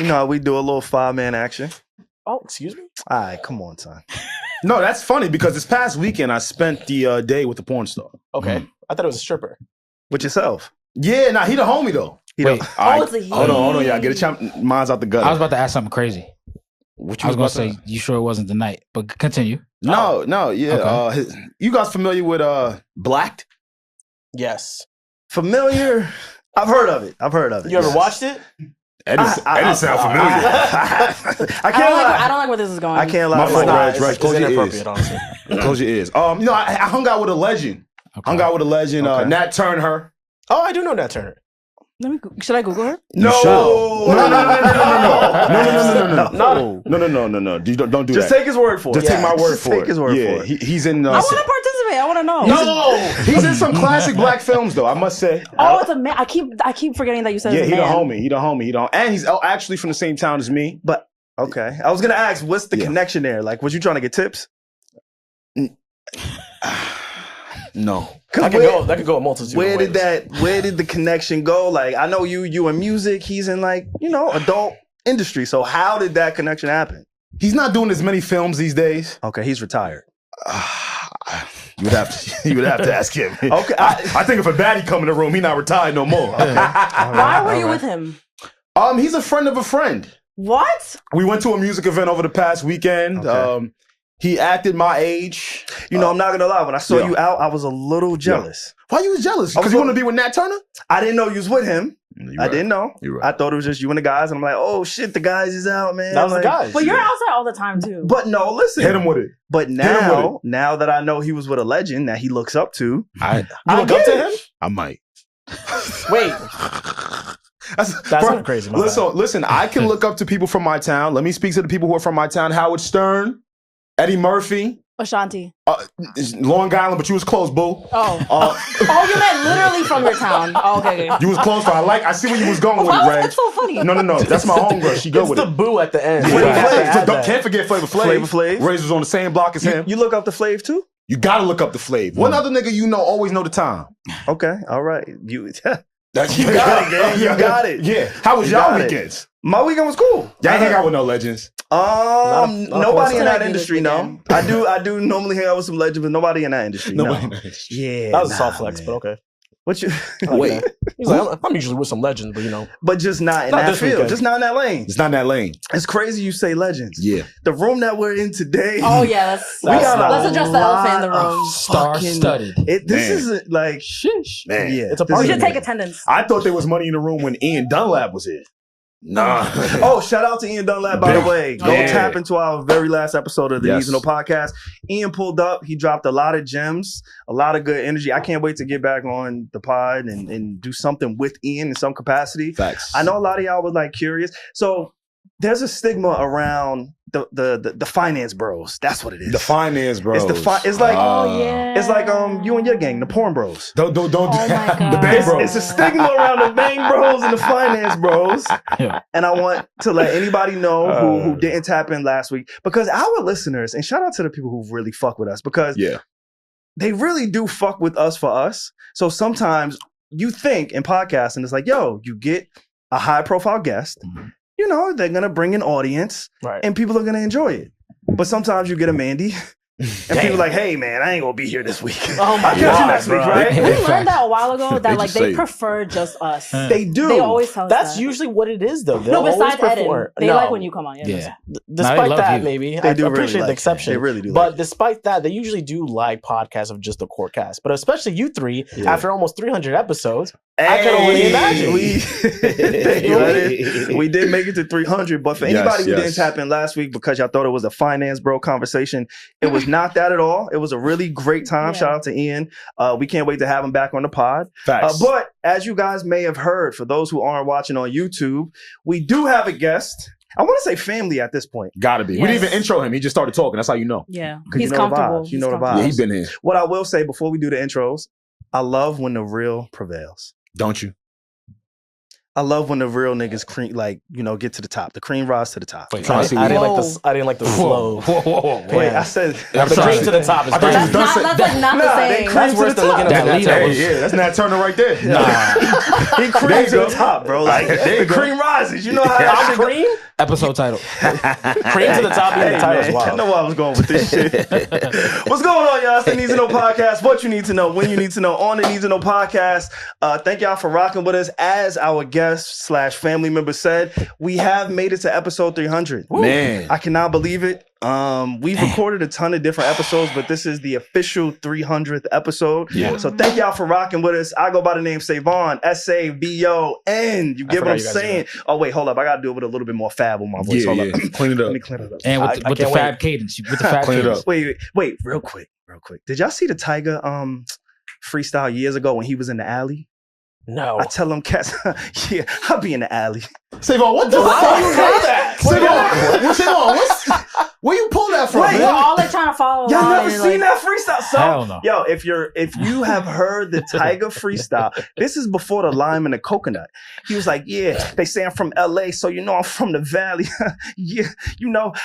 You know how we do a little 5-man action. Oh, excuse me? All right, come on, son. No, that's funny because this past weekend I spent the day with the porn star. Okay. I thought it was a stripper. With yourself. Yeah, nah, he the homie though. Wait. It's a he. Hold on, y'all. Get a champ. Mine's out the gutter. I was about to ask something crazy. What I was about going to say, you sure it wasn't the night? But continue. No, yeah. Okay. You guys familiar with Blacked? Yes. Familiar? I've heard of it. You ever watched it? Eddin sound familiar. I don't like where this is going. I can't lie. My fault, Reg. It's Close your inappropriate, ears. honestly. Close your ears. I hung out with a legend. Okay. Nat Turner. Oh, I do know Nat Turner. Should I Google her? No. No. Don't do Just that. take his word for it. Just take my word Just for take it. his word for it. He's in. I want to participate. I want to know. No, he's in some classic black films though. I must say. Oh, it's a man. I keep forgetting that you said it's a He man. He the homie. And he's actually from the same town as me. But okay, I was gonna ask, what's the connection there? Like, was you trying to get tips? No. That could go a multitude. Where of did ways. where did the connection go? Like, I know you in music, he's in like, adult industry. So how did that connection happen? He's not doing as many films these days. Okay, he's retired. You would have to ask him. Okay. I think if a baddie come in the room, he not retired no more. Okay. Why were you with him? He's a friend of a friend. What? We went to a music event over the past weekend. Okay. He acted my age. I'm not gonna lie. When I saw you out, I was a little jealous. Why you was jealous? Because you want to be with Nat Turner? I didn't know you was with him. I didn't know. You're right. I thought it was just you and the guys, and I'm like, oh shit, the guys is out, man. That was like, the guys. But you're outside all the time too. But no, listen. Hit him with it. But him with now that I know he was with a legend that he looks up to, You look up to him? I might. Wait. That's not crazy. Listen, I can look up to people from my town. Let me speak to the people who are from my town. Howard Stern, Eddie Murphy. Ashanti. Long Island, but you was close, boo. Oh, you meant literally from your town. Oh, okay. You was close, but I see where you was going with it, Reg. That's so funny. No. That's my homegirl. She go with It's the boo at the end. Can't forget Flavor Flav. Flavor Flav. Razor was on the same block as him. You look up the Flav too? You gotta look up the Flav. One other nigga always know the time. Okay, all right. You got it, gang. You got it. Yeah. How was y'all weekends? My weekend was cool. Y'all ain't hang out with no legends. Nobody in that industry, no. I do normally hang out with some legends, but nobody in that industry. Nobody in no. that industry. Yeah. That was a soft flex, man. but okay. What you Wait. He's like, I'm usually with some legends, but But just not in Not that this field. weekend. Just not in that lane. It's not in that lane. It's crazy you say legends. Yeah. The room that we're in today. Oh yeah, let's address the elephant in the room. Star-studded. This is like Shish. Man. Yeah. It's a this party. We is should take attendance. I thought there was money in the room when Ian Dunlap was here. Nah. Oh, shout out to Ian Dunlap, by the way. Go Yeah. tap into our very last episode of the Yes. Easy podcast. Ian pulled up. He dropped a lot of gems, a lot of good energy. I can't wait to get back on the pod and do something with Ian in some capacity. Facts. I know a lot of y'all was like curious. So there's a stigma around the finance bros. That's what it is. The finance, bro. It's it's like yeah. it's like you and your gang, the porn bros. Don't do Oh my that. God. The bang bros. It's a stigma around the bang bros and the finance bros. Yeah. And I want to let anybody know who didn't tap in last week, because our listeners, and shout out to the people who really fuck with us, because they really do fuck with us for us. So sometimes you think in podcasting, it's like, yo, you get a high profile guest, they're going to bring an audience and people are going to enjoy it. But sometimes you get a Mandy and people are like, hey man, I ain't going to be here this week. Oh my I'll catch you God, next week, bro. right? We learned that a while ago that like just say they it. prefer just us. They do. They always tell us That's that. usually what it is, though. No, besides Eddin. They like when you come on. Yeah. Despite love that, you. maybe. They I do really appreciate like the you. exception. They really do But like despite that, they usually do like podcasts of just the core cast. But especially you three, after almost 300 episodes, I can only imagine. We did make it to 300, but for anybody who didn't tap in last week because y'all thought it was a finance bro conversation, it was not that at all. It was a really great time. Yeah. Shout out to Ian. We can't wait to have him back on the pod. Facts. But as you guys may have heard, for those who aren't watching on YouTube, we do have a guest. I want to say family at this point. Gotta be. We didn't even intro him. He just started talking. That's how you know. Yeah. 'Cause He's you know the comfortable. vibes. You know the comfortable. Yeah, he been here. What I will say before we do the intros, I love when the real prevails. Don't you? I love when the real niggas cream, like, get to the top. The cream rise to the top. Wait, I didn't like the slow. Whoa. Wait, I said the cream to the top is that's not the same. That's worse than looking at the top. Yeah, that's Nat Turner right there. Nah. He cream to the top, bro. Like, the cream rises. You know how I'm cream? Episode title. Cream to the top being the title. Wow. I know where I was going with this shit. What's going on, y'all? It's the Needs to Know Podcast. What you need to know, when you need to know, on the Needs to Know Podcast. Thank y'all for rocking with us. As our guest/family member said, we have made it to episode 300. Man. I cannot believe it. We've recorded a ton of different episodes, but this is the official 300th episode. Yeah. So thank y'all for rocking with us. I go by the name SaVon, SaVon. You get what I'm saying? Oh, wait, hold up. I got to do it with a little bit more fab on my voice. Hold up. Clean it up. Let me clean it up. And with the fab cadence. With the fab cadence. Wait, real quick. Did y'all see the Tiger freestyle years ago when he was in the alley? No. I tell them cats, yeah, I'll be in the alley. SaVon, what the fuck you got that? SaVon, where you pull that from? Wait, we're all like trying to follow. Y'all never seen that freestyle? So, hell no. Yo, if you have heard the Tiger freestyle, this is before the lime and the coconut. He was like, yeah, they say I'm from LA, so I'm from the valley. Yeah,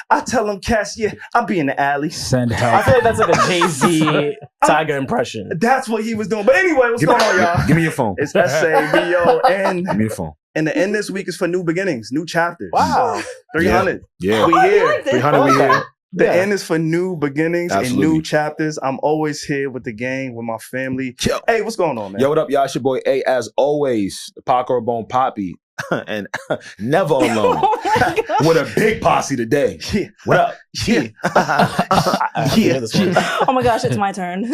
I tell them cats, yeah, I'll be in the alley. Send help. I feel like that's like a Jay-Z Tiger impression. That's what he was doing. But anyway, what's going on, y'all? Give me your phone. It's SaVon. Give me your phone. And the end this week is for new beginnings, new chapters. Wow. 300. Yeah. We here. 300, we here. The end is for new beginnings and Absolutely. new chapters. I'm always here with the gang, with my family. Yo. Hey, what's going on, man? Yo, what up, y'all? It's your boy A, as always, the Paco Bone Poppy, and never alone. With a big posse today. Yeah. What up? Yeah. Oh my gosh, it's my turn.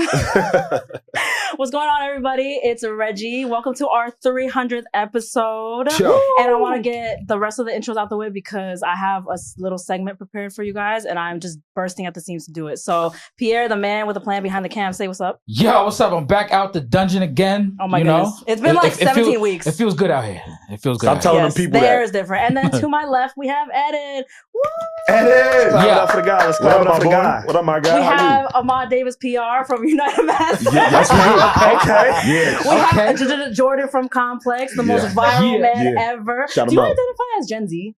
What's going on, everybody? It's Regi. Welcome to our 300th episode. Yo. And I want to get the rest of the intros out the way because I have a little segment prepared for you guys and I'm just bursting at the seams to do it. So, Pierre, the man with the plan behind the cam, say what's up. Yo, what's up? I'm back out the dungeon again. Oh my goodness. It's been 17 weeks. It feels good out here. It feels good. I'm telling them people the air that. is different. And then to my left, we have Eddin. Woo! Eddin! Clap it up for the guy. Let's clap it up for the guy. What up, my guy? We have Ahmad Davis PR from United Mass. Yeah, that's me. Okay. Yeah. We have Jordan from Complex, the most viral man ever. Shout Do you him out. identify as Gen Z?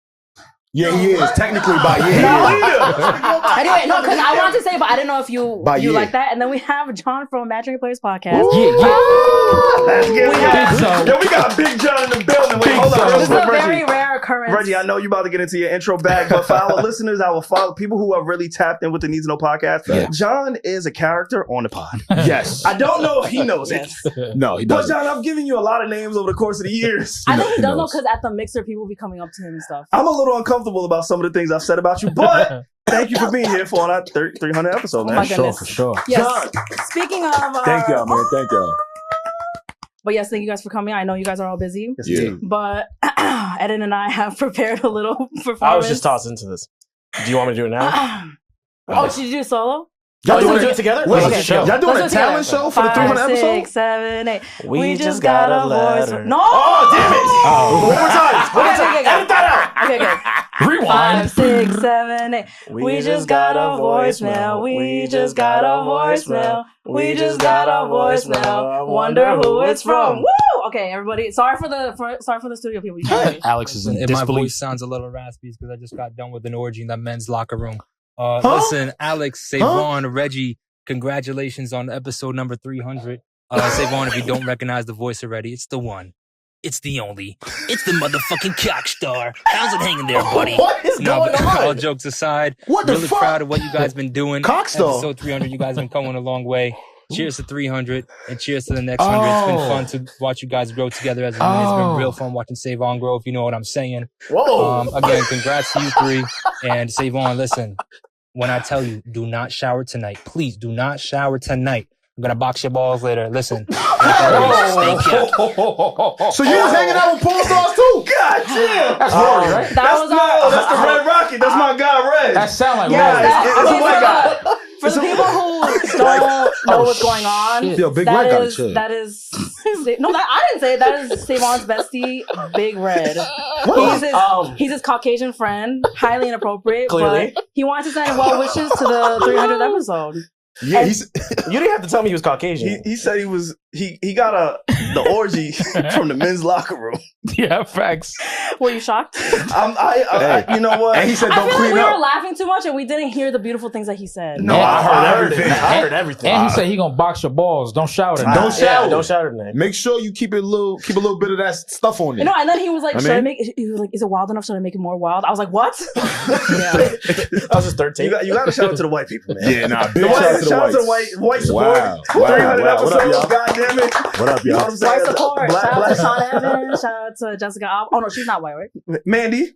Yeah, he is. Technically by Anyway, no, because I wanted to say, but I didn't know if you like that. And then we have John from Imaginary Players Podcast. Let's get it. Yo, we got Big John in the building. Wait, hold on. This is a very rare occurrence. Regi, I know you're about to get into your intro bag, but for our listeners, our follow people who are really tapped in with the Needs to Know podcast, John is a character on the pod. Yes. I don't know if he knows it. No, he But doesn't. John, I've given you a lot of names over the course of the years. I think he does know knows. because at the mixer, people be coming up to him and stuff. I'm a little uncomfortable about some of the things I've said about you, but thank you for being here for our 300 episode, man. Oh my goodness. For sure. Yes. John. Speaking of... Thank y'all, man. Thank y'all. But yes, thank you guys for coming. I know you guys are all busy. Yes, Yeah. indeed. But Eddin and I have prepared a little performance. I was just tossed into this. Do you want me to do it now? Oh, should you do solo? Y'all doing doing it together? Wait, Let's show. y'all doing a Let's do it talent together. show for the 300 5, episode? 6, 7, 8. We just got a voice. letter. No! Oh, damn it! Oh. One more time. Okay. Edit that out. Okay. Rewind. 5, 6, 7, 8. We just got a voicemail. We just got a voicemail. We just got a voicemail. Wonder who it's from. Woo! Okay, everybody. Sorry for the studio people. You can Alex is in If my disbelief. voice sounds a little raspy, because I just got done with an orgy in that men's locker room. Listen, Alex, SaVon, Regi, congratulations on episode number 300. SaVon, if you don't recognize the voice already, it's the one. It's the only. It's the motherfucking cock star. How's it hanging there, buddy? What is going on? All jokes aside, What the really fuck? proud of what you guys been doing. Cockstar. Episode 300, you guys been coming a long way. Cheers to 300 and cheers to the next 100. It's been fun to watch you guys grow together as a unit. It's been real fun watching SaVon grow, if you know what I'm saying. Whoa. Again, congrats to you three. And SaVon, listen, when I tell you, do not shower tonight. Please do not shower tonight. I'm going to box your balls later. Listen. Stay kept. So you was hanging out with porn stars too? God damn! That's Rory, right? That's the Red Rocket. That's my guy, Red. That sound like Yeah, Rory. It's a white guy. For the people who don't know what's going on, Yo, Big Red got a chill. that is no, I didn't say it. That is SaVon's bestie, Big Red. He's his Caucasian friend, highly inappropriate, Clearly. but he wants to send well wishes to the 300th episode. Yeah, you didn't have to tell me he was Caucasian. He said he got the orgy from the men's locker room. Yeah, facts. Were you shocked? You know what? And he said, I "Don't feel clean like we up." were laughing too much and we didn't hear the beautiful things that he said. No, I heard everything. I heard everything. And he said he gonna box your balls. Don't shout at him. Don't shout. Don't shout at him. Make sure you keep a little bit of that stuff on it. You know, and then he was like, he was like, is it wild enough? Should I make it more wild? I was like, what? That was his third take. You got to shout out to the white people, man. Yeah, nah, big shout out to the white support. Wow. 300 episodes, What up, y'all? God damn it. What up, You know y'all? what I'm saying? White support. Black, Shout out to black. Sean Evans. Shout out to Jessica Alba. Oh no, she's not white, right? Mandy.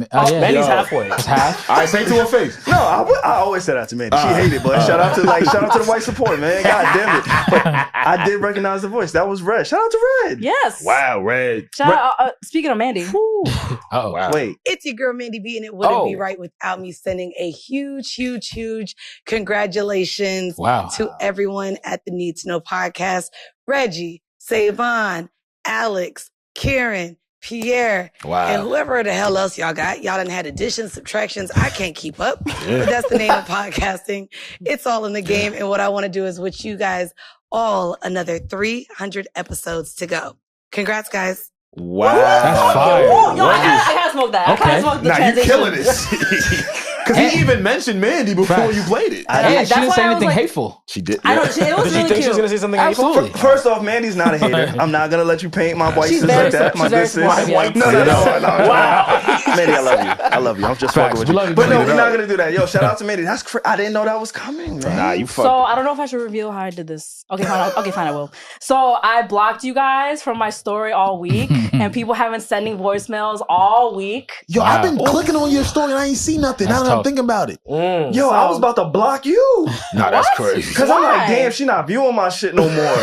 Yeah. Mandy's halfway. It's half. All right, say it to her face. No, I always say that to Mandy. She hated, but shout out to the white support, man. God damn it. But I did recognize the voice. That was Red. Shout out to Red. Yes. Wow, Red. Shout out. Speaking of Mandy. Oh, Wow. Wait. It's your girl, Mandy B, and it wouldn't be right without me sending a huge, huge, huge congratulations to everyone at the Need to Know podcast. Regi, SaVon, Alex, Karen, Pierre, and whoever the hell else y'all got. Y'all done had additions, subtractions. I can't keep up. But that's the name of podcasting. It's all in the game. And what I want to do is wish you guys all another 300 episodes to go. Congrats, guys. Wow. That's fire. Ooh, yo, I gotta smoke that. Okay. I gotta smoke the Now you transition. killing this. Because he even mentioned Mandy before you played it. Yeah, she didn't why say I was anything like- hateful. She did. I know, it was Did really you think cute. she was gonna say something Absolutely. hateful? First off, Mandy's not a hater. I'm not gonna let you paint my white She's sis very like that. she's My very good sis. supportive, yeah. No. Wow. Mandy, I love you. I love you. I'm just Facts. fucking with We you. love you, But no, Mandy. we're not gonna do that. Yo, shout out to Mandy. That's I didn't know that was coming, man. Nah, you So fucked. I don't know if I should reveal how I did this. Okay, fine, I will. So I blocked you guys from my story all week, and people have been sending voicemails all week. Yo, I've been clicking on your story and I ain't seen nothing. Now that I'm thinking about it. Yo, I was about to block you. Nah, that's crazy. Because I'm like, Why? damn, she not viewing my shit no more.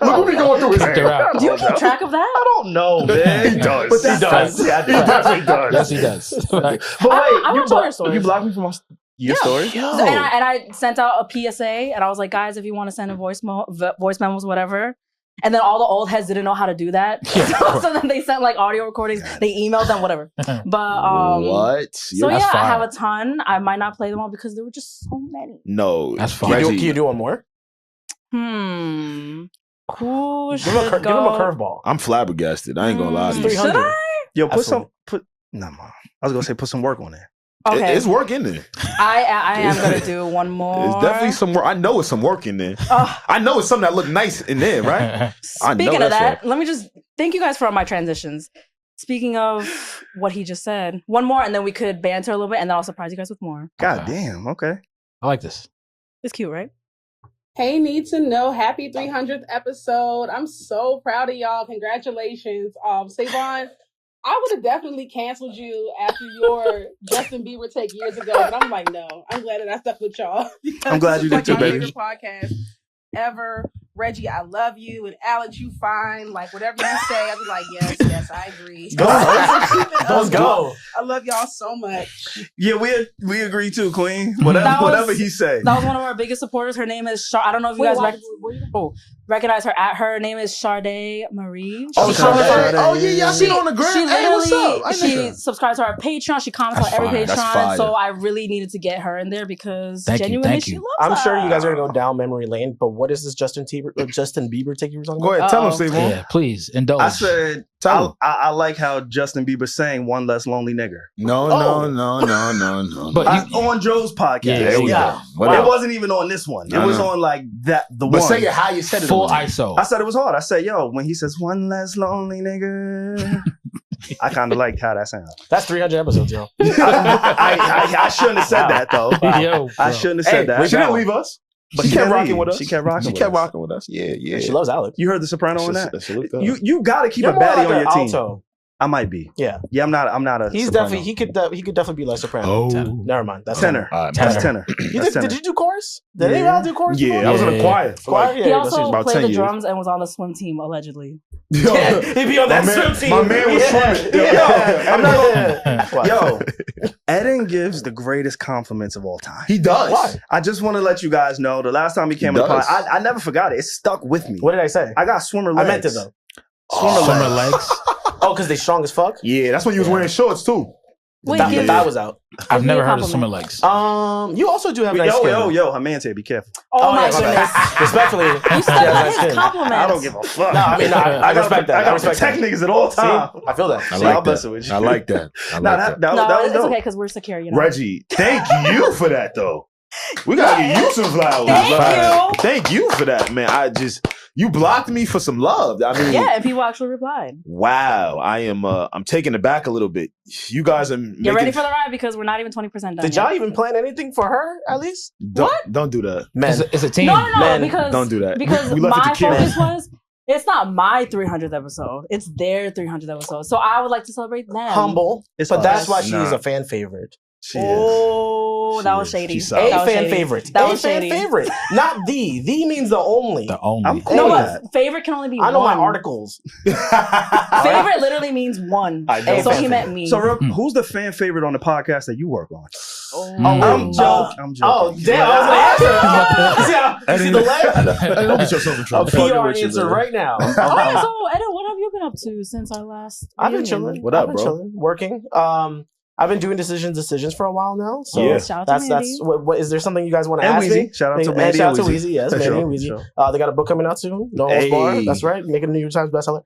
Look what we going through his Kicked her out. Do you keep track of that? I don't know, man. He does. But that's He does. Yeah, he definitely does. Yes, he does. But wait, I you watch all your stories. You blocked me from your story? And I sent out a PSA, and I was like, guys, if you want to send a voice memos, whatever. And then all the old heads didn't know how to do that. So then they sent like audio recordings. They emailed them, whatever. But what? So yeah, I have a ton. I might not play them all because there were just so many. No, that's fine. Can you do one more? Who Give him a curveball. I'm flabbergasted. I ain't gonna lie to you. Should I? Yo, no, man. I was gonna say put some work on there. Okay. It's work in there. I am gonna do one more. There's definitely some work. I know it's some work in there. I know it's something that look nice in there, right? Speaking of that, let me just thank you guys for all my transitions. Speaking of what he just said, one more, and then we could banter a little bit, and then I'll surprise you guys with more. God damn. Okay. I like this. It's cute, right? Hey, Need to Know. Happy 300th episode. I'm so proud of y'all. Congratulations. SaVon, I would have definitely canceled you after your Justin Bieber take years ago, but I'm like, no. I'm glad that I stuck with y'all. I'm glad you did too, my baby. favorite podcast ever. Regi, I love you. And Alex, you fine. Like, whatever you say, I'll be like, yes, I agree. Let's go. I love y'all so much. Yeah, we agree too, Queen. Whatever he say. That was one of our biggest supporters. Her name is I don't know if you guys recognize her. Her name is Sade Marie. Oh, Sade. Oh, yeah, I seen her on the gram. She Hey, what's literally, up? she subscribes to our Patreon. She comments on every Patreon. So I really needed to get her in there because genuinely she loves I'm her. sure you guys are going to go down memory lane, but what is this Justin Bieber take you were talking about? Go ahead, tell him, SaVon. Yeah, please, indulge. I said, I like how Justin Bieber sang "One Less Lonely Nigger." No. But on Joe's podcast. Yeah, there we go. It wasn't even on this one. It was on like the one. But say it how you said it. Full ISO. I said it was hard. I said, yo, when he says "one less lonely nigger," I kind of liked how that sounds. That's 300 episodes, yo. I shouldn't have said that though. Yo, I shouldn't have said that. She didn't leave us. But she kept didn't rocking leave. with us. She kept rocking with us. Yeah. She loves Alex. You heard the soprano on that? She looked up. You got to keep a You're more baddie like on an your team. alto. I might be. Yeah. I'm not a He's soprano. definitely he could definitely be like soprano. Never mind. That's tenor. That's tenor. Did you do chorus? Did anyone do chorus? Yeah, I was in a choir. He also played the drums and was on the swim team allegedly. Yo, he'd be on that swim team. My man was swimming. Yo, Eddin gives the greatest compliments of all time. He does. Why? I just want to let you guys know the last time he came on the pod, I never forgot it. It stuck with me. What did I say? I got swimmer legs. I meant it though. Swimmer legs. Oh, because they strong as fuck? Yeah, that's when you was wearing shorts too. The thigh was out. I've never heard of summer legs. You also do have nice skin. Yo, her man said, "Be careful." Oh my goodness! Respectfully, you stuck on his compliments. I don't give a fuck. No, I mean, I respect that. I gotta protect niggas at all times. I feel that. I like that. I like that. No, it's okay because we're secure. You know. Regi, thank you for that though. We gotta give you some flowers. Thank you for that, man. You blocked me for some love. I mean, yeah, and people actually replied. Wow, I'm taken aback a little bit. You guys are get ready for the ride because we're not even 20% done. Did y'all even plan anything for her at least? Don't do that. Man, it's a team. No, because don't do that. Because my focus was it's not my 300th episode. It's their 300th episode. So I would like to celebrate them. Humble, but that's why she's a fan favorite. That was shady. A fan favorite. That was shady. Fan favorite. Not the. The means the only. The only. I'm cool with that. Favorite can only be one. I know my articles. Favorite literally means one. So he meant me. So who's the fan favorite on the podcast that you work on? I'm joking. Oh, damn. I was going to answer. You see the leg? Don't get yourself in trouble. PR answer right now. So, Eddin, what have you been up to since our last I've been chilling. What up, bro? I've been chilling. Working. I've been doing decisions for a while now. So shout out to Mandy. What is there something you guys want to ask me? Shout out to Mandy. Shout out to Weezy. Yes, Mandy and Weezy. They got a book coming out soon. No Holds Barred. That's right. Making a New York Times bestseller.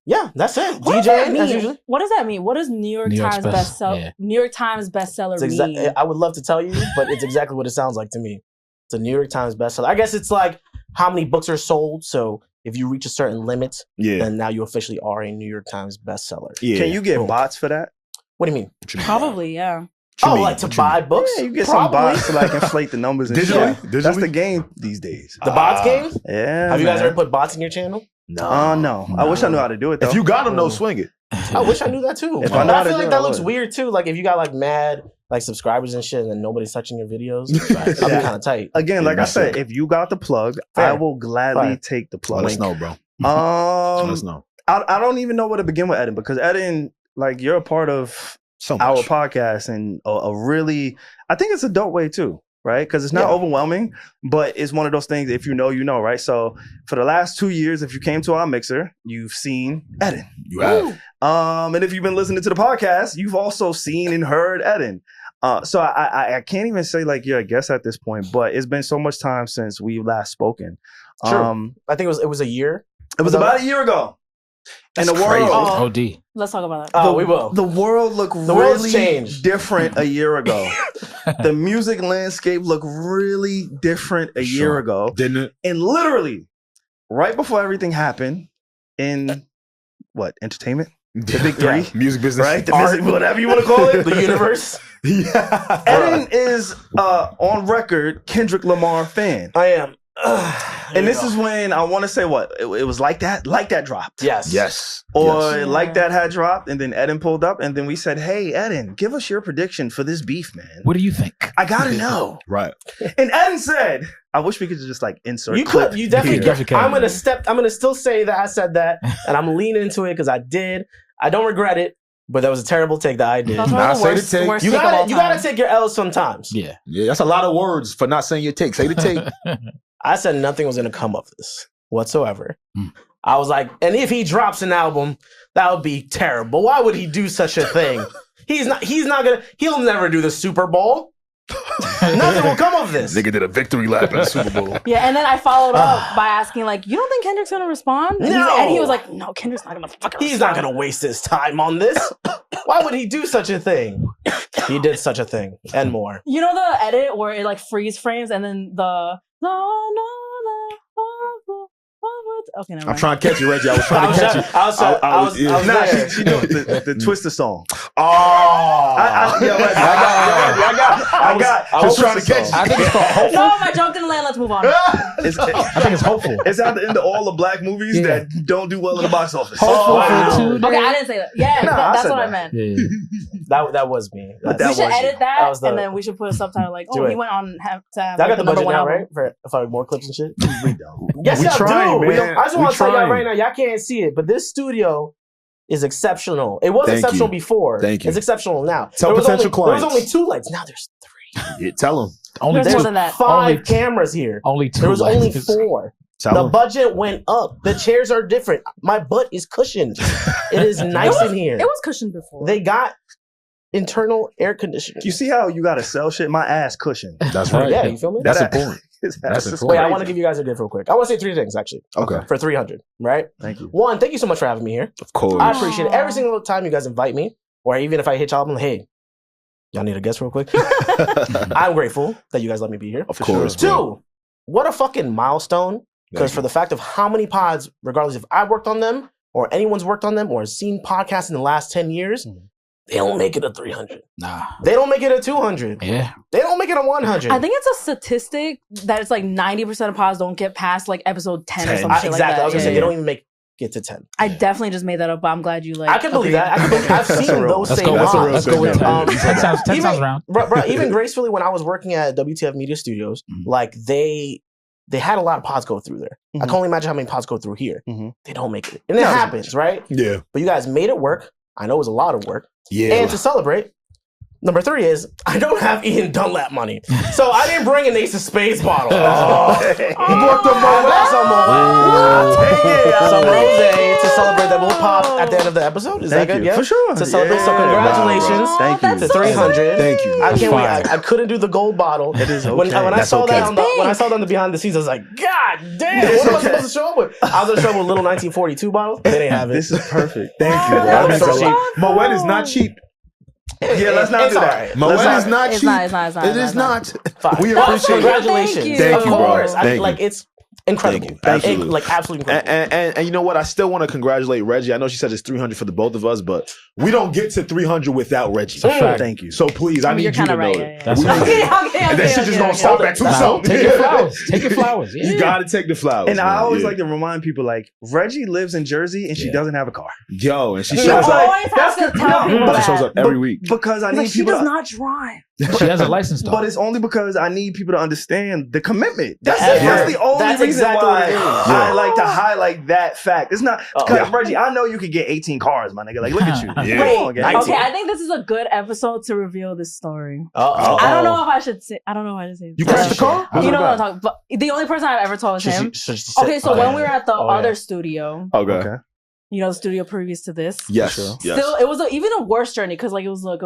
Yeah, that's it. DJing as usual. What does that mean? What does New York Times bestseller? Yeah. New York Times bestseller mean? I would love to tell you, but it's exactly what it sounds like to me. It's a New York Times bestseller. I guess it's like how many books are sold. So if you reach a certain limit, then now you officially are a New York Times bestseller. Yeah. Can you get bots for that? What do you mean? Probably, yeah. Like to buy books? Yeah, you get some bots to like inflate the numbers and shit. That's the game these days. The bots game? Yeah. Have you guys ever put bots in your channel? No. I wish I knew how to do it though. If you got them, swing it. I wish I knew that too. I feel like that looks weird too. Like if you got like mad like subscribers and shit and then nobody's touching your videos, that'd be kind of tight. Again, like I said, if you got the plug, I will gladly take the plug. Let us know, bro. Let us know. I don't even know where to begin with Eddin because Eddin, like you're a part of our podcast and a really, I think it's a dope way too, right? Because it's not overwhelming, but it's one of those things, if you know, you know, right? So for the last 2 years, if you came to our mixer, you've seen Eddin. You have. And if you've been listening to the podcast, you've also seen and heard Eddin. So I can't even say like you're a guest at this point, but it's been so much time since we last spoken. True. I think it was a year. It was about a year ago. That's and the world, OD. Let's talk about that. We will. The world looked really different a year ago. The music landscape looked really different a year ago. Didn't it? And literally, right before everything happened in entertainment? The big three? Music business. Right? The music, whatever you want to call it. The universe. Eddin is on record Kendrick Lamar fan. I am. And this is when I want to say it was like that dropped. Yes. Or Like That had dropped, and then Eddin pulled up, and then we said, "Hey, Eddin, give us your prediction for this beef, man. What do you think? I gotta know." Right. And Eddin said, "I wish we could just like insert." You clip could. You definitely can. I'm gonna still say that I said that, and I'm leaning into it because I did. I don't regret it. But that was a terrible take that I did. That's one of the worst you gotta take your L's sometimes. Yeah, that's a lot of words for not saying your take. Say the take. I said nothing was gonna come of this whatsoever. I was like, and if he drops an album, that would be terrible. Why would he do such a thing? He's not gonna. He'll never do the Super Bowl. Nothing will come of this. Nigga did a victory lap in the Super Bowl. Yeah, and then I followed up by asking, like, you don't think Kendrick's gonna respond? And he was like, no, Kendrick's not gonna fucking respond. He's not gonna waste his time on this. Why would he do such a thing? He did such a thing and more. You know the edit where it like freeze frames and then the okay, never mind. I'm trying to catch you, Regi. I was trying to catch you. I was there. She knew the Twister song. Oh, I got. I was trying to catch you. I think it's called Hopeful. No, my joke didn't land. Let's move on. I think it's Hopeful. It's at the end of all the black movies that don't do well in the box office. Hopeful for 2 days. Okay, I didn't say that. Yeah, that's what I meant. Yeah. That was me. We should edit that, and then we should put a subtitle like, "Oh, he went on to have." I got the budget now, right? For more clips and shit. We don't. Yes, we y'all do. Man. I just want to tell y'all right now, y'all can't see it, but this studio is exceptional. It was exceptional before. Thank you. It's exceptional now. Tell potential clients. There was only 2 lights. Now there's 3. Yeah, tell them. There's more than that. 5 cameras here. Only 2. There was only 4. The budget went up. The chairs are different. My butt is cushioned. It is nice in here. It was cushioned before. They got internal air conditioning. You see how you got to sell shit? My ass cushion. That's right. Yeah, you feel me? That's important. That's important. Wait, I want to give you guys a gift real quick. I want to say 3 things, actually. Okay. For 300, right? Thank you. 1, thank you so much for having me here. Of course. I appreciate it. Every single time you guys invite me, or even if I hit y'all, I'm like, hey, y'all need a guest real quick? I'm grateful that you guys let me be here. Of course. 2, what a fucking milestone. Because for the fact of how many pods, regardless if I worked on them, or anyone's worked on them, or seen podcasts in the last 10 years, they don't make it a 300. Nah. They don't make it a 200. Yeah. They don't make it a 100. I think it's a statistic that it's like 90% of pods don't get past like episode 10 or something. Exactly. I was gonna say they don't even make it to 10. I definitely just made that up, but I'm glad you like. I can believe that. I've seen those same pods. Let's go with 10. 10 sounds round. Bro, even gracefully, when I was working at WTF Media Studios, like they had a lot of pods go through there. I can only imagine how many pods go through here. They don't make it. And it happens, right? Yeah. But you guys made it work. I know it was a lot of work. Yeah. And to celebrate, number 3 is I don't have Ian Dunlap money. So I didn't bring an Ace of Spades bottle. You brought the some rosé to celebrate that we'll pop at the end of the episode. Is that good? Yeah. For sure. To celebrate. So congratulations. Thank you. To 300. Thank you. I can't wait. I couldn't do the gold bottle. It is okay. When I That's saw okay. that when I saw that on the behind the scenes, I was like, God damn, what am I supposed to show up with? I was gonna show up with a little 1942 bottle. They didn't have it. This is perfect. Thank you, bro. That was so cheap. Moet is not cheap. Yeah, let's not do that. Right. Moet is not cheap. It is not. Fine. We Well, appreciate it. congratulations. Thank you, Of bro. course. Thank you. Like it's incredible. Absolutely. Like absolutely incredible. And you know what? I still want to congratulate Regi. I know she said it's 300 for the both of us, but we don't get to 300 without Regi. Thank you. So please, I need you to know right, it. That's And that shit just gonna stop at 2 something. Take your flowers. Take your flowers. Yeah. You gotta take the flowers. And I man. always like to remind people, like, Reggie lives in Jersey and she doesn't have a car. Yo, and she You shows up. always have to tell people She that. shows up every week. Because I Like, need she people does to, not drive. She has a license though. but it's only because I need people to understand the commitment. That's The it. effort. That's the only That's reason exactly why what it is. I like to highlight that fact. It's not because Yeah. Reggie, I know you could get 18 cars, my nigga. Like, look at you. Yeah. Come on, guys. Okay, I think this is a good episode to reveal this story. Uh-oh. I don't know if I should say. I don't know if I should say. You crashed the car? You know what I'm talking about. But the only person I've ever told is him. Okay, so when we were at the other studio, Okay. you know, the studio previous to this. Yes. Yes. Still, it was even a worse journey because like it was like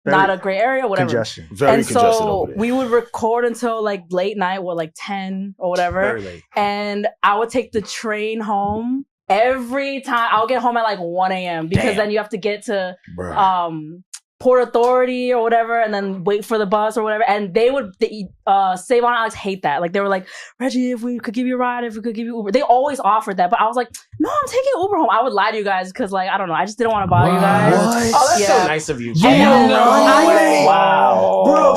not a gray area, whatever. Congestion. Very And congested so over there. we would record until like late night, like 10 or whatever. Very late. And I would take the train home every time. I'll get home at like 1 a.m. because then you have to get to Port Authority or whatever and then wait for the bus or whatever. And they would, SaVon and Alex hate that. Like they were like, Reggie, if we could give you a ride, if we could give you Uber. They always offered that. But I was like, no, I'm taking Uber home. I would lie to you guys because like, I don't know. I just didn't want to bother you guys. Oh, that's so nice of you. Wow. Bro,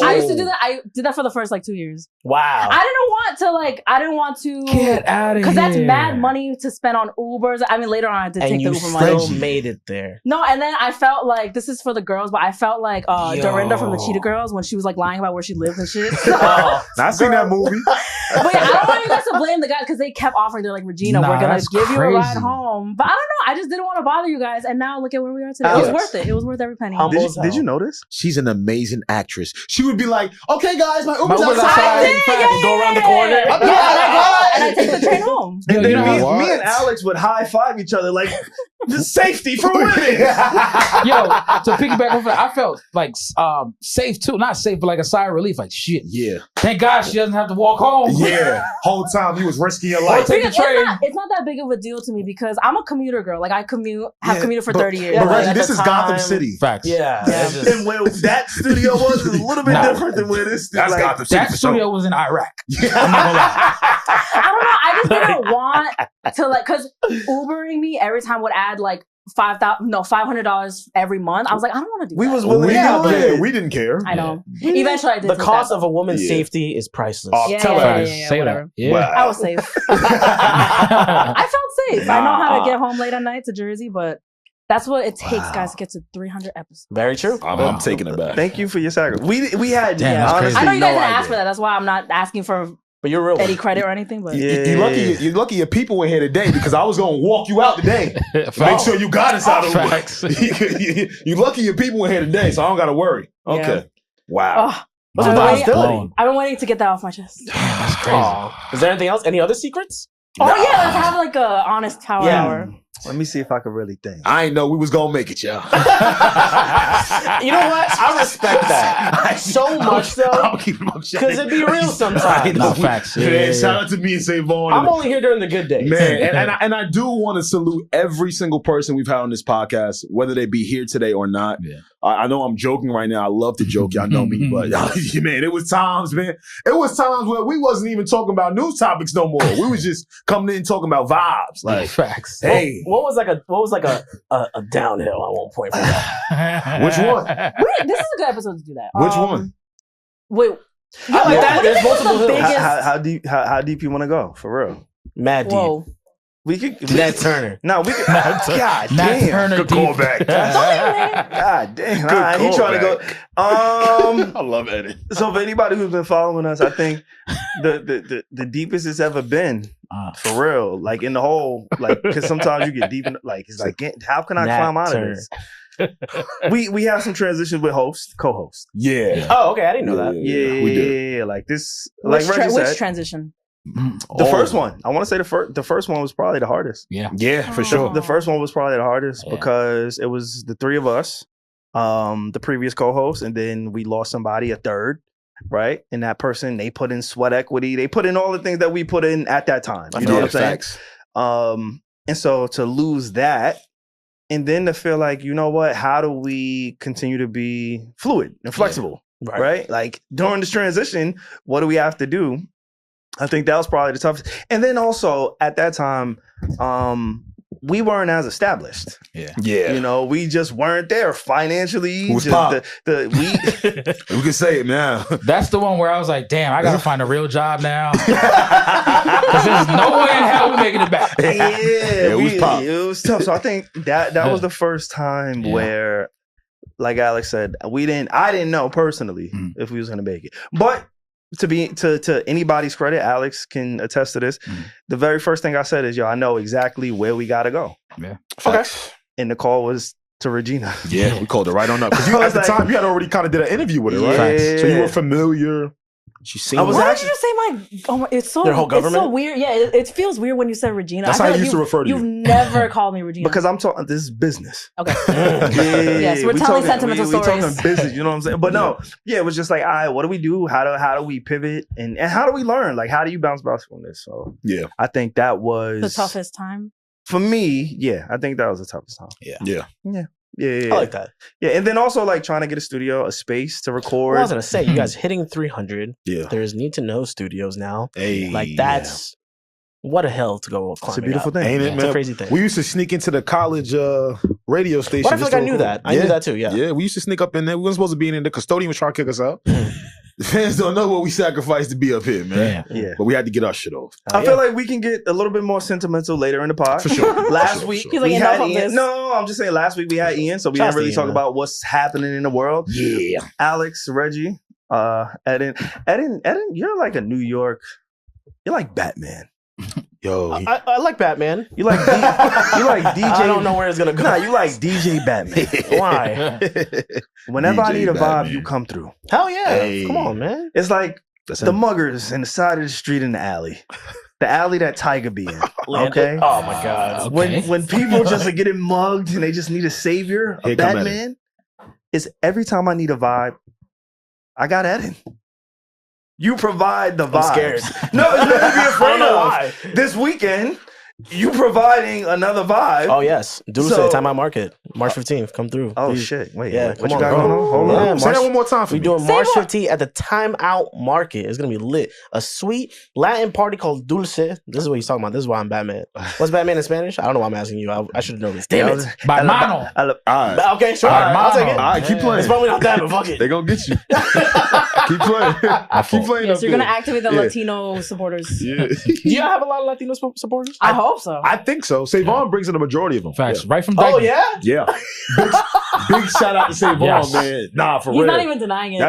I used to do that. I did that for the first like 2 years. Wow. I didn't want to Get out of here. because that's mad money to spend on Ubers. I mean, later on I did take the Uber money. And you still made it there. No, and then I felt like this is for the girls, but I felt like Dorinda from the Cheetah Girls when she was like lying about where she lived and shit. I seen that movie. But yeah, I don't want you guys to blame the guys because they kept offering. They're like, Regina, we're gonna give you a ride home. But I don't know. I just didn't want to bother you guys, and now look at where we are today. It was worth it. It was worth every penny. Did you notice? She's an amazing actress. She would be like, "Okay, guys, my Uber's I outside." did, Go around the corner. And I take the train home. And then me and Alex would high five each other like, the safety for women. Yo, to piggyback off that, I felt like safe too. Not safe, but like a sigh of relief. Like shit. Yeah. Thank God she doesn't have to walk home. Yeah. Whole time you was risking your life. Take the train. It's not that big of a deal to me because I'm a commuter girl. Like I have commuted for 30 years. But Like, Reggie, this is Gotham City. Facts. Yeah. And where that studio was a little bit different than where this studio. That's Gotham City. That studio was in Iraq. I'm not gonna lie. I don't know. I just didn't want to like because Ubering me every time would add like $500 every month. I was like, I don't want to do that. We was willing to do it. We didn't care. I know. Eventually I did. The cost of a woman's safety is priceless. Tell her. Say whatever. that. Yeah. Wow. I was safe. I felt safe. I know how to get home late at night to Jersey, but that's what it takes, guys, to get to 300 episodes. Very true. I'm taking it back. Thank you for your sacrifice. We had honestly I know you guys no didn't ask idea. for that. That's why I'm not asking for But you're real. any credit or anything. But You're lucky your people were here today because I was going to walk you out today. Make sure you got us out of the way. You lucky your people were here today, so I don't got to worry. Okay. Yeah. Wow. I've been waiting to get that off my chest. That's crazy. Is there anything else? Any other secrets? Oh yeah, let's have like a honest power hour. Let me see if I can really think. I ain't know we was gonna make it, y'all. You know what? I respect that so much, though. Because it'd be real sometimes. No, facts. Yeah. Shout out to me and SaVon. I'm only here during the good days. Man, and I do want to salute every single person we've had on this podcast, whether they be here today or not. Yeah. I know I'm joking right now. I love to joke. Y'all know me. But man, it was times, man. It was times where we wasn't even talking about news topics no more. We was just coming in talking about vibes. Like, facts. Hey. What was like a downhill at one point for that? Which one? This is a good episode to do that. Which one? Wait. I like that. There's multiple hills. How deep you want to go? For real? Mad deep. Whoa. We could Nat Turner. No, we could. God damn. Turner Good callback. God damn. He trying to go. I love Eddin. So for anybody who's been following us, I think the deepest it's ever been. For real. Like in the hole. Like, because sometimes you get deep in, like, it's like, how can I climb out of this? we have some transitions with co-host. Yeah. Oh, okay. I didn't know that. Yeah. Like this. Like Regi said. Which transition? The first one. I want to say the first one was probably the hardest. Yeah, for sure. The first one was probably the hardest because it was the three of us, the previous co-host, and then we lost somebody, a third, right? And that person, they put in sweat equity. They put in all the things that we put in at that time. You know what I'm saying? Facts. And so to lose that, and then to feel like, you know what? How do we continue to be fluid and flexible, right? Like during this transition, what do we have to do? I think that was probably the toughest. And then also at that time, we weren't as established. Yeah. You know, we just weren't there financially. We can say it now. That's the one where I was like, damn, I gotta find a real job now. Because there's no way in hell we're making it back. It was tough. So I think that was the first time where, like Alex said, I didn't know personally if we was gonna make it. But to anybody's credit, Alex can attest to this. The very first thing I said is, I know exactly where we gotta go. Yeah. Okay. And the call was to Regina. Yeah, we called her right on up. Because at the time, you had already kind of did an interview with her, right? Yeah. So you were familiar. Why did you say it's so their whole government? It's so weird. Yeah, it feels weird when you said Regina. That's how I used to refer to you. You've never called me Regina. Because I'm talking, this is business. Okay. Yes, we're telling sentimental stories. We're talking business, you know what I'm saying? But no, it was just like, all right, what do we do? How do we pivot? And how do we learn? Like, how do you bounce back from this? So I think that was the toughest time. For me, I think that was the toughest time. Yeah. I like that. Yeah, and then also like trying to get a studio, a space to record. Well, I was gonna say, you guys hitting 300. Yeah, there's need to know studios now. Like that's what a hell to go climb. It's a beautiful thing, ain't it, man? It's a crazy thing. We used to sneak into the college radio station. But I feel like I knew that. I knew that too. Yeah, we used to sneak up in there. We weren't supposed to be in there. The custodian was trying to kick us out. The fans don't know what we sacrificed to be up here, man. Yeah. But we had to get our shit off. I feel like we can get a little bit more sentimental later in the pod. For sure. Last week, we had Ian. No, I'm just saying last week we had Ian, so we didn't really talk about what's happening in the world. Yeah. Alex, Regi, Eddin, you're like a New York, you're like Batman. Yo, I like Batman. You like DJ. I don't know where it's gonna go. Nah, you like DJ Batman. Why? Whenever DJ I need a vibe, Batman. you come through. Hell yeah! Hey. Come on, man. It's like the muggers in the side of the street in the alley. The alley that Tiger be in. Okay. Oh my god. When people just are getting mugged and they just need a savior, a Batman, is every time I need a vibe, I got Eddin. You provide the vibes. I'm scared. No, it's nothing to be afraid of. Why. This weekend, you providing another vibe. Oh yes, Dulce Timeout Market, March 15th. Come through. Oh please. Shit! Wait, yeah, what come you on, got bro. going on? Hold on. Say that one more time for me. We're doing March 15th at the Timeout Market. It's gonna be lit. A sweet Latin party called Dulce. This is what he's talking about. This is why I'm Batman. What's Batman in Spanish? I don't know why I'm asking you. I should know this. Damn it. By mano. Okay, sure. I'll take it. All right, keep playing. It's probably not that, but fuck it. They gonna get you. Keep playing. Keep playing. Yes, you're gonna activate the Latino supporters. Yeah. Do y'all have a lot of Latino supporters? I hope so. I think so. SaVon brings in the majority of them. Facts. Right from Oh Dyke. yeah? Yeah. Big shout out to SaVon, man. Nah, for real. He's not even denying it.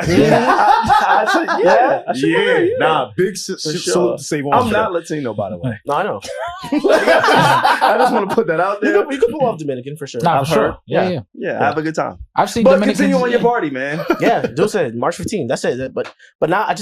Nah, big salute to SaVon. I'm not Latino, by the way. No, I know. I just want to put that out there. You can pull off Dominican for sure. Nah, for sure. Yeah. Have a good time. I've seen But Dominicans. continue on your party, man. Yeah, Dulce, March 15th. That's it. But now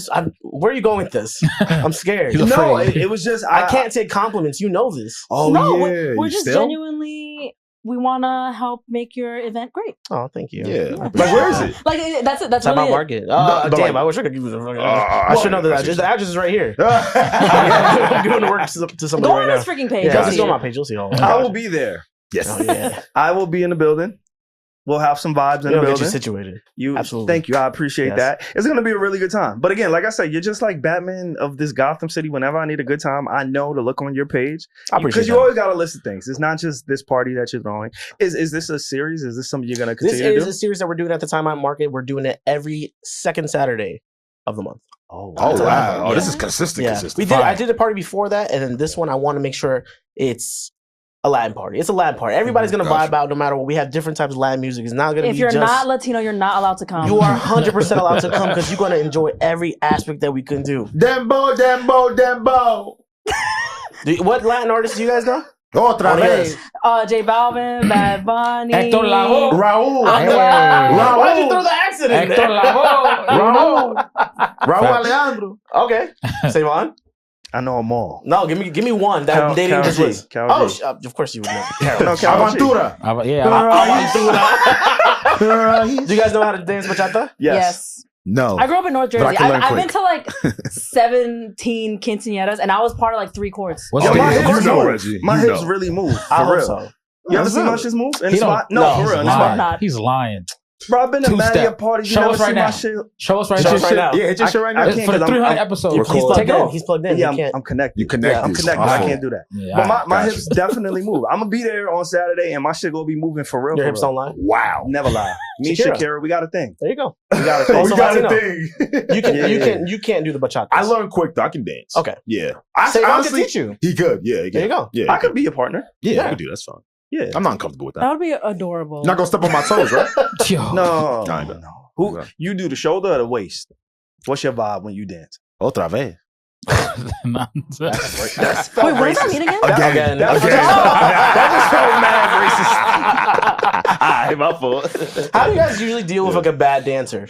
where are you going with this? I'm scared. No, it was just I can't take compliments. You know this. days. Oh no, yeah, we're just genuinely. We want to help make your event great. Oh, thank you. Yeah. Like, where is it? Like that's Time really Out Market. No, Damn, like, I wish I could give you the fucking. I should know the address. The address is right here. I'm doing the work to somebody Go right on now. this freaking page. Yeah, just go on my page. You'll see all. I will be there. Yes. Oh, yeah. I will be in the building. We'll have some vibes in the Get building. you situated. Absolutely. Thank you. I appreciate that. It's going to be a really good time. But again, like I said, you're just like Batman of this Gotham City. Whenever I need a good time, I know to look on your page. I appreciate because you always got to list of things. It's not just this party that you're throwing. Is this a series? Is this something you're going to continue to do? This is a series that we're doing at the Time Out Market. We're doing it every second Saturday of the month. Oh wow! Oh, this is consistent. Yeah. Consistent. We did. I did a party before that, and then this one I want to make sure it's a Latin party. It's a Latin party. Everybody's gonna vibe out no matter what. We have different types of Latin music. It's not gonna be If you're just, not Latino, you're not allowed to come. You are 100% allowed to come because you're gonna enjoy every aspect that we can do. Dembo. What Latin artists do you guys know? Otra vez. J Balvin, Bad Bunny, Hector Lavoe, Raúl. Why'd you throw the accent in Hector there? Lavoe, Raúl Alejandro. Okay, SaVon. I know them all. No, give me one that they didn't just list. Carol G. Of course you would know. Aventura. Do you guys know how to dance bachata? Yes. No. I grew up in North Jersey. I've been to like 17 quinceañeras, and I was part of like 3 courts. My hips really move. For real. So. You ever see Munch's moves? In the spot? No, for real. In the spot. He's lying. Bro, I've been to many parties. You never see my shit. Show us right now. Yeah, hit your shit right now. For the 300 episodes. He's plugged in. Yeah, I'm connected. You connected. Yeah, I'm connected. I can't do that. Yeah, but my hips definitely move. I'm gonna be there on Saturday, and my shit gonna be moving for real. Your hips don't lie? Wow, never lie. Me, Shakira, we got a thing. There you go. We got a thing. We got a thing. You can't do the bachata. I learned quick though. I can dance. Okay. Yeah. SaVon can teach you. He could. Yeah. There you go. Yeah. I could be a partner. Yeah, I could do that. That's fine. Yeah. I'm not uncomfortable with that. That would be adorable. You're not gonna step on my toes, right? No. Kinda. Who you do the shoulder or the waist? What's your vibe when you dance? Otra vez. Wait, what does that mean again? Again. That was so mad racist. My fault. How do you guys usually deal with like a bad dancer?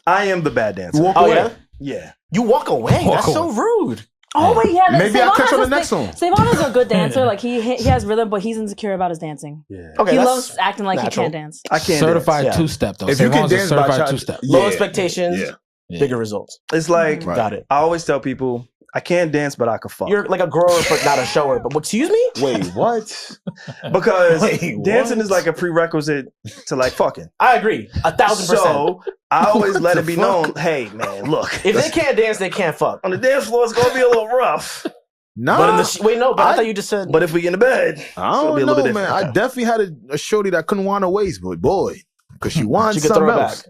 I am the bad dancer. Walk away. Yeah? Yeah. You walk away. That's so rude. Oh wait, yeah. Maybe I'll catch on the next one. SaVon is a good dancer. Like he has rhythm, but he's insecure about his dancing. Yeah. Okay, He loves acting like he can't dance. I can't certified dance. two-step though. If you can SaVon's a dance certified bachata, two-step. Low expectations, bigger results. It's like Got it. I always tell people I can't dance, but I can fuck. You're like a grower, but not a shower. But excuse me? Wait, what? Because Wait, dancing what? is like a prerequisite to like fucking. I agree. 1,000%. So I always let it be known, hey man, look. If they can't dance, they can't fuck. On the dance floor, it's gonna be a little rough. No. But in the I thought you just said. But if we get in the bed, I don't know, man. I definitely had a shorty that couldn't want her waist, but boy, because she wants She could something throw it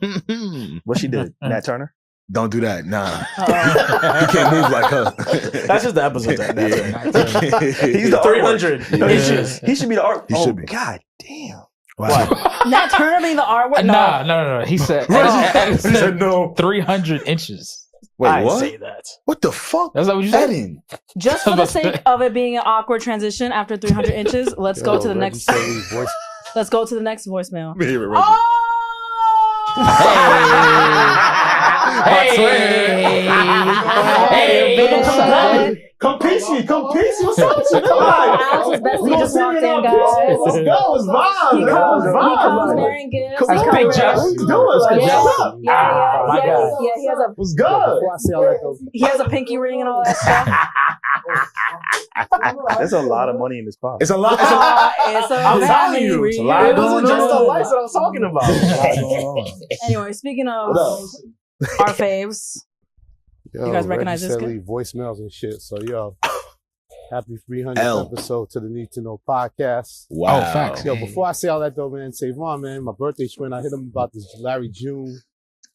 else. what she did, Nat Turner? Don't do that. Nah. He can't move like her. That's just the episode. He's the 300 inches. He should be the art. He should be. God damn. Wow. Nat Turner being the artwork? No. He said, He said no. 300 inches. Wait, I what? say that. What the fuck? That's not what you said. Eddin. Just for the sake of it being an awkward transition after 300 inches, let's go to the next. Let's go to the next voicemail. Hey, come peacey, what's up with you? Alex's bestie just walked in, guys. Let's go, it's vibe. He comes wearing gifts. Come on, big Jeff. Let's do it. Yeah. He has a. What's good? He has a pinky ring and all that stuff. There's a lot of money in this pot. It's a lot. It's a I'm telling you, it's it wasn't just the lights that I was talking about. Anyway, speaking of our faves, Yo, you guys recognize Regi this said guy? leave voicemails and shit. So yo, happy 300th episode to the Need to Know podcast. Wow. Oh, facts. Yo, before I say all that though, man, SaVon, man, my birthday twin, I hit him about this Larry June,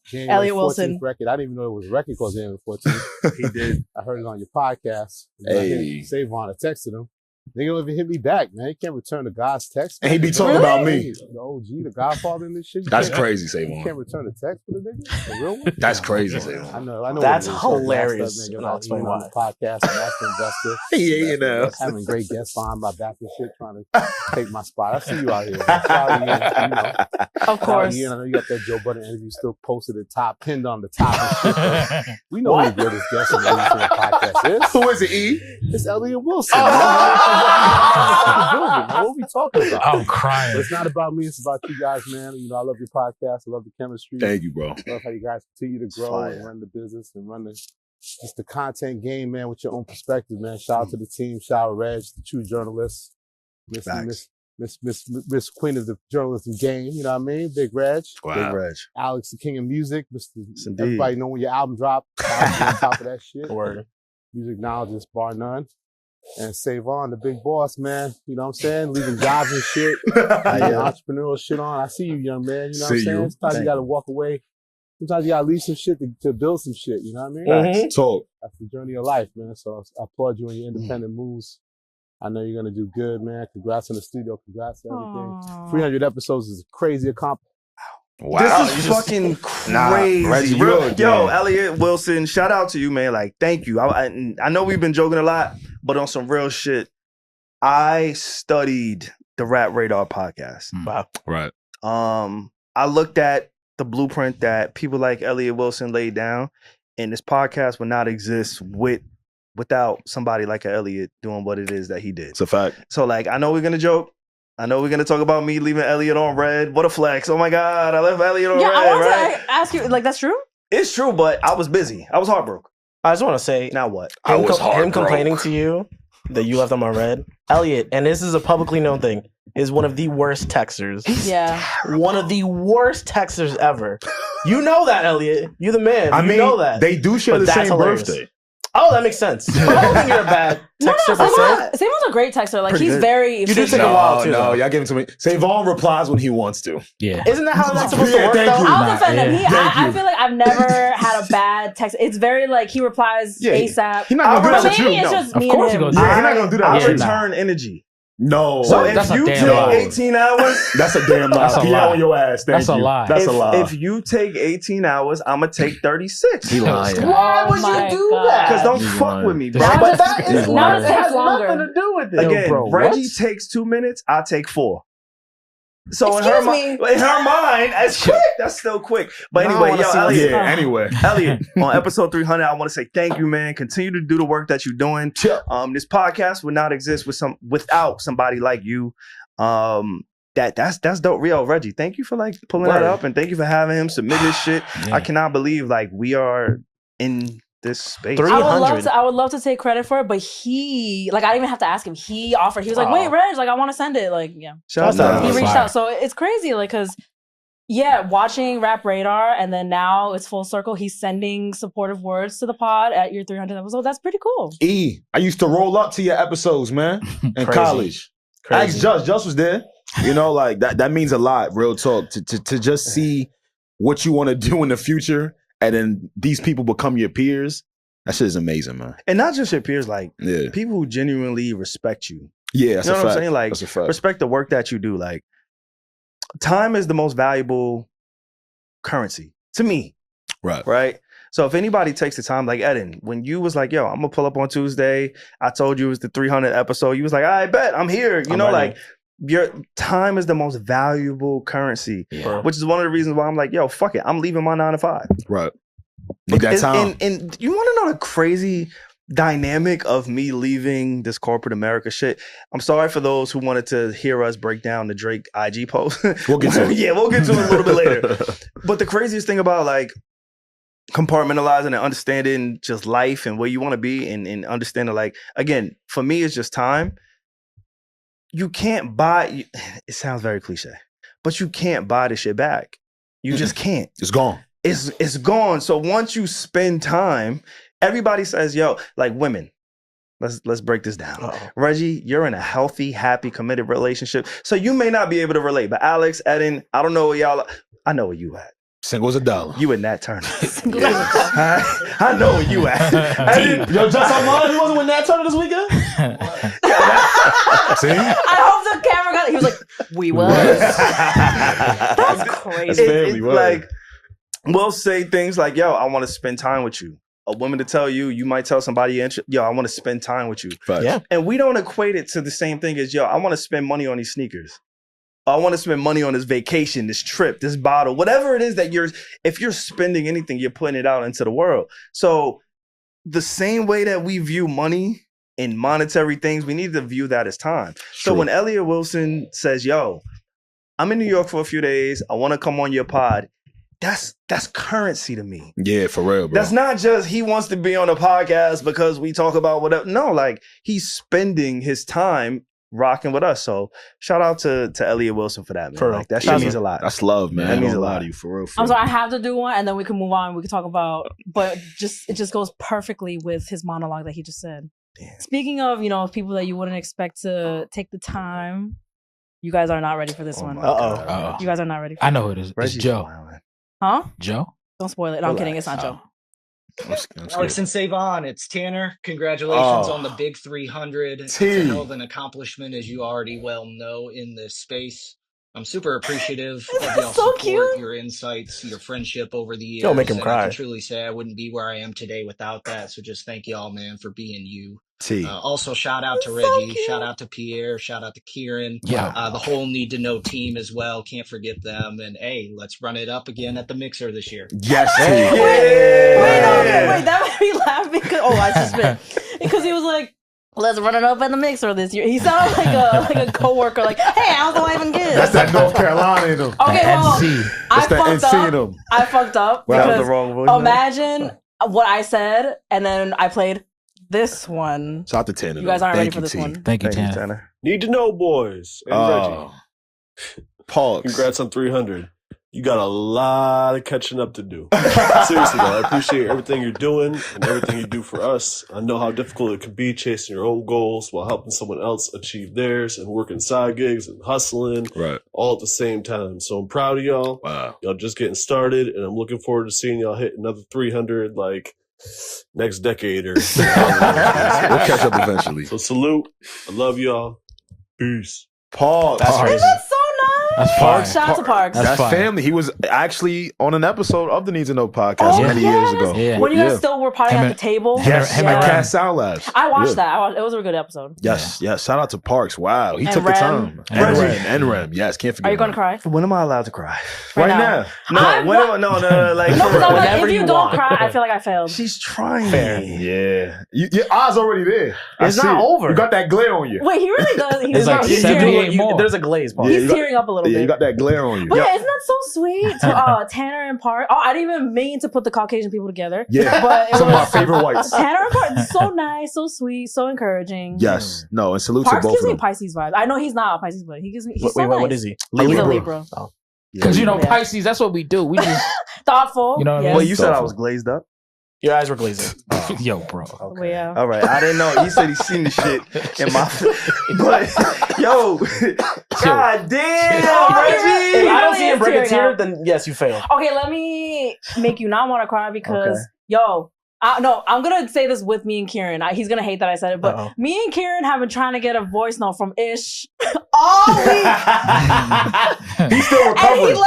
January Elliot 14th Wilson record. I didn't even know it was a record called January 14th. He did. I heard it on your podcast. Hey. SaVon, I texted him. They don't even hit me back, man. You can't return a God's text. And he be talking about me. The OG, the Godfather and this shit. That's crazy, SaVon. You can't return a text for the nigga? The real one? That's crazy, SaVon. I know. That's hilarious. I'll explain why. The podcast, I'm asking investor. Yeah, you know. Having great guests behind my back and shit, trying to take my spot. I see you out here. Of course. I know you got that Joe Budden interview still posted at top, pinned on the top and shit. We know who the greatest guest on the podcast is. Who is it, E? It's Elliot Wilson. What are we talking about? I'm crying. But it's not about me. It's about you guys, man. You know, I love your podcast. I love the chemistry. Thank you, bro. I love how you guys continue to grow and run the business and run just the content game, man, with your own perspective, man. Shout out to the team. Shout out Reg, the true journalist. Miss Queen of the journalism game. You know what I mean? Big Reg. Wow. Big Reg. Alex, the king of music. Everybody know when your album dropped. On top of that shit. Word. Music knowledge is bar none. And SaVon, the big boss, man. You know what I'm saying? Leaving jobs and shit. Entrepreneurial shit on. I see you, young man. You know what I'm saying? Sometimes you got to walk away. Sometimes you got to leave some shit to build some shit. You know what I mean? Mm-hmm. Talk. That's the journey of life, man. So I applaud you on your independent moves. I know you're going to do good, man. Congrats on the studio. Congrats on everything. 300 episodes is a crazy accomplishment. Wow. This is fucking crazy. Reggie, Yo, Elliot Wilson, shout out to you, man. Like, thank you. I know we've been joking a lot, but on some real shit, I studied the Rap Radar podcast. Wow. Right. I looked at the blueprint that people like Elliot Wilson laid down, and this podcast would not exist without somebody like Elliot doing what it is that he did. It's a fact. So, like, I know we're going to joke. I know we're going to talk about me leaving Elliot on red. What a flex. Oh, my God. I left Elliot on red, I wanted right? to ask you, like, that's true? It's true, but I was busy. I was heartbroken. I just want to say, now what? Him complaining to you that you left him on red. Elliot, and this is a publicly known thing, is one of the worst texters. Yeah. One of the worst texters ever. You know that, Elliot. You're the man. I mean, know that. They do share But the that's same hilarious. birthday. Oh, that makes sense. But I don't think you're a bad texter per se. SaVon's a great texter. Like, Pretty he's good. very... You do take a while, too. No, y'all give him to me. SaVon replies when he wants to. Yeah. Isn't that how that's supposed to work, thank though? you. I'll defend him. Thank I you. feel like I've never had a bad text. It's very, like, he replies ASAP. He's not going to do that But with you. maybe it's No. just Of me course and he him. goes, Yeah, he's not going to do that I with you. return energy. No. So That's if a you damn take lie. 18 hours... That's a damn lie. That's a He lie. on your ass. Thank That's a you. lie. That's a lie. If you take 18 hours, I'm going to take 36. He lying. Why Oh would my you do God. that? Because don't He's fuck lying. with me, bro. Now But it that just- is now it it takes has longer. nothing to do with it. Again, bro, Reggie what? takes 2 minutes, I take 4. So Excuse me. in her mind, that's quick. That's still quick. But Now I anyway, wanna yo, see Elliot. Yeah, anyway. Elliot, on episode 300, I want to say thank you, man. Continue to do the work that you're doing. This podcast would not exist without somebody like you. That's dope. Real Reggie, thank you for like pulling that up, and thank you for having him submit his shit. Yeah. I cannot believe like we are in this space. 300. I would love to take credit for it, but he, like, I didn't even have to ask him. He offered. He was like, "Wait, Reg, like, I want to send it." Like, yeah. Shout out. He reached fire. out. So it's crazy, like, because, yeah, watching Rap Radar, and then now it's full circle. He's sending supportive words to the pod at your 300th episode. That's pretty cool. E, I used to roll up to your episodes, man, in Crazy. college. Ask Just was there. You know, like that means a lot, real talk, to just see what you want to do in the future, and then these people become your peers. That shit is amazing, man. And not just your peers, like Yeah. people who genuinely respect you. Yeah, that's You know a what I'm fact. saying? Like, That's a fact. respect the work that you do. Like, time is the most valuable currency to me, Right. right? So if anybody takes the time, like Eddin, when you was like, yo, I'm gonna pull up on Tuesday, I told you it was the 300 episode, you was like, I bet, I'm here. You I'm know, ready. like, your time is the most valuable currency, Yeah. which is one of the reasons why I'm like, yo, fuck it, I'm leaving my 9 to 5. Right. Need that time. And you want to know the crazy dynamic of me leaving this corporate America shit? I'm sorry for those who wanted to hear us break down the Drake IG post. We'll get to it. Yeah, we'll get to it a little bit later. But the craziest thing about like compartmentalizing and understanding just life and where you want to be and understanding, like, again, for me, it's just time. You can't buy, it sounds very cliche, but you can't buy the shit back. You just can't. It's gone. It's gone. So once you spend time, everybody says, yo, like women, let's break this down. Uh-oh. Reggie, you're in a healthy, happy, committed relationship. So you may not be able to relate, but Alex, Eddin, I don't know where y'all, I know where you at. Singles $1. You in that Turner. I know where you at. Eddin, Yo, just online, you wasn't with Nat Turner this weekend? See? I hope the camera got it. He was like, we was. That's crazy. Like, we'll say things like, yo, I want to spend time with you. A woman to tell you, you might tell somebody, yo, I want to spend time with you. Yeah. And we don't equate it to the same thing as, yo, I want to spend money on these sneakers. I want to spend money on this vacation, this trip, this bottle, whatever it is that if you're spending anything, you're putting it out into the world. So the same way that we view money in monetary things, we need to view that as time. So when Elliot Wilson says, yo, I'm in New York for a few days, I want to come on your pod, that's currency to me. Yeah, for real, bro. That's not just he wants to be on a podcast because we talk about whatever. No, like he's spending his time rocking with us. So shout out to Elliot Wilson for that, man. For like, that shit means a lot. That's love, man. That means a lot lot to you, for real. I'm sorry, I have to do one, and then we can move on. We can talk about, but it just goes perfectly with his monologue that he just said. Damn. Speaking of, people that you wouldn't expect to take the time, you guys are not ready for this one. Uh-oh. You guys are not ready. I know who it is. It's Joe. Huh? Joe? Don't spoil it. No, I'm kidding. It's not Joe. Alex and SaVon, it's Tanner. Congratulations on the big 300. It's a hell of an accomplishment, as you already well know, in this space. I'm super appreciative of y'all's support, your insights, your friendship over the years. Don't make him cry. I can truly say I wouldn't be where I am today without that. So just thank y'all, man, for being you. Also, shout out to Regi, shout out to Pierre, shout out to Kieran, the whole Need to Know team as well. Can't forget them. And hey, let's run it up again at the mixer this year. Yes, Wait, that made me laugh because I just spit because he was like, let's run it up at the mixer this year. He sounded like a coworker, like, hey, how's the wife and kids? That's that North Carolina in him. Okay, well, I fucked up Well, because that was the wrong voice. imagine what I said, and then I played this one. Shout out to Tanner. You guys aren't ready for this one. Thank you, Tanner. Need to know, boys. And Regi. Pause. Congrats on 300. You got a lot of catching up to do. Seriously, though, I appreciate everything you're doing and everything you do for us. I know how difficult it can be chasing your own goals while helping someone else achieve theirs and working side gigs and hustling all at the same time. So I'm proud of y'all. Wow. Y'all just getting started, and I'm looking forward to seeing y'all hit another 300 next decade or we'll catch up eventually. So salute. I love y'all. Peace. Pause. That's crazy. That's so nice. That's Parks. Shout out to Parks. That's family. He was actually on an episode of the Need to Know podcast many years ago. When you guys still were partying at the table. Yes, him and Cat Sound Labs. I watched that. It was a good episode. Yes. Shout out to Parks. Wow, he took the time. And Rem. Yes, can't forget. Are you going to cry? When am I allowed to cry? Right now. No. Like, if you don't cry, I feel like I failed. She's trying. Fair. Yeah. Your eyes already there. It's not over. You got that glare on you. Wait, he really does. It's like 78 more. There's a glaze, Paul. He's tearing up a little bit. Yeah, you got that glare on you. But yeah, isn't that so sweet? To Tanner and Park. Oh, I didn't even mean to put the Caucasian people together. Yeah, but some of my favorite whites. Tanner and Park, so nice, so sweet, so encouraging. Yes, no, and salute Parks to both gives of me them. Pisces vibes. I know he's not a Pisces, but he gives me. He's Wait, so nice. what is he? He's a Libra. Oh, because Pisces, that's what we do. We just thoughtful. You know what I mean? Well, you said I was glazed up. Your eyes were glazing. Yo, bro. Okay. Well, yeah. All right. I didn't know. He said he seen the shit in my. But yo, god damn, Regi. If I don't see him break a tear, then yes, you failed. Okay, let me make you not want to cry because no, I'm gonna say this with me and Kieran. He's gonna hate that I said it, but me and Kieran have been trying to get a voice note from Ish all week. He's still recovering.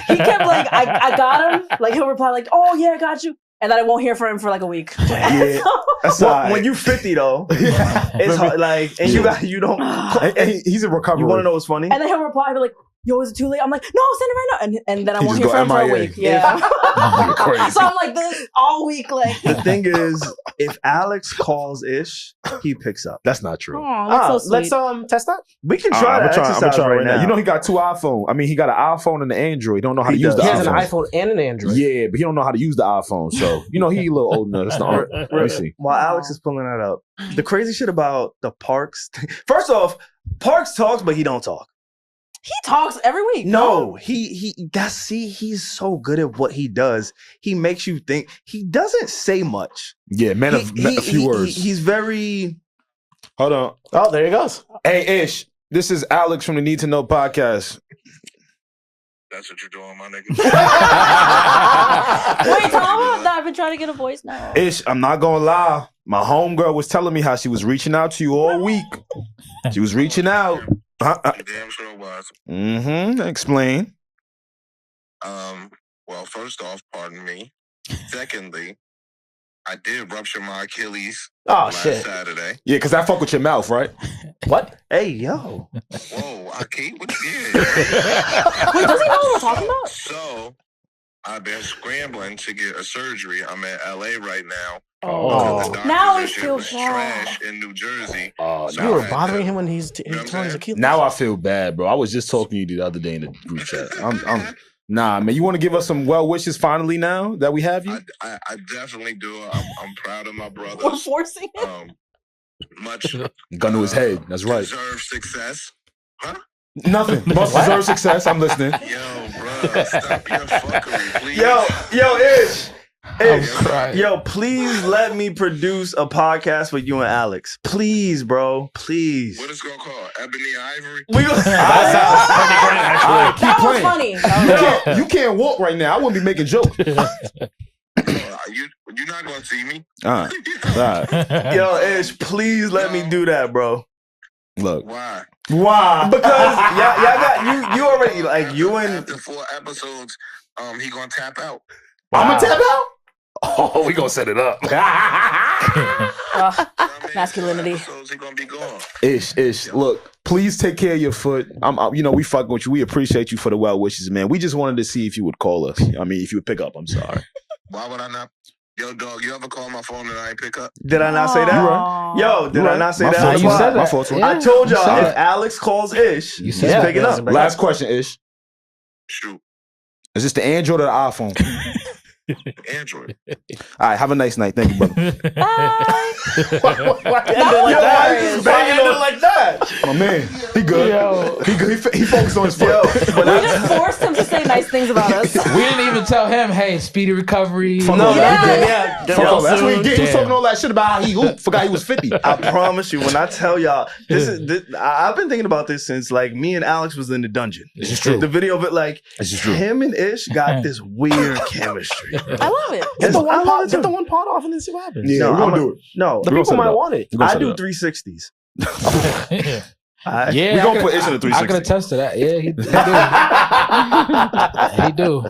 He kept like, I got him. Like he'll reply like, oh yeah, I got you. And then I won't hear from him for like a week. Yeah, that's when you 50 though. It's hard, like, and you don't. And he's a recovery. You want to know what's funny? And then he'll reply, be like, yo, is it too late? I'm like, no, send it right now. And then I won't hear from him for a week. Yeah. So I'm like this all week. Like the thing is, if Alex calls Ish, he picks up. That's not true. Oh, that's so sweet. Let's test that. We can try that exercise right now. You know he got two iPhones. I mean, he got an iPhone and an Android. He don't know how to use the iPhone. He has an iPhone and an Android. Yeah, but he don't know how to use the iPhone. So he a little old enough. That's not let me see. While Alex is pulling that up, the crazy shit about the Parks. First off, Parks talks, but he don't talk. He talks every week. No, he's so good at what he does. He makes you think. He doesn't say much. Yeah, man of a few words. He's very. Hold on. Oh, there he goes. Hey, Ish. This is Alex from the Need to Know podcast. That's what you're doing, my nigga. Wait, tell him that I've been trying to get a voice now. Ish, I'm not gonna lie. My homegirl was telling me how she was reaching out to you all week. She was reaching out. Damn sure was. Explain. Well, first off, pardon me. Secondly, I did rupture my Achilles last Saturday. Yeah, because I fuck with your mouth, right? What? Hey, yo. Whoa, I can't. What you did? Wait, does he know what we're talking about? So, I've been scrambling to get a surgery. I'm in LA right now. Now I feel bad. Trash in New Jersey. You were bothering him when he's telling his Achilles. Now I feel bad, bro. I was just talking to you the other day in the group chat. Nah, man. You want to give us some well wishes finally now that we have you? I definitely do. I'm proud of my brothers. We're forcing it. Much gun to his head. That's right. Deserved success. Huh? Nothing. Must deserve success. I'm listening. Yo, bro, stop your fuckery, please. Yo, Ish. I'm crying. Yo, please let me produce a podcast with you and Alex. Please, bro. Please. What is it gonna call? Ebony Ivory? We gonna That was funny. You can't walk right now. I wouldn't be making jokes. You're not gonna see me. All right. Yo, Ish, please let me do that, bro. Look. Why? Because y'all got you already like you and after 4 episodes, he gonna tap out. I'm gonna tap out? Oh, we gonna set it up. Masculinity. He gonna be gone. Ish. Look, please take care of your foot. We fucking with you. We appreciate you for the well wishes, man. We just wanted to see if you would call us. I mean, if you would pick up. I'm sorry. Why would I not? Yo, dog, you ever call my phone and I ain't pick up? Did I not say that? Right. Yo, did I not say my that? Fault. You said that. My fault. I told y'all if Alex calls Ish, You he's said picking up. Last question, Ish. Shoot. Is this the Android or the iPhone? Android. All right, have a nice night. Thank you, brother. Bye. Why you ended like that? My man, he good. Yo. He good. He focused on his foot. We just forced him to say nice things about us. We didn't even tell him, hey, speedy recovery. That's what he did. He was talking all that shit about how he hooped. Forgot he was 50. I promise you, when I tell y'all, I've been thinking about this since like me and Alex was in the dungeon. This is true. The video of it, like This is true. him and Ish got this weird chemistry. I love it. Get the one pod off and then see what happens. Yeah, we're gonna do it. No, The people might want it. I do 360s. Yeah, we're gonna put Ish in a 360. I can attest to that. Yeah, he do.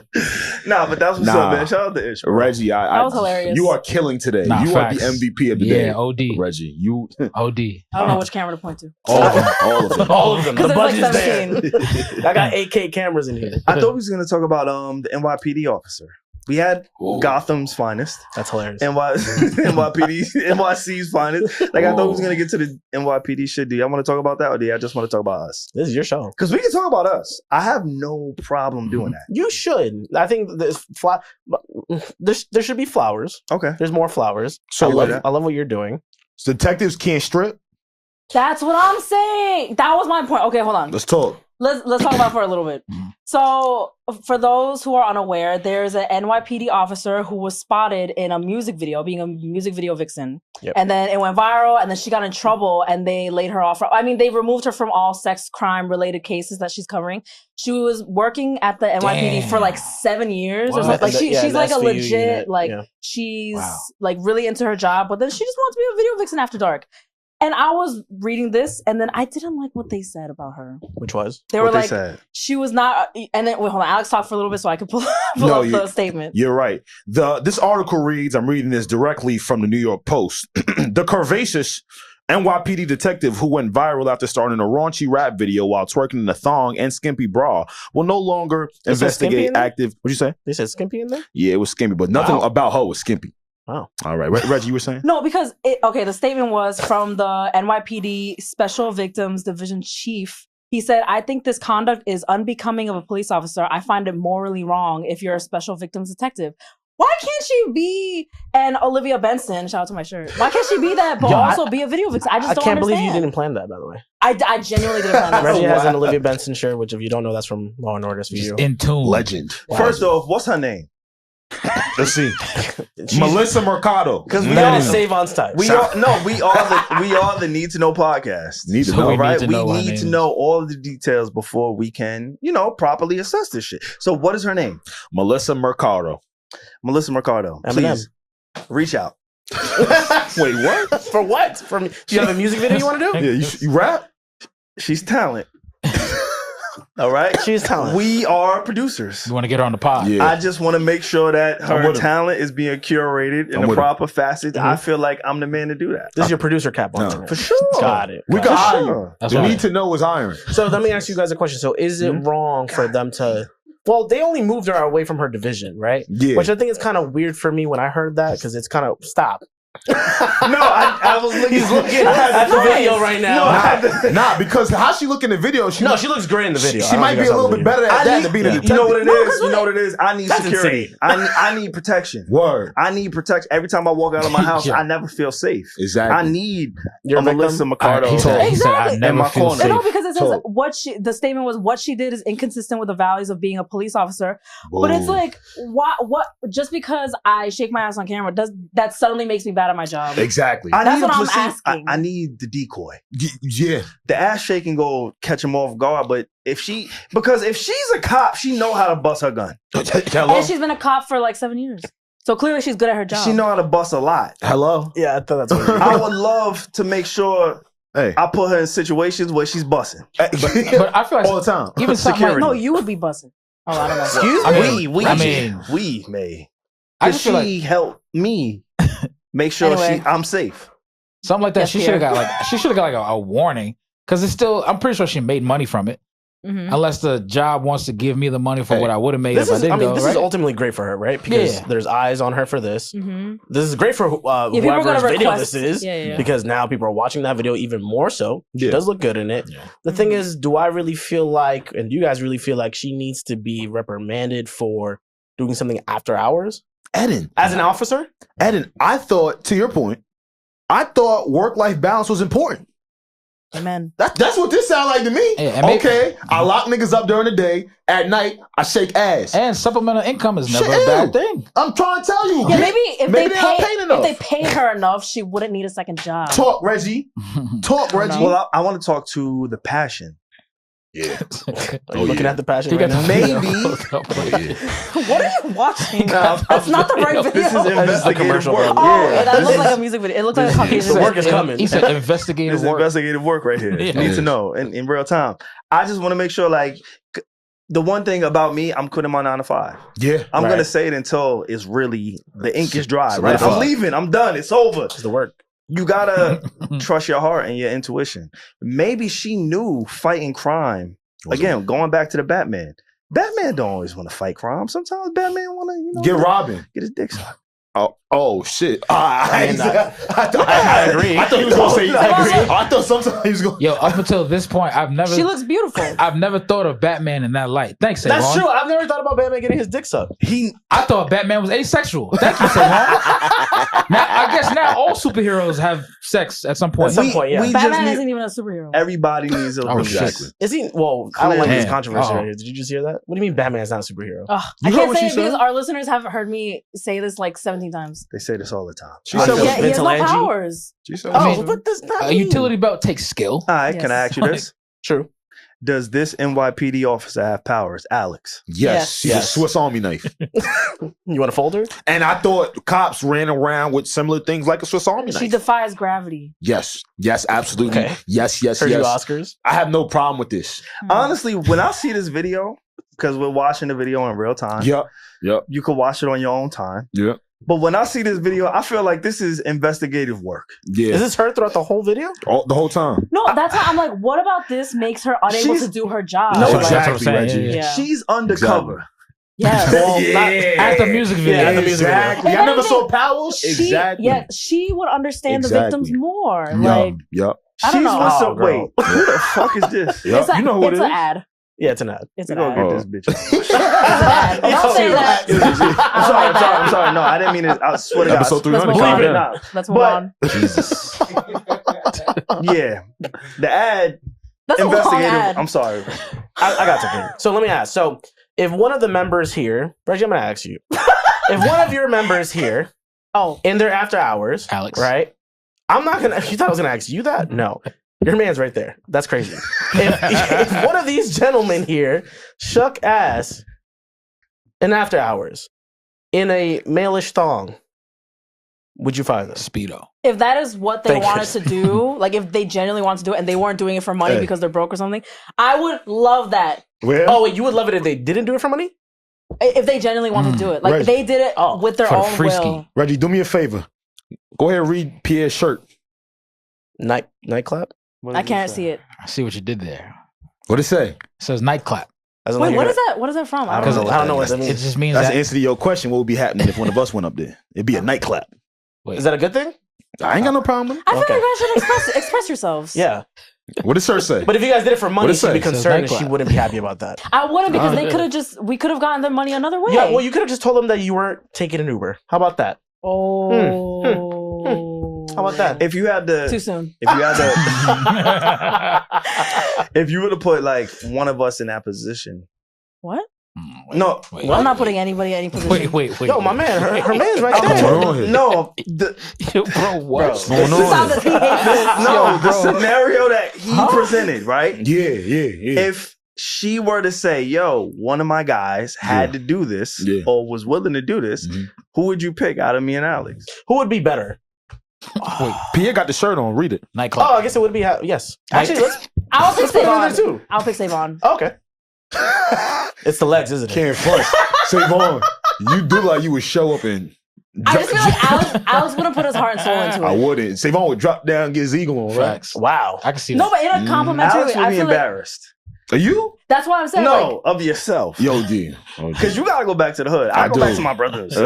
Nah, but that's what's up, man. Shout out to Ish. Reggie, That was hilarious. You are killing today. Nah, you facts. are the MVP of the day. Yeah, OD. Reggie, you OD. I don't know which camera to point to. all of them. All of them. The Because there's budget's like 17. there. I got 8K cameras in here. I thought we was gonna talk about the NYPD officer. We had Gotham's finest. That's hilarious. NYC's finest. Like I thought we was gonna get to the NYPD shit. Do y'all want to talk about that, or do y'all just want to talk about us? This is your show. Because we can talk about us. I have no problem doing that. You should. I think there should be flowers. Okay. There's more flowers. So I love what you're doing. Detectives can't strip. That's what I'm saying. That was my point. Okay, hold on. Let's talk. Let's talk about it for a little bit. So, for those who are unaware, there's an NYPD officer who was spotted in a music video, being a music video vixen. Yep. And then it went viral, and then she got in trouble, and they laid her off. I mean, they removed her from all sex crime related cases that she's covering. She was working at the NYPD for like 7 years or something. Like she's like a legit, she's like really into her job, but then she just wants to be a video vixen after dark. And I was reading this, and then I didn't like what they said about her. Which was? They were like, she was not. And then, wait, hold on. Alex talked for a little bit so I could pull up the statement. You're right. This article reads, I'm reading this directly from the New York Post. The curvaceous NYPD detective who went viral after starting a raunchy rap video while twerking in a thong and skimpy bra will no longer investigate active. What'd you say? They said skimpy in there? Yeah, it was skimpy, but nothing about her was skimpy. Oh. All right. Reggie, you were saying? No, because the statement was from the NYPD Special Victims Division Chief. He said, I think this conduct is unbecoming of a police officer. I find it morally wrong if you're a special victims detective. Why can't she be an Olivia Benson? Shout out to my shirt. Why can't she be that, but also be a video vixen? I just don't can't understand. believe you didn't plan that, by the way. I genuinely didn't plan that. Reggie has an Olivia Benson shirt, which if you don't know, that's from Law and Order. Just in tune. Legend. Wow. First off, what's her name? Let's see. Melissa Mercado. Because we are SaVon's type. We are the Need to Know podcast. Need to know, right? We need to know all of the details before we can, properly assess this shit. So what is her name? Melissa Mercado. Please reach out. Wait, what? For what? Do you have a music video you want to do? Yeah, you rap? She's talent. All right? She's talent. We are producers. You want to get her on the pod? Yeah. I just want to make sure that her talent is being curated in the proper facets. I feel like I'm the man to do that. This is your producer cap on. For sure. Got it. We got sure. The need to know is iron. So let me ask you guys a question. So is it wrong for them to... Well, they only moved her away from her division, right? Yeah. Which I think is kind of weird for me when I heard that, because it's kind of... Stop. No, I was looking. He's looking at the video right now. Nah, because how she look in the video? She looks great in the video. She might be a little bit better at that than being a detective. You know what it is? You know what it is? I need security. Insane. I need protection. Word. I need protection. Every time I walk out of my house, I never feel safe. Exactly. I need Melissa McCardo. Exactly. In my corner. No, because it says the statement was what she did is inconsistent with the values of being a police officer. Whoa. But it's like, what? Just because I shake my ass on camera, does that suddenly makes me bad at my job? Exactly. That's what I'm asking. I need the decoy. Yeah. The ass shaking go catch him off guard, but if she's a cop, she know how to bust her gun. And she's been a cop for like 7 years. So clearly she's good at her job. She know how to bust a lot. Hello? Yeah, I thought that's what I would love to make sure I put her in situations where she's busting. But I feel like all the time. Even security. No, you would be busting. Oh, I don't know. Excuse me. We may. I just feel she helped me make sure I'm safe. Something like that. She should have got like a warning, because it's still. I'm pretty sure she made money from it. Mm-hmm. Unless the job wants to give me the money for what I would have made if I didn't go. This is ultimately great for her, right? Because there's eyes on her for this. Mm-hmm. This is great for whoever's video this is, because now people are watching that video even more so. She does look good in it. Yeah. The thing is, do I really feel like, and do you guys really feel like she needs to be reprimanded for doing something after hours? Eddin. As an officer? Eddin, I thought, to your point, I thought work-life balance was important. Amen. That's what this sound like to me. Okay, I lock niggas up during the day. At night, I shake ass. And supplemental income is never a bad thing. I'm trying to tell you. Yeah, maybe if they paid her enough, she wouldn't need a second job. Talk, Regi. Talk, Regi. Well, I want to talk to the passion. Yeah. Are you looking at the passion right now? Maybe. What are you watching? That's not the right video. This is investigative work. That looks like a music video. It looks like a Caucasian. The work is coming. He said investigative work. Investigative work right here. You need to know in real time. I just want to make sure, like, the one thing about me, I'm quitting my 9 to 5. Yeah. I'm going to say it until it's really, the ink is dry. Right? I'm leaving. I'm done. It's over. It's the work. You gotta trust your heart and your intuition. Maybe she knew fighting crime. Again, going back to the Batman. Batman don't always want to fight crime. Sometimes Batman want to, get Robin, get his dick sucked. Oh shit! I agree. I thought he was gonna say I agree. I thought sometimes he was going. Yo, up until this point, She looks beautiful. I've never thought of Batman in that light. Thanks, SaVon. That's true. I've never thought about Batman getting his dick sucked. I thought Batman was asexual. Thank you, SaVon. Now, I guess now all superheroes have sex at some point. Yeah. Batman isn't even a superhero. Everybody needs a exactly. Is he? Well, I don't like this controversy right here. Did you just hear that? What do you mean Batman's not a superhero? I can't say it because our listeners have heard me say this like 17 times. They say this all the time. He has no powers. What does that mean? A utility belt takes skill. All right, can I ask you this? True. Does this NYPD officer have powers, Alex? Yes. She's a Swiss Army knife. You want to fold her? And I thought cops ran around with similar things like a Swiss Army knife. She defies gravity. Yes, absolutely. Okay. Yes. Heard you Oscars? I have no problem with this. Honestly, when I see this video, because we're watching the video in real time. Yep. You can watch it on your own time. Yep. But when I see this video, I feel like this is investigative work. Yeah. Is this her throughout the whole video? The whole time. No, that's how I'm like, what about this makes her unable to do her job? No, exactly, Regi. Yeah. She's undercover. Yes. At the music video. Yeah, at the music video. I never saw Powers. Exactly. Yeah, she would understand the victims more. Yup. I don't know. Wait, who the fuck is this? You know who it is? It's an ad. Yeah, it's an ad. It's an ad. Get this bitch. It's an ad. Don't say that. I'm sorry. No, I didn't mean it. I swear to God. Episode 300. Let's move on. Jesus. Yeah. The ad. That's investigative. Ad. I'm sorry. I got something. So let me ask. So if one of the members here, Regi, I'm going to ask you. If one of your members here, in their after hours, Alex, right? I'm not going to, you thought I was going to ask you that? No. Your man's right there. That's crazy. If one of these gentlemen here shuck ass in after hours in a male-ish thong, Would you fire them? Speedo. If that is what they wanted to do, like if they genuinely wanted to do it and they weren't doing it for money because they're broke or something, I would love that. Where? Oh, wait, you would love it if they didn't do it for money? If they genuinely wanted to do it. Like Reggie. they did it with their own will. Reggie, do me a favor. Go ahead and read Pierre's shirt. Nightclap? I can't see it. I see what you did there. What'd it say? It says nightclap. Wait, what is that? What is that from? I don't know what that means. It just means that's that the answer to your question. What would be happening if one of us went up there? It'd be a nightclap. Wait. Is that a good thing? I ain't got no problem with it. I feel like you guys should express yourselves. Yeah. What did Sir say? But if you guys did it for money, she'd be concerned and she wouldn't be happy about that. I wouldn't because we could have gotten their money another way. Yeah, well, you could have just told them that you weren't taking an Uber. How about that? Oh. How about that? If you had to... Too soon. If you had to... if you were to put like one of us in that position. What? No, I'm not putting anybody in any position. Wait. Yo, my man, her man's right there. No, bro, what? The scenario that he presented, right? Yeah. If she were to say, "Yo, one of my guys had to do this or was willing to do this," who would you pick out of me and Alex? Who would be better? Wait, Pierre got the shirt on. Read it. Nightclub. Oh, I guess it would be. Yes. Actually, I'll pick let's put it on there SaVon too. I'll pick SaVon. Okay. It's the legs, isn't it? Can't front. SaVon, you do like you would show up and... I just feel like Alex wouldn't put his heart and soul into it. I wouldn't. SaVon would drop down and get his eagle on, right? Wow. I can see No, but in a complimentary Alex way. would I be feel embarrassed. Are you? That's what I'm saying. No, of yourself. Yo, D. Because you gotta go back to the hood. I go do. back to my brothers. I'm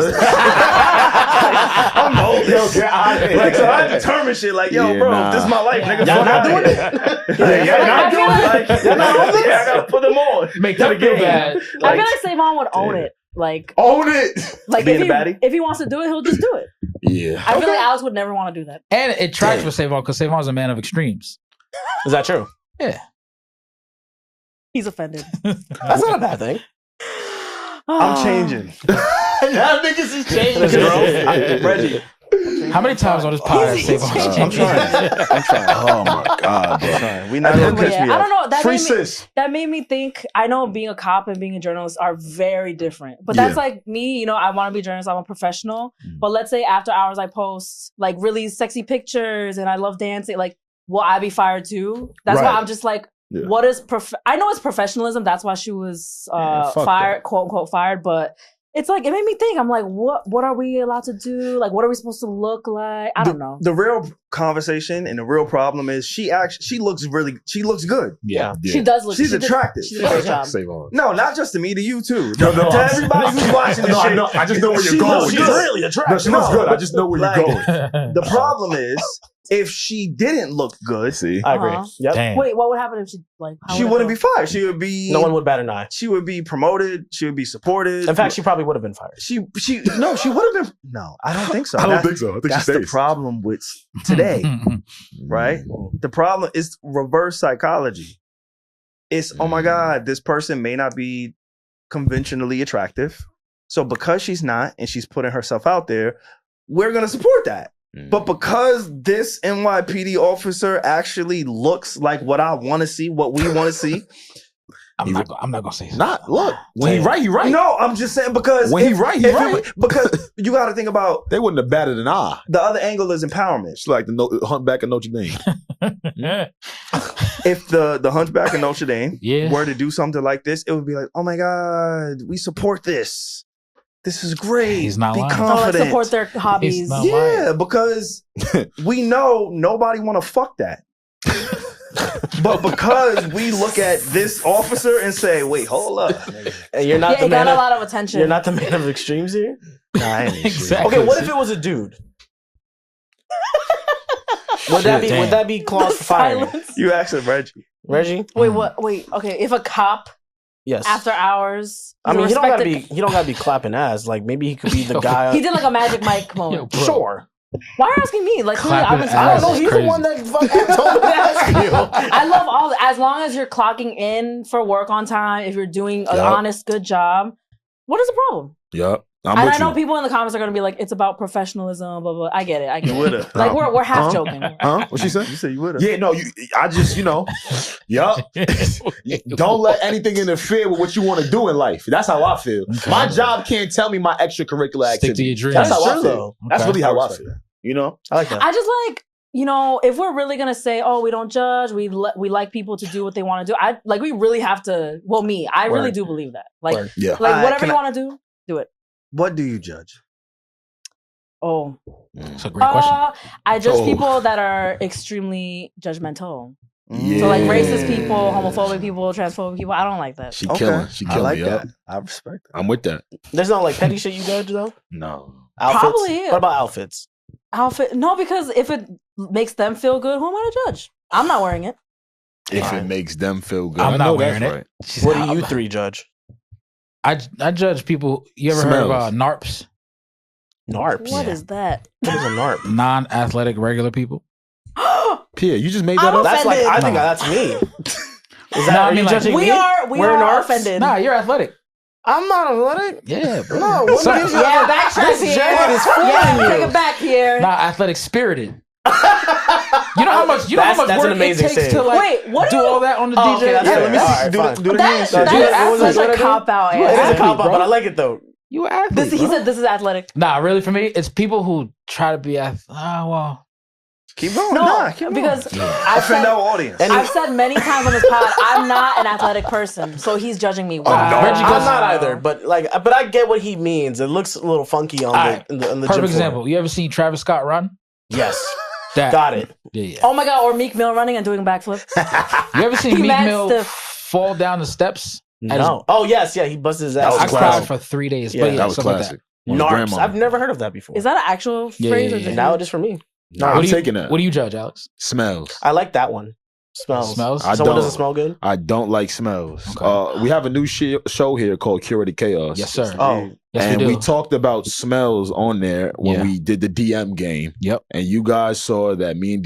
old. So I determine shit like, yo, bro, this is my life, nigga. Y'all not doing it? Not doing it. Y'all not on this? I gotta put them on. Make them feel bad. I feel like SaVon would own it. Like own it. Like if he wants to do it, he'll just do it. Yeah. I feel like Alex would never want to do that. And it tracks with SaVon because SaVon's a man of extremes. Is that true? Yeah. He's offended. That's not a bad thing. I'm changing. That niggas is changing. Reggie. How many times on this podcast SaVon's I'm trying. Oh my God, bro. We not gonna catch me I don't know. That made me think. I know being a cop and being a journalist are very different. But that's like me. You know, I want to be a journalist. I'm a professional. But let's say after hours I post like really sexy pictures and I love dancing. Like, will I be fired too? That's why I'm just like. Yeah. What is I know it's professionalism. That's why she was fired, quote unquote fired. But it's like it made me think. I'm like, what are we allowed to do? Like, what are we supposed to look like? I don't know. The real conversation and the real problem is she looks good. Yeah. She does look. She's attractive. She did a good job. No, not just to me, to you too. No, to everybody who's watching this shit. I just know where you're going. She's really attractive. No, she looks good. I just know where you're going. The problem is. If she didn't look good, I agree. Yep. Wait, what would happen if she like? She wouldn't be fired. She would be. No one would bat an eye. She would be promoted. She would be supported. In fact, she probably would have been fired. She would have been. No, I don't think so. I think so. I think that's the problem with today, right? The problem is reverse psychology. It's oh my God, this person may not be conventionally attractive, so because she's not and she's putting herself out there, we're gonna support that. But because this NYPD officer actually looks like what I want to see, what we want to see, I'm not gonna say something. Not look when he right, he right. No, I'm just saying because when he right. Because you got to think about they wouldn't have batted an eye. The other angle is empowerment. It's like the Hunchback of Notre Dame. If the Hunchback of Notre Dame were to do something like this, it would be like, oh my God, we support this. This is great. He's not Be lying. confident. Support their hobbies. Yeah, because we know nobody want to fuck that. But because we look at this officer and say, wait, hold up. And you're not the man got a lot of attention. You're not the man of extremes here? Nah, I ain't exactly. Okay, what if it was a dude? Would that be clause for firing? You asked Reggie. Reggie? Wait, okay. If a cop after hours. I mean, he don't gotta be clapping ass. Like maybe he could be the guy. He did like a Magic Mike moment. Sure. Why are you asking me? Like I don't know. He's the one that fucking told me to ask you. I love all as long as you're clocking in for work on time. If you're doing an honest, good job, what is the problem? Yup. And I know people in the comments are going to be like, it's about professionalism, blah, blah. I get it. You would have. Like, we're half joking. What she said? You said you would have. Yeah, no, I just, yup. Don't let anything interfere with what you want to do in life. That's how I feel. Okay. My job can't tell me my extracurricular activity. Stick to your dreams. That's how I feel. Okay. That's really how I feel. I like that. I just like, if we're really going to say, oh, we don't judge, we like people to do what they want to do. We really have to, I really do believe that. Like, whatever you want to do it. What do you judge? Oh, that's a great question. I judge people that are extremely judgmental. Yeah. So like racist people, homophobic people, transphobic people. I don't like that. She killing. I like that. I respect that. I'm with that. There's no like petty shit you judge though? No. Outfits? Probably. What about outfits? No, because if it makes them feel good, who am I to judge? I'm not wearing it. If it makes them feel good. I'm not wearing it. Right. What do you three judge? I judge people. You ever heard of NARPs? NARPs? What is that? What is a NARP? Non-athletic regular people. Pierre, you just made that up? That's like, I think that's me. Is that, we are offended. Nah, you're athletic. I'm not athletic. Yeah, bro. No, backtrack this jacket is fooling you. Take it back here. Not athletic spirited. You know how much work it takes to do all that on the DJ? Okay, let me see. Do the hands. That's such a cop-out. It is a cop-out, but I like it though. You athlete, he said this is athletic. Nah, really for me, it's people who try to be keep going. No, because offend our audience. I've said many times on this pod, I'm not an athletic person, so he's judging me. Wow. No. I'm not either, but I get what he means. It looks a little funky on the perfect gym example. floor. You ever seen Travis Scott run? Yes. Got it. Yeah. Oh my God, or Meek Mill running and doing a backflip. You ever seen Meek Mill fall down the steps? No. Oh yes, he busted his ass. I cried for 3 days. Yeah, that was classic. NARPs. I've never heard of that before. Is that an actual phrase? Yeah. Now it is for me. No, I'm taking that. What do you judge, Alex? Smells. I like that one. Smells. Someone doesn't smell good? I don't like smells. Okay. We have a new show here called Curated Chaos. Yes, sir. Oh, yes, and we talked about smells on there when we did the DM game. Yep. And you guys saw that me and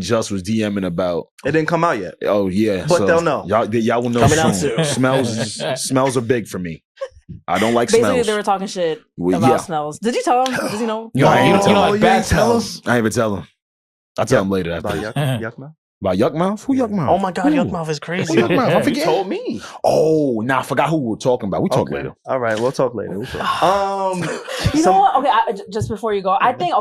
Just was DMing about. It didn't come out yet. Oh yeah, but they'll know. Y'all will know coming out soon. Smells are big for me. I don't like Basically, smells. they were talking shit about smells. Did you tell him? Does he know? You don't like bad smells? I ain't even tell him. I'll tell him later. After Yuck mouth? About Yuck Mouth? Who Yuck Mouth? Oh my God, Yuck Mouth is crazy. Who Yuck Mouth? I forget. You told me. Oh, I forgot who we were talking about. We talk later. All right, we'll talk later. You know what? Okay, just before you go, I think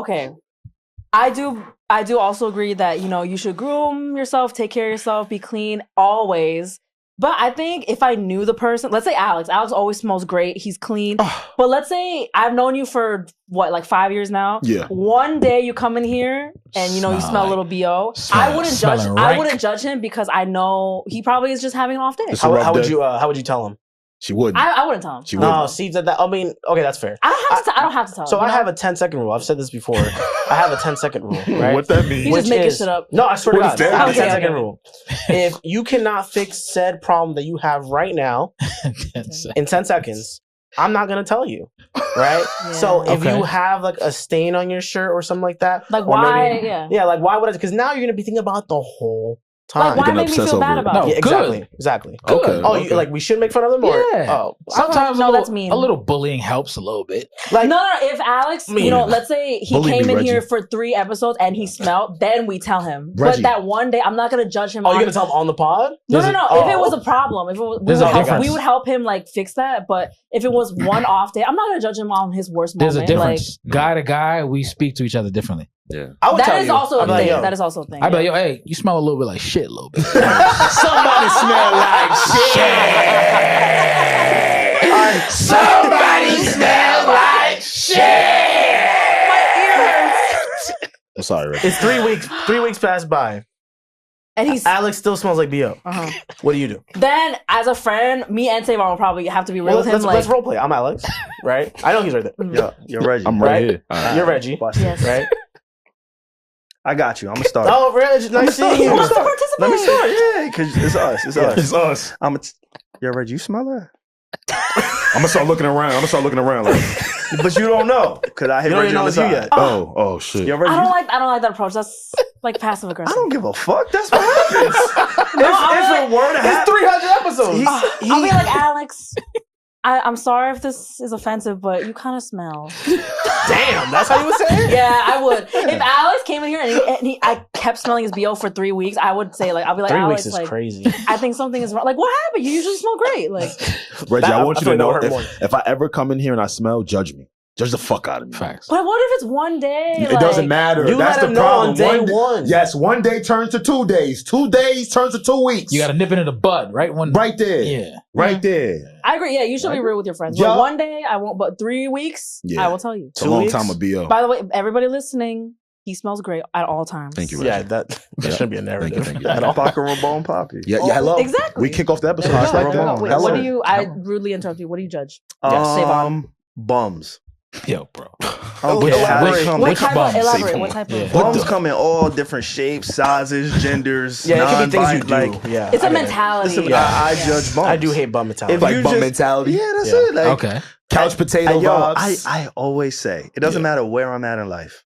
I do also agree that you should groom yourself, take care of yourself, be clean always. But I think if I knew the person, let's say Alex always smells great. He's clean. But let's say I've known you for 5 years now. Yeah. One day you come in here and you smell a little BO. I wouldn't judge. I wouldn't judge him because I know he probably is just having an off day. How would you tell him? She wouldn't. I wouldn't tell him. She wouldn't. No, see that. I mean, okay, that's fair. I don't have to tell him. So I have a 10-second rule. I've said this before. I have a 10-second rule. Right? What that means? You just making shit up. No, I swear to God. I have a 10-second Okay. rule. If you cannot fix said problem that you have right now in 10 seconds, I'm not gonna tell you. Right? Yeah. So if you have a stain on your shirt or something like that, why? Why would I? Because now you're gonna be thinking about the whole time. Why make me feel bad about it? Exactly. Okay. Oh, we should make fun of them? Or, sometimes that's mean. A little bullying helps a little bit. No. If Alex, let's say he came in here for 3 episodes and he smelled, then we tell him. Reggie. But that one day, I'm not gonna judge him. Oh, you're gonna tell him on the pod? No. If it was a problem, we would help him fix that. But if it was one off day, I'm not gonna judge him on his worst moment. There's a difference. Guy to guy, we speak to each other differently. Yeah. That is also a thing. That is also a thing. I'd be like, yo, hey, you smell a little bit like shit a little bit. Somebody smell like shit. Somebody smell like shit. My ear hurts. I'm sorry, Rick. It's 3 weeks. 3 weeks passed by. And Alex still smells like BO. What do you do? Then, as a friend, me and SaVon will probably have to be real with him. Let's role play. I'm Alex, right? I know he's right there. Yeah, you're Reggie. I'm right here. You're Reggie, yes. right? I got you. I'm gonna start. Oh, Reggie, nice seeing you. Let me start. Yeah, because it's us. It's us. Yo, Reggie, you smell that? I'm gonna start looking around. But you don't know because I hit You don't Reggie even know on the it's you side. yet. Oh shit. Yo, Reggie, I don't like that approach. That's passive aggressive. I don't give a fuck. That's what happens. if it were to happen, It's 300 episodes. I'll be like, Alex, I'm sorry if this is offensive, but you kind of smell. Damn, that's how you would say it? Yeah, I would. If Alex came in here and I kept smelling his BO for 3 weeks, I would say like, I'll be like, 3 Alex, weeks is like, crazy. I think something is wrong. Like, what happened? You usually smell great. Like, Reggie, I want you to know if I ever come in here and I smell, judge me. Judge the fuck out of me. Facts. but what if it's one day? It doesn't matter. You That's let the him know problem. on day one. Yes, one day turns to 2 days. 2 days turns to 2 weeks. You got to nip it in the bud, right? Right there. Yeah. Right there. I agree. Yeah, you should be real with your friends. Yeah. But one day I won't. But 3 weeks, Yeah. I will tell you. It's a long time of BO. By the way, everybody listening, he smells great at all times. Thank you, Reggie. Yeah, that shouldn't be a narrative. Thank you. At all. Paco Ramon Poppy. Yeah, hello. Exactly. We kick off the episode There you just go. like that. Wait, Hello. what do you? I rudely interrupt you. What do you judge? Bums. Yo, bro. What type of elaborate? What type of bums come in all different shapes, sizes, genders. Yeah, it could be things you do. Like, yeah, it's a mentality. I judge bums. I do hate bum mentality. Like bum mentality. Yeah, that's it. Like, okay. Couch potato vibes. I always say, it doesn't matter where I'm at in life.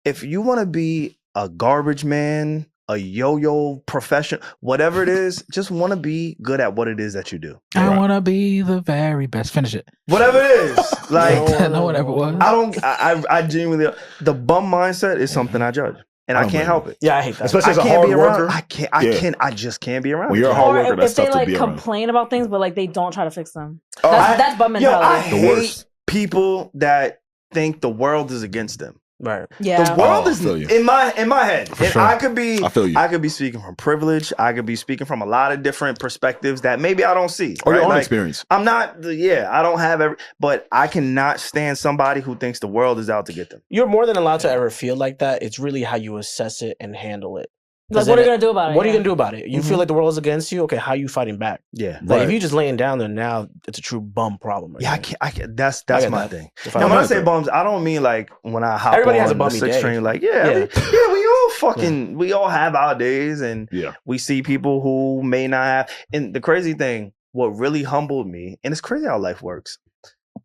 If you want to be a garbage man, a yo-yo profession, whatever it is, just want to be good at what it is that you do. I want to be the very best. Finish it. Whatever it is. Like, no one ever was. I genuinely, the bum mindset is something I judge. And I can't help it. Yeah, I hate that. Especially as a hard worker. I just can't be around. When you're a hard worker, that's if they tough to be around. complain about things, but like they don't try to fix them. That's bum mentality. I hate people that think the world is against them. Right. Yeah. The world is in my head. And sure. I could be I feel you. I could be speaking from privilege. I could be speaking from a lot of different perspectives that maybe I don't see. Or your own Like, experience. I'm not I don't have but I cannot stand somebody who thinks the world is out to get them. You're more than allowed to ever feel like that. It's really how you assess it and handle it. Like, what are you gonna do about it? What are you gonna do about it? You feel like the world is against you? Okay, how are you fighting back? Yeah. Like if you just laying down there now, it's a true bum problem. Right? Yeah, I can't. That's my thing. Now, when I say bums, I don't mean like when I hop Everybody on has a the bummy 6 day. train. Like, we all fucking, we all have our days, and we see people who may not have. And the crazy thing, what really humbled me, and it's crazy how life works,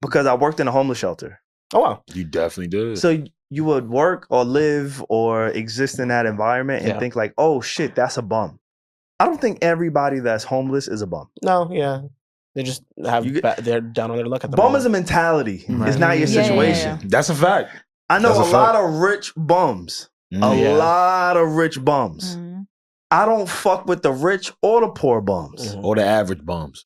because I worked in a homeless shelter. Oh wow, you definitely did. So you would work or live or exist in that environment and think like, oh shit, that's a bum. I don't think everybody that's homeless is a bum. No, yeah. They just have they're down on their luck at the bum moment. is a mentality. It's not your situation. That's a fact. I know a lot of rich bums. Lot of rich bums. I don't fuck with the rich or the poor bums. Or the average bums.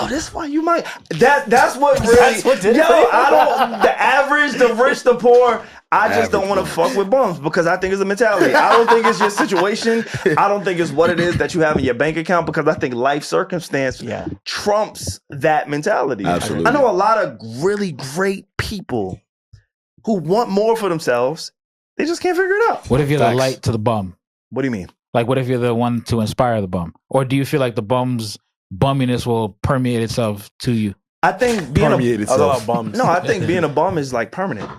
This why you might. That's what really. That's what did I don't. The average, the rich, the poor. I just don't want to fuck with bums because I think it's a mentality. I don't think it's your situation. I don't think it's what it is that you have in your bank account because I think life circumstance trumps that mentality. Absolutely. I know a lot of really great people who want more for themselves. They just can't figure it out. What if you're the light to the bum? What do you mean? Like, what if you're the one to inspire the bum? Or do you feel like the bum's bumminess will permeate itself to you? I think being bums. No, I think being a bum is like permanent.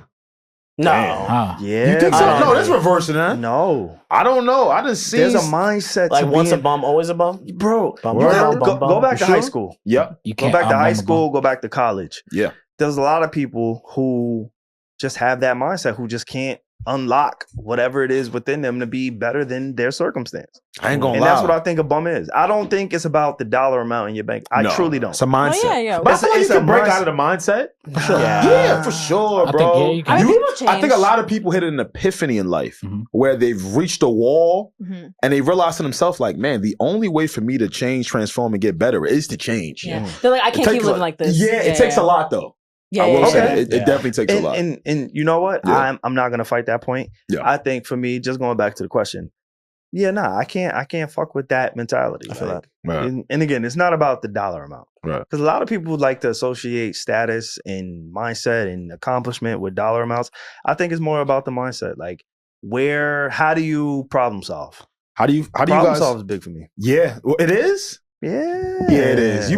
No. Yeah. You think so? No, that's reversing that. No. I don't know. I didn't see. There's a mindset like to once a bum, always a bum? Bro, Bum. go back to high school. Yep. You Go can't back to high outbum a school, bum. go back to college. Yeah. There's a lot of people who just have that mindset, who just can't unlock whatever it is within them to be better than their circumstance. I ain't gonna and lie. that's what I think a bum is. I don't think it's about the dollar amount in your bank. I truly don't. It's a mindset. Oh, yeah. But I feel like you It's a can break mindset. out of the mindset. Sure. Yeah, for sure, I bro. think, you can. People change. I think a lot of people hit an epiphany in life where they've reached a wall and they realize to themselves, like, man, the only way for me to change, transform, and get better is to change. Yeah. They're like, I can't keep living like this. Yeah, it takes a lot though. Yeah, I will say Okay. it definitely takes a lot. And you know what? Yeah. I'm not gonna fight that point. Yeah. I think for me, just going back to the question, I can't fuck with that mentality. I feel Like, that. Right. and again, it's not about the dollar amount. Right. Because a lot of people would like to associate status and mindset and accomplishment with dollar amounts. I think it's more about the mindset. Like, how do you problem solve? How do you Problem guys solve is big for me. Yeah. Well, it is? Yeah. Yeah, it is.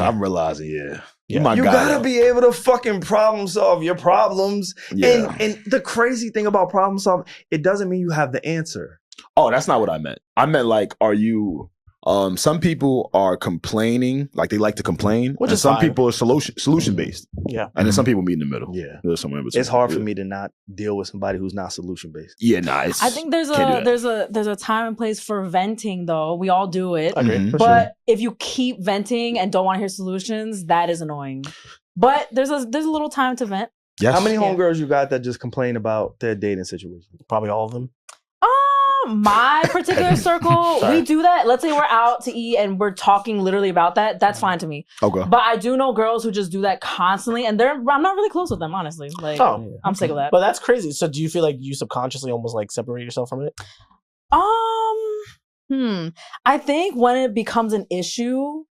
I'm realizing, You my You guy. gotta though. be able to fucking problem solve your problems. Yeah. And the crazy thing about problem solving, it doesn't mean you have the answer. Oh, that's not what I meant. I meant like, are you some people are complaining, like they like to complain, Which and is some fine. people are solution based. Yeah. And then some people meet in the middle. Yeah. There's somewhere in between. It's hard for me to not deal with somebody who's not solution based. Yeah, nah. I think there's a time and place for venting though. We all do it. Mm-hmm. But if you keep venting and don't want to hear solutions, that is annoying. But there's a little time to vent. Yes. How many homegirls you got that just complain about their dating situation? Probably all of them. My particular circle, we do that. Let's say we're out to eat and we're talking literally about that. That's fine to me. Okay. But I do know girls who just do that constantly, and I'm not really close with them, honestly. Like, I'm sick of that. But that's crazy. So do you feel like you subconsciously almost like separate yourself from it? I think when it becomes an issue,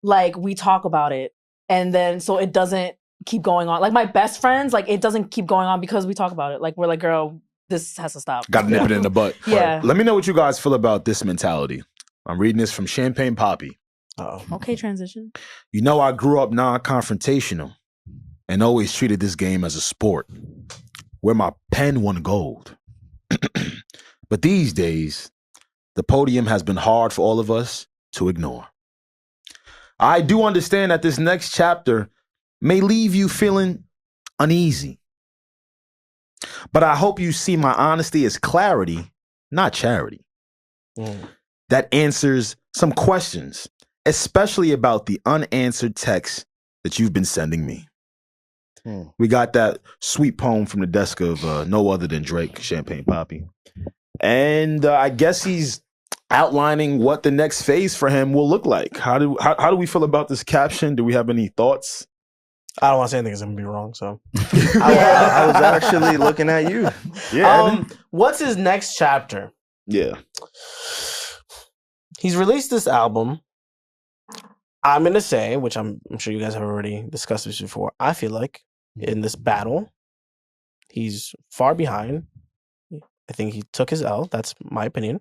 like we talk about it, and then so it doesn't keep going on. Like my best friends, like it doesn't keep going on because we talk about it. Like we're like, girl, this has to stop. Got to nip it in the butt. Yeah. Let me know what you guys feel about this mentality. I'm reading this from Champagne Poppy. Okay, transition. You know, I grew up non-confrontational and always treated this game as a sport where my pen won gold. But these days, the podium has been hard for all of us to ignore. I do understand that this next chapter may leave you feeling uneasy. But I hope you see my honesty as clarity, not charity. That answers some questions, especially about the unanswered texts that you've been sending me. We got that sweet poem from the desk of no other than Drake, Champagne Poppy. And I guess he's outlining what the next phase for him will look like. How do we feel about this caption? Do we have any thoughts? I don't want to say anything that's going to be wrong, so. I was actually looking at you. Yeah. What's his next chapter? Yeah. He's released this album. I'm going to say, which I'm sure you guys have already discussed this before, I feel like in this battle, he's far behind. I think he took his L. That's my opinion.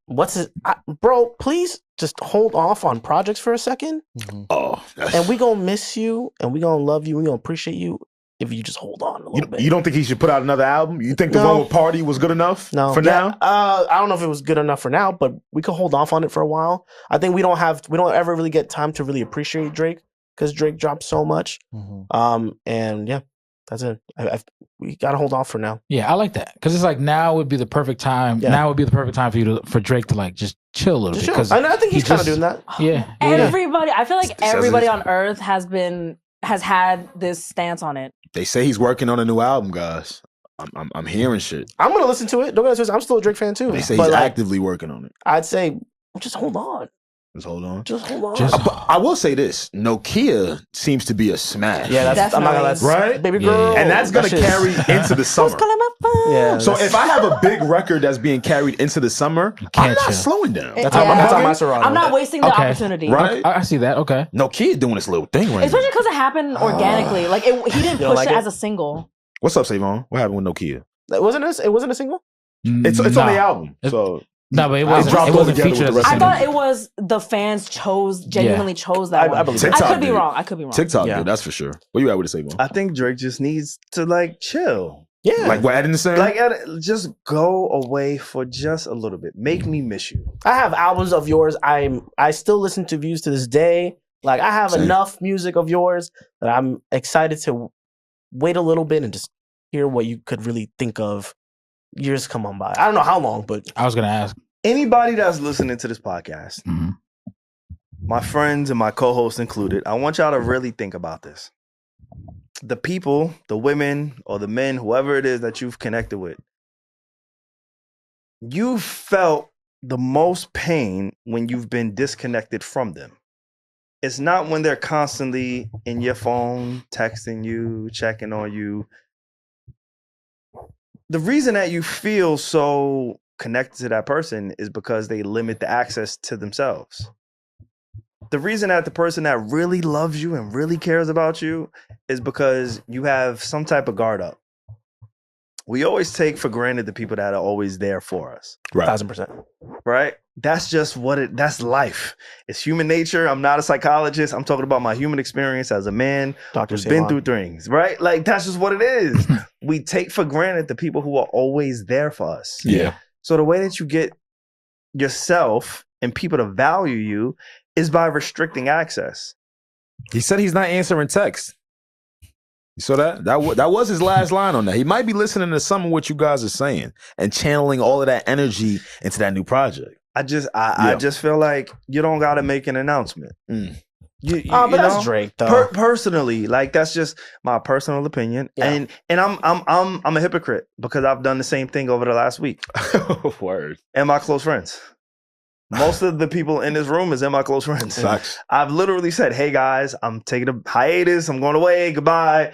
What's his... bro, please just hold off on projects for a second. And we gonna miss you, and we gonna love you, we gonna appreciate you if you just hold on a little bit. You don't think he should put out another album? You think the one with Party was good enough for now? I don't know if it was good enough for now, but we could hold off on it for a while. I think we don't ever really get time to really appreciate Drake because Drake dropped so much. And yeah, that's it. We gotta hold off for now. Yeah, I like that because it's like now would be the perfect time. Yeah. Now would be the perfect time for Drake to like just chill a little bit. Because I think he's kind of doing that. Yeah, everybody. I feel like everybody on Earth has had this stance on it. They say he's working on a new album, guys. I'm hearing shit. I'm gonna listen to it. Don't get me wrong, I'm still a Drake fan too. They say he's actively working on it. I'd say just hold on. Just hold on. Just hold on. I will say this: Nokia seems to be a smash. Yeah, that's I'm not gonna let right, baby girl, and that's gonna carry into the summer. Yeah. So if I have a big record that's being carried into the summer, I'm not slowing down. That's how my Serato. I'm not wasting the opportunity. Right? I see that. Okay. Nokia doing this little thing right especially because it happened organically. Like he didn't push it as a single. What's up, SaVon? What happened with Nokia? It wasn't a single. It's on the album. So. No, but it wasn't featured. I thought it was the fans genuinely chose that one. I believe I could be wrong. TikTok, dude, that's for sure. What you at with it, SaVon? I think Drake just needs to like chill. Yeah. Like what Eddin is saying? Like just go away for just a little bit. Make me miss you. I have albums of yours. I still listen to Views to this day. Like I have enough music of yours that I'm excited to wait a little bit and just hear what you could really think of. Years come on by. I don't know how long, but I was gonna ask anybody that's listening to this podcast, my friends and my co-hosts included, I want y'all to really think about this. The people, the women or the men, whoever it is that you've connected with, you felt the most pain when you've been disconnected from them. It's not when they're constantly in your phone, texting you, checking on you. The reason that you feel so connected to that person is because they limit the access to themselves. The reason that the person that really loves you and really cares about you is because you have some type of guard up. We always take for granted the people that are always there for us. Right. 1000%. Right? That's just that's life. It's human nature. I'm not a psychologist. I'm talking about my human experience as a man who's been through things, right? Like, that's just what it is. We take for granted the people who are always there for us. Yeah. So the way that you get yourself and people to value you is by restricting access. He said he's not answering texts. You saw that? That was his last line on that. He might be listening to some of what you guys are saying and channeling all of that energy into that new project. I just feel like you don't got to make an announcement. But that's Drake, though. Personally, like that's just my personal opinion, and I'm a hypocrite because I've done the same thing over the last week. Word. And my close friends. Most of the people in this room is in my close friends. Facts. I've literally said, "Hey guys, I'm taking a hiatus. I'm going away. Goodbye."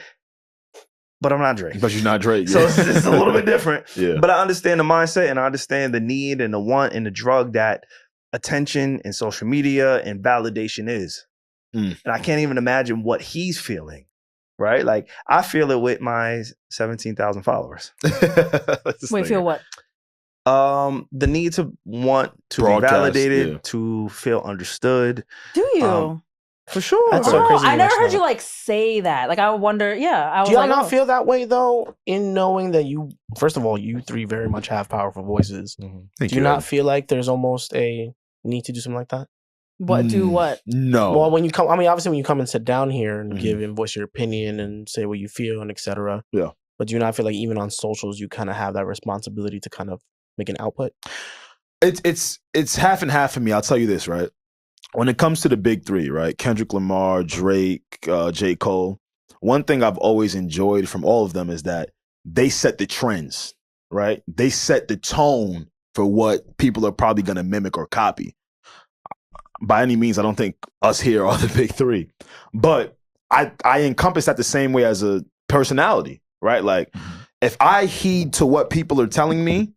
But I'm not Drake. But you're not Drake. So it's a little bit different. Yeah. But I understand the mindset and I understand the need and the want and the drug that attention and social media and validation is. And I can't even imagine what he's feeling, right? Like, I feel it with my 17,000 followers. Wait, feel what? The need to want to be validated, to feel understood. Do you? For sure. That's so crazy. I never heard you like say that. Like, I wonder, I was Do y'all like, not feel that way, though, in knowing that you, first of all, you three very much have powerful voices. Do you not feel like there's almost a need to do something like that? What? Do what? No. Well, when you come, I mean, obviously, when you come and sit down here and give and voice your opinion and say what you feel and etc. Yeah. But do you not feel like even on socials, you kind of have that responsibility to kind of make an output? It's half and half for me. I'll tell you this, right? When it comes to the big three, right? Kendrick Lamar, Drake, J. Cole. One thing I've always enjoyed from all of them is that they set the trends, right? They set the tone for what people are probably going to mimic or copy. By any means, I don't think us here are the big three, but I encompass that the same way as a personality, right? Like, if I heed to what people are telling me,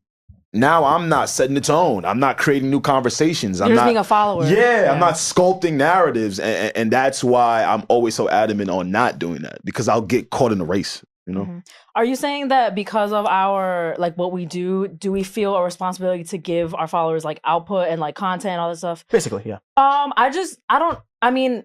now I'm not setting the tone. I'm not creating new conversations. You're just being a follower. Yeah, I'm not sculpting narratives, and that's why I'm always so adamant on not doing that, because I'll get caught in the race. You know. Are you saying that because of our, like, what we do we feel a responsibility to give our followers like output and like content and all this stuff? Basically, yeah. I mean,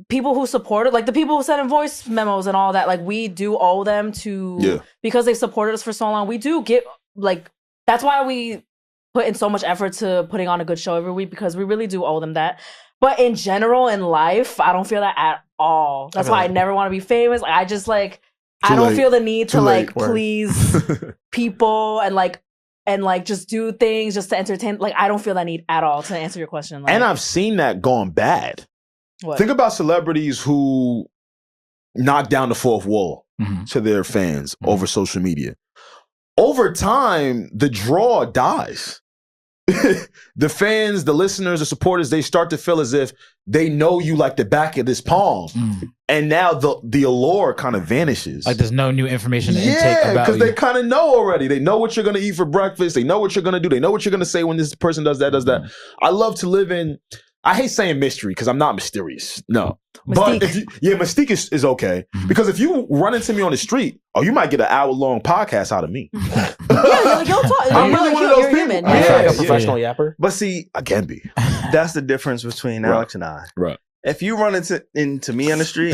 people who supported, like the people who sent in voice memos and all that, like we do owe them to, because they've supported us for so long. We do get, like, that's why we put in so much effort to putting on a good show every week, because we really do owe them that. But in general, in life, I don't feel that at all. That's why I never want to be famous. I just like, I don't feel the need to like please people and like just do things just to entertain. Like, I don't feel that need at all, to answer your question. Like, and I've seen that gone bad. What? Think about celebrities who knock down the fourth wall to their fans over social media. Over time, the draw dies. The fans, the listeners, the supporters, they start to feel as if they know you like the back of this palm. And now the allure kind of vanishes. Like there's no new information to intake about you. Because they kind of know already. They know what you're going to eat for breakfast. They know what you're going to do. They know what you're going to say when this person does that, does that. I love to live in, I hate saying mystery because I'm not mysterious. No. Mystique. But mystique is okay. Because if you run into me on the street, you might get an hour-long podcast out of me. you'll talk. I'm really one of those people. Human. Like a professional yapper. But see, I can be. That's the difference between Alex and I. Right. If you run into me on the street,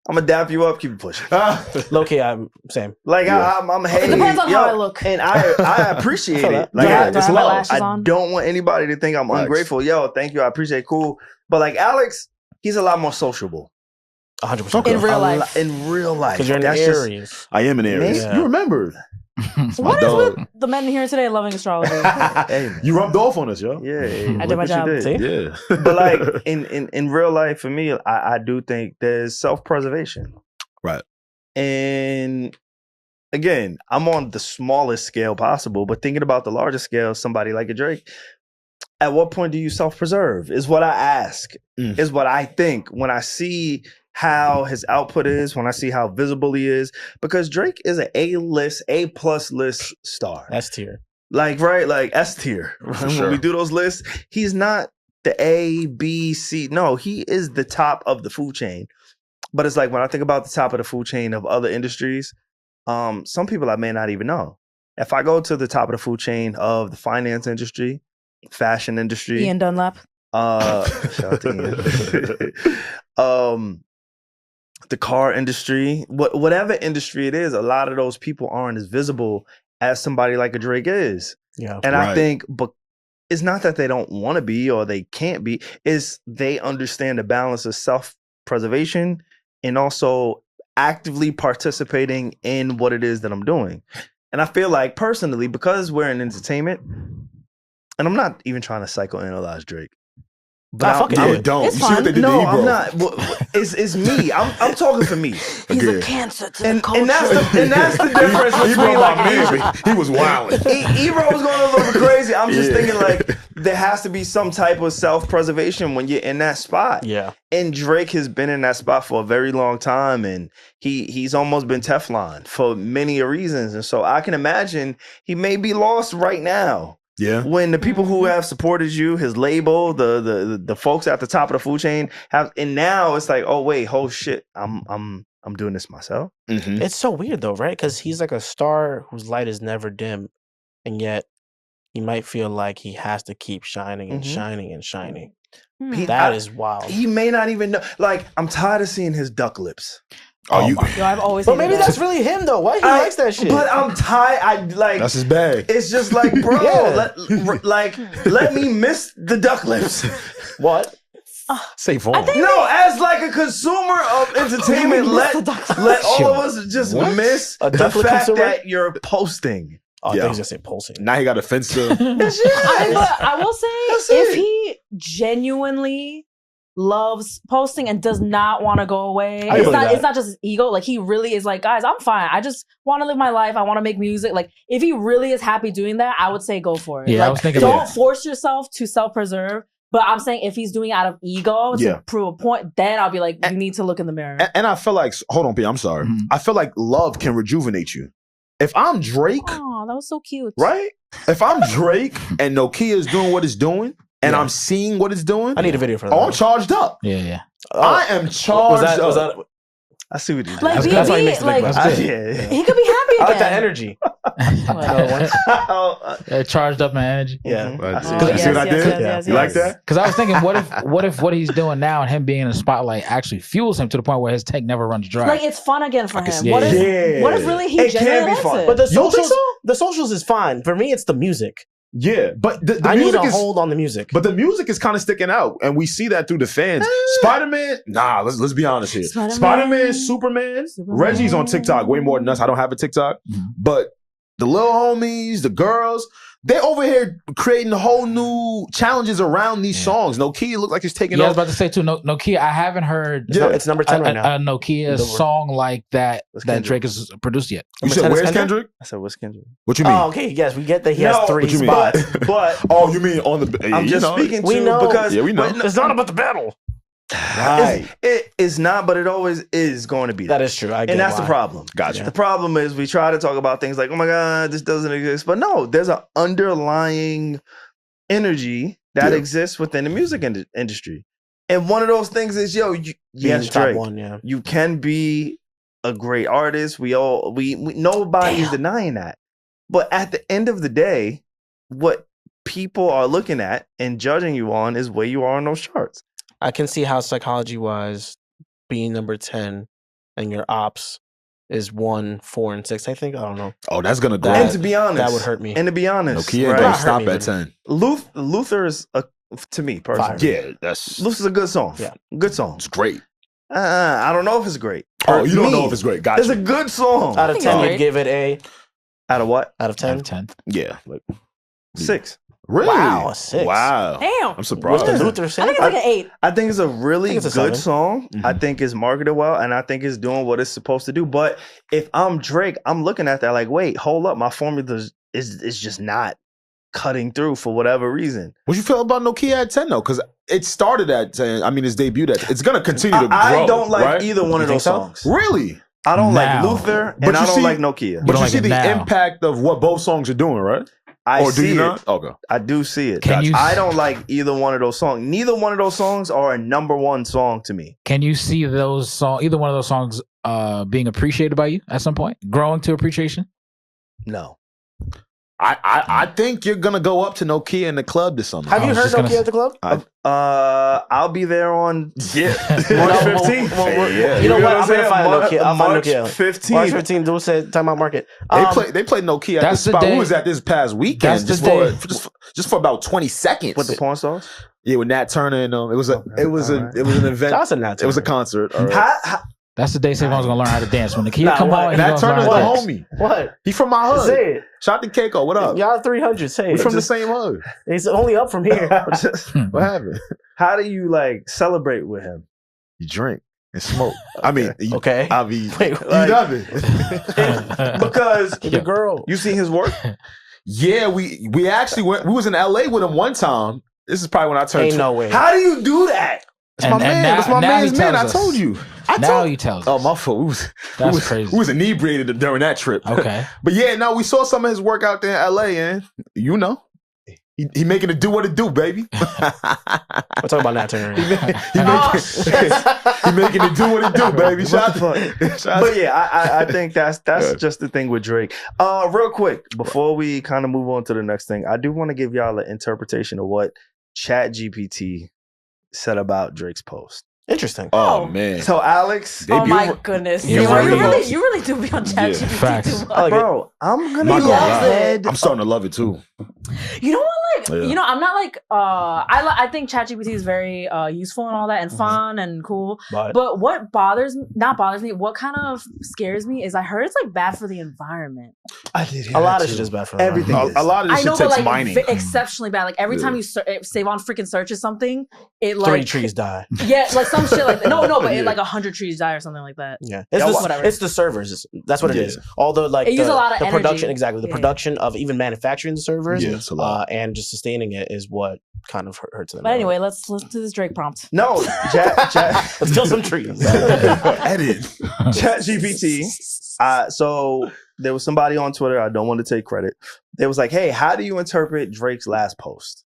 I'm gonna dap you up, keep it pushing. Low key, I'm same. Like I'm hey. It depends on how I look, and I appreciate it. Like it's love. I don't want anybody to think I'm ungrateful. Yo, thank you, I appreciate it, cool. But like Alex, he's a lot more sociable. 100%. In real life. In real life. Because you're in Aries. I am in Aries. Yeah. You remember. What is with the men here today loving astrology? Hey, you rubbed off on us, yo. Yeah. I did my job. Yeah. But like in real life, for me, I do think there's self-preservation. Right. And again, I'm on the smallest scale possible, but thinking about the larger scale, somebody like a Drake, at what point do you self-preserve is what I ask, is what I think when I see how his output is, when I see how visible he is, because Drake is an A-list, A+ list star. S tier. Like, right? Like S tier. When we do those lists, he's not the A, B, C. No, he is the top of the food chain. But it's like when I think about the top of the food chain of other industries, some people I may not even know. If I go to the top of the food chain of the finance industry, fashion industry, Ian Dunlap. Shout out to Ian. The car industry, whatever industry it is, a lot of those people aren't as visible as somebody like a Drake is. Yeah, and I think, but it's not that they don't want to be or they can't be. Is they understand the balance of self-preservation and also actively participating in what it is that I'm doing. And I feel like personally, because we're in entertainment, and I'm not even trying to psychoanalyze Drake. But don't. It's you see what they did no, to Ebro. I'm not. It's me. I'm talking for me. He's a cancer to the culture. And that's the difference between like he was wilding. Ebro was going a little bit crazy. I'm just thinking like there has to be some type of self-preservation when you're in that spot. Yeah. And Drake has been in that spot for a very long time, and he's almost been Teflon for many reasons. And so I can imagine he may be lost right now. Yeah. When the people who have supported you, his label, the folks at the top of the food chain and now it's like, oh wait, whole shit, I'm doing this myself. Mm-hmm. It's so weird though, right? Because he's like a star whose light is never dim, and yet he might feel like he has to keep shining and shining and shining. That is wild. He may not even know. Like, I'm tired of seeing his duck lips. Yo, I've always. But maybe that's really him though. Why he likes that shit? But I'm tired. That's his bag. It's just like, bro, let me miss the duck lips. What? SaVon. No, as like a consumer of entertainment, let all of us just miss the fact that you're posting. Oh, I just say posting. Now he got a fence to. But I will say, if he genuinely loves posting and does not want to go away, it's not just his ego. Like, he really is like, guys, I'm fine. I just want to live my life. I want to make music. Like, if he really is happy doing that, I would say go for it. Yeah, like, I was thinking don't force yourself to self-preserve. But I'm saying if he's doing it out of ego to prove a point, then I'll be like, you need to look in the mirror. And I feel like, hold on, P, I'm sorry. I feel like love can rejuvenate you. If I'm Drake, oh, that was so cute, right? If I'm Drake and Nokia is doing what it's doing, and I'm seeing what it's doing, I need a video for that. Oh, I'm charged up. Yeah. I am charged up. Was that, I see what you did. Like, that's why he makes the big like, bucks. he could be happy again. I like that energy. Charged up my energy. Yeah. See what I did? Yes, you like that? Because I was thinking, what if what he's doing now and him being in the spotlight actually fuels him to the point where his tank never runs dry? Like, it's fun again for him. Yeah. What if really he genuinely likes it? But the socials is fine. For me, it's the music. Yeah, but the I music need a is hold on the music. But the music is kind of sticking out, and we see that through the fans. Spider-Man, let's be honest here. Spider-Man, Superman, Reggie's on TikTok way more than us. I don't have a TikTok, but the little homies, the girls, they over here creating whole new challenges around these songs. Nokia looks like it's taking I off. was about to say too. Nokia, I haven't heard. It's number 10 right now. A Nokia song like that Drake has produced yet. You said where's Kendrick? I said where's Kendrick? What you mean? Oh, okay. Yes, we get that he has 3 spots. But oh, you mean on the? I'm just speaking we to know. because we know. It's not about the battle. Right. It is not, but it always is going to be. That is true. And that's the problem. Gotcha. The problem is we try to talk about things like, oh my God, this doesn't exist. But no, there's an underlying energy that exists within the music industry. And one of those things is, yes, Drake, you can be a great artist. We nobody is denying that. But at the end of the day, what people are looking at and judging you on is where you are on those charts. I can see how psychology-wise being number 10 and your ops is 1, 4, and 6. I think, I don't know. Oh, that's gonna go. And to be honest, that would hurt me. And to be honest, Nokia don't stop at 10. Luther is to me personally. Yeah, Luther's a good song. Yeah, good song. It's great. I don't know if it's great. Oh, you don't know if it's great. Gotcha. It's a good song. Out of 10, you'd give it a. Out of what? Out of 10. Out of 10. Yeah, like 6. Really? Wow, 6. Wow. Damn. I'm surprised. What's the Luther say? I think it's like an 8. I think it's a really good 7. song. I think it's marketed well, and I think it's doing what it's supposed to do. But if I'm Drake, I'm looking at that like, wait, hold up, my formula is just not cutting through for whatever reason. What you feel about Nokia at 10 though? Because it started at 10. I mean, it's debuted at 10. It's gonna continue to grow. I don't like right? either one of those songs. Really? I don't like Luther, and I don't like Nokia. But you see the impact of what both songs are doing, right? I or do see you it. not? Okay. I do see it. I don't like either one of those songs. Neither one of those songs are a number 1 song to me. Can you see those songs, either one of those songs, being appreciated by you at some point, growing to appreciation? No. I think you're gonna go up to Nokia in the club this summer. Have you heard Nokia at the club? I'll be there on March 15th. You know what? I'm gonna find Nokia. I'll find Nokia. 15th. March 15th. Do say time out market. They played Nokia at this spot. Who was at this past weekend? Just for about 20 seconds. With the porn stars? Yeah, with Nat Turner and it was an event. That's a Nat Turner. It was a concert. That's the day SaVon's gonna learn how to dance. When the kid come on, that Turner's the homie. What? He from my hood. Say it. Shout out to Keiko. What up? Y'all 300. Say it. We from the same hood. It's only up from here. What happened? How do you like celebrate with him? You drink and smoke. I mean, okay. I mean, Wait, you love it. Because the girl. You seen his work? Yeah, we actually went. We was in LA with him one time. This is probably when I turned. Ain't no way. How do you do that? It's my man. That's my man's man. I told you. Now he tells us. Oh, my fault. That's crazy. We was inebriated during that trip. Okay. But yeah, no, we saw some of his work out there in LA, and you know, he making it do what it do, baby. We're talking about Nat Turner. He making it do what it do, baby. But yeah, I think that's just the thing with Drake. Real quick, before we kind of move on to the next thing, I do want to give y'all an interpretation of what ChatGPT said about Drake's post. Interesting. Oh man. So Alex, oh my goodness, you really do be on ChatGPT too much, bro. I'm gonna go ahead. I'm starting to love it too. You know what? You know, I'm not like I think ChatGPT is very useful and all that and fun and cool. But what bothers me, what kind of scares me is I heard it's like bad for the environment. I did hear a lot that of too. shit is bad for the everything. A lot of this shit takes mining. Exceptionally bad. Like every time you SaVon freaking searches something, it 3 trees die. Yeah, like some shit like that. No, but it like 100 trees die or something like that. Yeah, it's the servers. That's what it is. All the like it uses a lot of the energy. production, exactly. The production of even manufacturing the servers, it's a lot. and just sustaining it is what kind of hurts them. But anyway, let's do this Drake prompt. No, let's kill some trees. Edit. ChatGPT. So there was somebody on Twitter. I don't want to take credit. They was like, "Hey, how do you interpret Drake's last post?"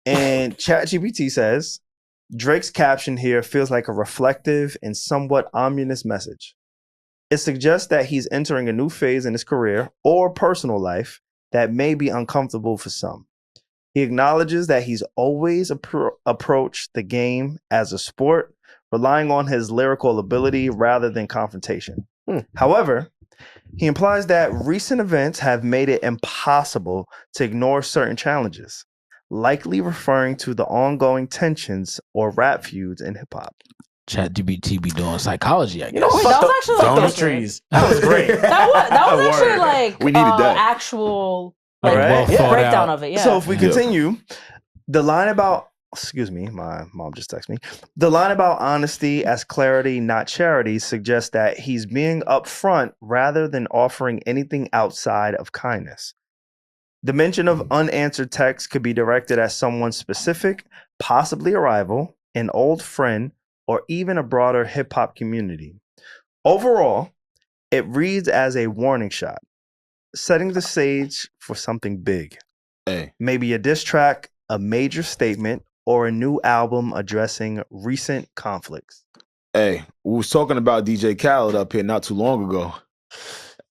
And ChatGPT says, Drake's caption here feels like a reflective and somewhat ominous message. It suggests that he's entering a new phase in his career or personal life that may be uncomfortable for some. He acknowledges that he's always approached the game as a sport, relying on his lyrical ability rather than confrontation. However, he implies that recent events have made it impossible to ignore certain challenges, likely referring to the ongoing tensions or rap feuds in hip-hop. ChatGPT be doing psychology, I guess. That was actually like trees. That was great. that was actually like we needed that. actual breakdown of it. Yeah. So if we continue, the line about my mom just texted me. The line about honesty as clarity, not charity, suggests that he's being upfront rather than offering anything outside of kindness. The mention of unanswered text could be directed at someone specific, possibly a rival, an old friend, or even a broader hip-hop community. Overall, it reads as a warning shot, setting the stage for something big. Maybe a diss track, a major statement, or a new album addressing recent conflicts. Hey, we was talking about DJ Khaled up here not too long ago.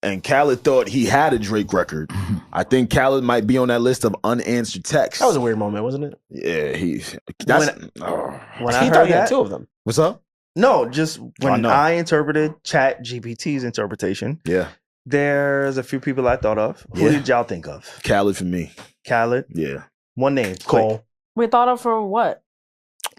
And Khaled thought he had a Drake record. I think Khaled might be on that list of unanswered texts. That was a weird moment, wasn't it? Yeah, when I heard he had that, 2 of them. What's up? No, just when I interpreted ChatGPT's interpretation. Yeah. There's a few people I thought of. Who did y'all think of? Khaled for me. Khaled? Yeah. One name. Cole. We thought of for what?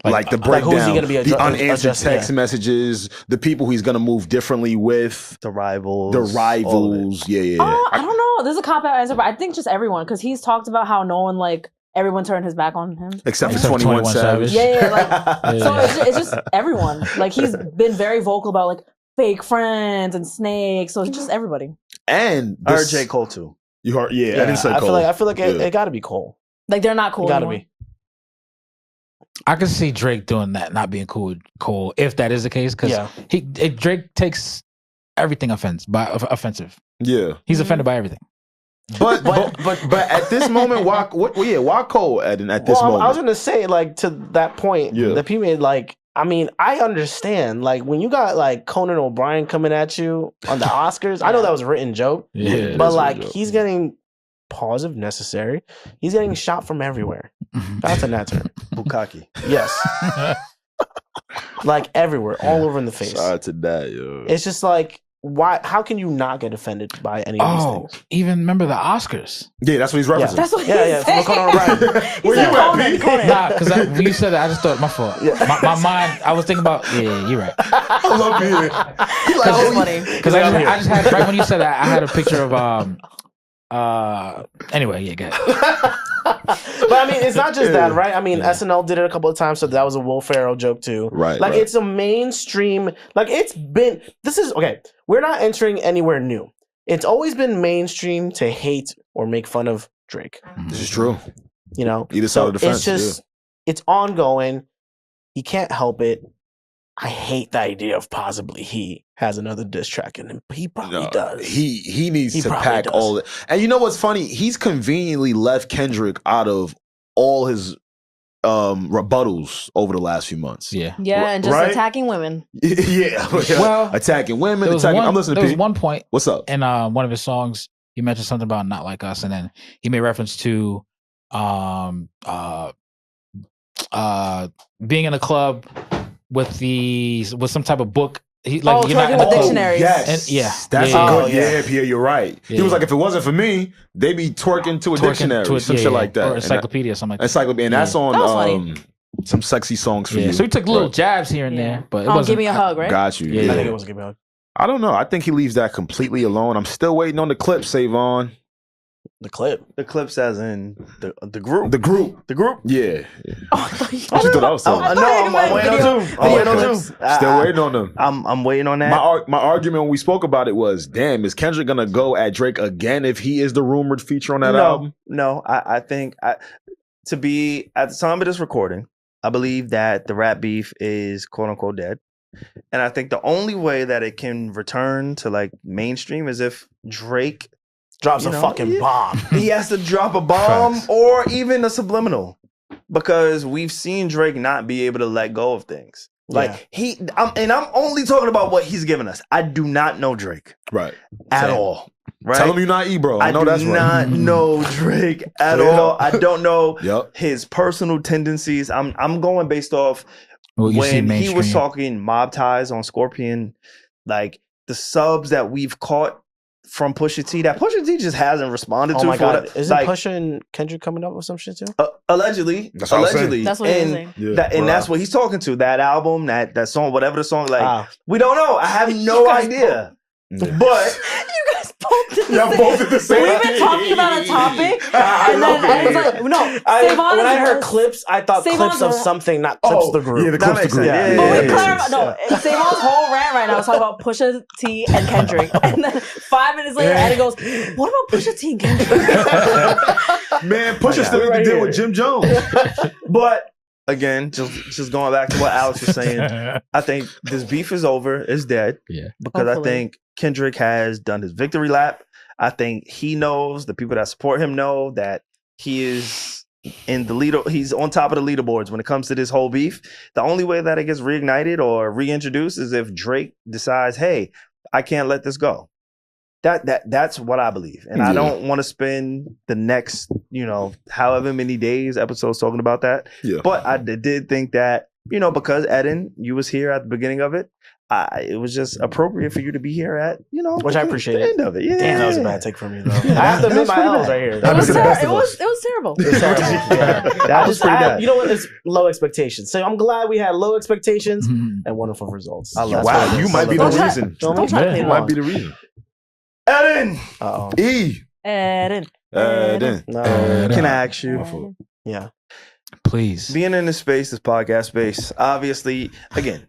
Like the breakdown, who's he gonna be the unanswered text messages, the people he's going to move differently with. The rivals. Yeah. I don't know. There's a cop-out answer, but I think just everyone, because he's talked about how no one, everyone turned his back on him. Except for 21 Savage. Yeah. So it's just everyone. Like, he's been very vocal about, fake friends and snakes, so it's just everybody. And I heard J. Cole, too. You heard? Yeah, I didn't say Cole. I feel like it got to be Cole. Like, they're not cool Got to anymore. be. I can see Drake doing that, not being cool with Cole, if that is the case, because Drake takes everything offensive. Yeah, he's offended by everything. But at this moment, why Cole, Eddin, at this moment? I was gonna say, to that point, the people I understand. When you got Conan O'Brien coming at you on the Oscars, I know that was a written joke. Yeah, but he's getting pause if necessary. He's getting shot from everywhere. That's a Nat term. Bukkake. Yes. Everywhere, all over in the face. Shout out to that, yo. It's just why? How can you not get offended by any of these things? Even remember the Oscars? Yeah, that's what he's referencing. That's what From Conan O'Brien. Where you at, Conan? Nah, because when you said that, I just thought my fault. My mind, I was thinking about. Yeah, you're right. I love being. That was funny. Because I just had right when you said that, I had a picture of Anyway, yeah, go ahead. But I mean, it's not just that, right? I mean, SNL did it a couple of times, so that was a Will Ferrell joke too. Right. Like it's a mainstream. Like it's been. This is okay. We're not entering anywhere new. It's always been mainstream to hate or make fun of Drake. This is true. You know, either side of the fence. It's just it's ongoing. He can't help it. I hate the idea of possibly he has another diss track in him. He probably does. He needs to pack all it. And you know what's funny? He's conveniently left Kendrick out of all his rebuttals over the last few months. Yeah, and just attacking women. Yeah. Well, attacking women. I'm listening to There was one point. What's up? In one of his songs, he mentioned something about Not Like Us, and then he made reference to being in a club with some type of book. You're not in the dictionary. Yes, and, that's a good. Yeah, you're right. Yeah. He was like, if it wasn't for me, they'd be twerking to a dictionary, some shit like that, or encyclopedia, something like that. Encyclopedia, and that's on some sexy songs for you. So he took little jabs here and there, but it wasn't. Give me a hug, right? Got you. Yeah, I think it was Give Me a Hug. I don't know. I think he leaves that completely alone. I'm still waiting on the clip, SaVon. The clips as in the group. The group. Yeah. Oh, I thought you thought I was talking. I'm waiting on two. Still waiting on them. I'm waiting on that. My argument when we spoke about it was, damn, is Kendrick gonna go at Drake again if he is the rumored feature on that album? No. I think to be at the time of this recording, I believe that the rap beef is quote unquote dead. And I think the only way that it can return to like mainstream is if Drake drops a fucking bomb. He has to drop a bomb or even a subliminal, because we've seen Drake not be able to let go of things. Like I'm only talking about what he's given us. I do not know Drake, right, at all. Right? Tell him you're not bro. I know that's right. I do not know Drake at all. I don't know his personal tendencies. I'm going based off when he was talking mob ties on Scorpion, like the subs that we've caught from Pusha T, that Pusha T just hasn't responded to. Oh my God. Isn't Pusha and Kendrick coming up with some shit too? Allegedly. That's what he's saying. And that's what he's talking to. That album, that song, whatever the song, like, we don't know. I have no idea. But you guys both did the same. We've been talking about a topic, and then I was like, no. When I heard clips, I thought clips of something, not clips of the group. Yeah, the clips of the group. But we clarified. No, SaVon's whole rant right now is talking about Pusha T and Kendrick, and then 5 minutes later, Eddin goes, "What about Pusha T and Kendrick?" Man, Pusha still need to deal with Jim Jones. But again, just going back to what Alex was saying, I think this beef is over. It's dead. Yeah. Because I think Kendrick has done his victory lap. I think he knows, the people that support him know that he is in the leader. He's on top of the leaderboards when it comes to this whole beef. The only way that it gets reignited or reintroduced is if Drake decides, hey, I can't let this go. That's what I believe. And I don't want to spend the next, however many days, episodes talking about that. Yeah. But I did think that, because Eddin, you was here at the beginning of it, it was just appropriate for you to be here at, which I appreciate the end of it. Yeah. Damn, that was a bad take from me, though. I have to admit my L's right here. It was terrible. That was pretty bad. You know what? It's low expectations. So I'm glad we had low expectations and wonderful results. Wow, you might be the reason. You might be the reason. Eddin! Eddin. Can I ask you? Yeah. Please. Being in this podcast space, obviously, again,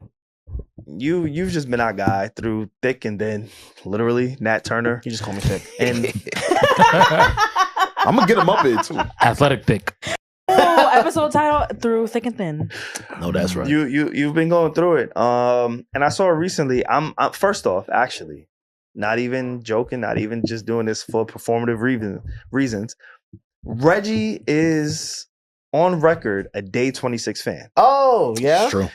you've just been our guy through thick and thin, literally, Nat Turner. You just call me thick. And I'm going to get him up there, too. Athletic thick. Oh, episode title, Through Thick and Thin. No, that's right. You've been going through it. And I saw recently, I'm first off, actually, not even joking, not even just doing this for performative reasons. Regi is on record a Day 26 fan. Oh, yeah? It's true.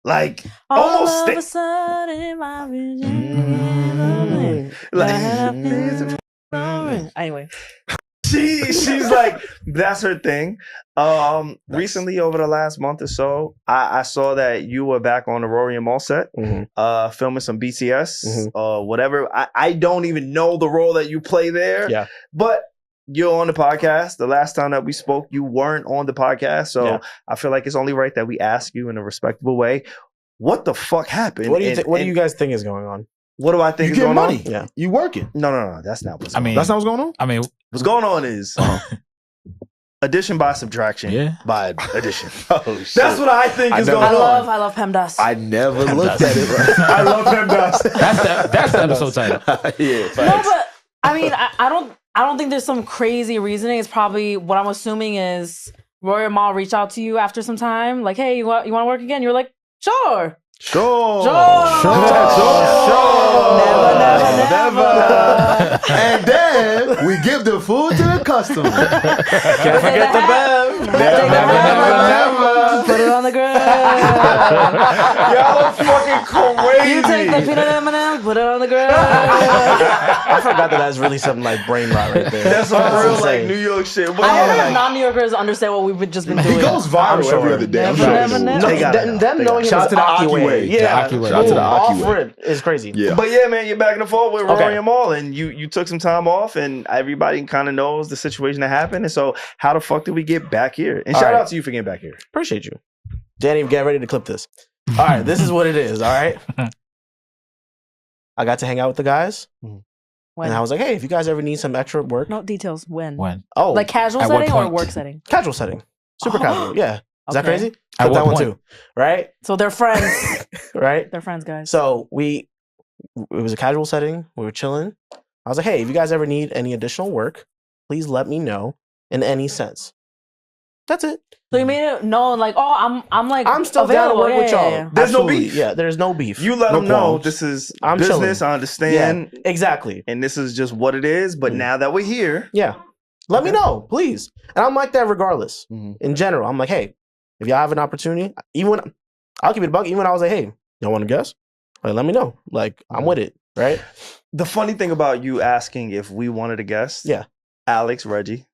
Like, all of a sudden, my vision. Anyway. She's like, that's her thing. Recently, over the last month or so, I saw that you were back on the Rory Mal set, filming some BTS, whatever. I don't even know the role that you play there. Yeah. But you're on the podcast. The last time that we spoke, you weren't on the podcast. So I feel like it's only right that we ask you in a respectable way, what the fuck happened? What do you guys think is going on? What do I think is going money. on? Yeah. You working. No. That's not what's going on. That's not what's going on? I mean, what's going on is addition by subtraction by addition. Shit. That's what I think is going on. I love PEMDAS. I never looked at it. Right? I love PEMDAS. That's the episode title. No, but I mean, I don't think there's some crazy reasoning. It's probably what I'm assuming is Rory Mal reached out to you after some time, like, hey, you want to work again? You're like, sure. Sure. Never. And then we give the food to the customer. Can't forget the bev. Never. Put it on the grill. Y'all are fucking crazy. You take the peanut M&M, put it on the grill. I forgot that that's really something like brain rot right there. That's some real like New York shit. But I don't think non-New Yorkers understand what we've just been doing. He goes viral every other day. Never. Them knowing him Shout is out to the Aki Aki way. Yeah. Shout out to the Aki way. It's crazy. Yeah. But yeah, man, you're back and forth with Rory Mal, and you took some time off, and everybody kind of knows the situation that happened. And so, how the fuck did we get back here? And shout out to you for getting back here. Appreciate you, Danny. Get ready to clip this. All right, this is what it is. All right, I got to hang out with the guys, when? and I was like, hey, if you guys ever need some extra work, No details. When? Oh, Like casual at what setting or point? work setting? casual setting, super casual. Yeah, is that Okay. crazy? At Clip that what one point? too, right? So they're friends. Right. They're friends, guys. So it was a casual setting. We were chilling. I was like, hey, if you guys ever need any additional work, please let me know in any sense. That's it. So you made it known, like, oh, I'm still down to available. work with y'all. Yeah. There's no Absolutely. beef. Yeah, there's no beef. You let No them know qualms. this is I'm business. chilling. I understand. Yeah, exactly. And this is just what it is. But now that we're here, Yeah. Let me know, please. And I'm like that regardless. In general, I'm like, hey, if y'all have an opportunity, even when I'll keep it a buck, even when I was like, hey, y'all want to guess? Like, let me know. Like, I'm with it, right? the funny thing about you asking if we wanted a guest, Alex, Regi,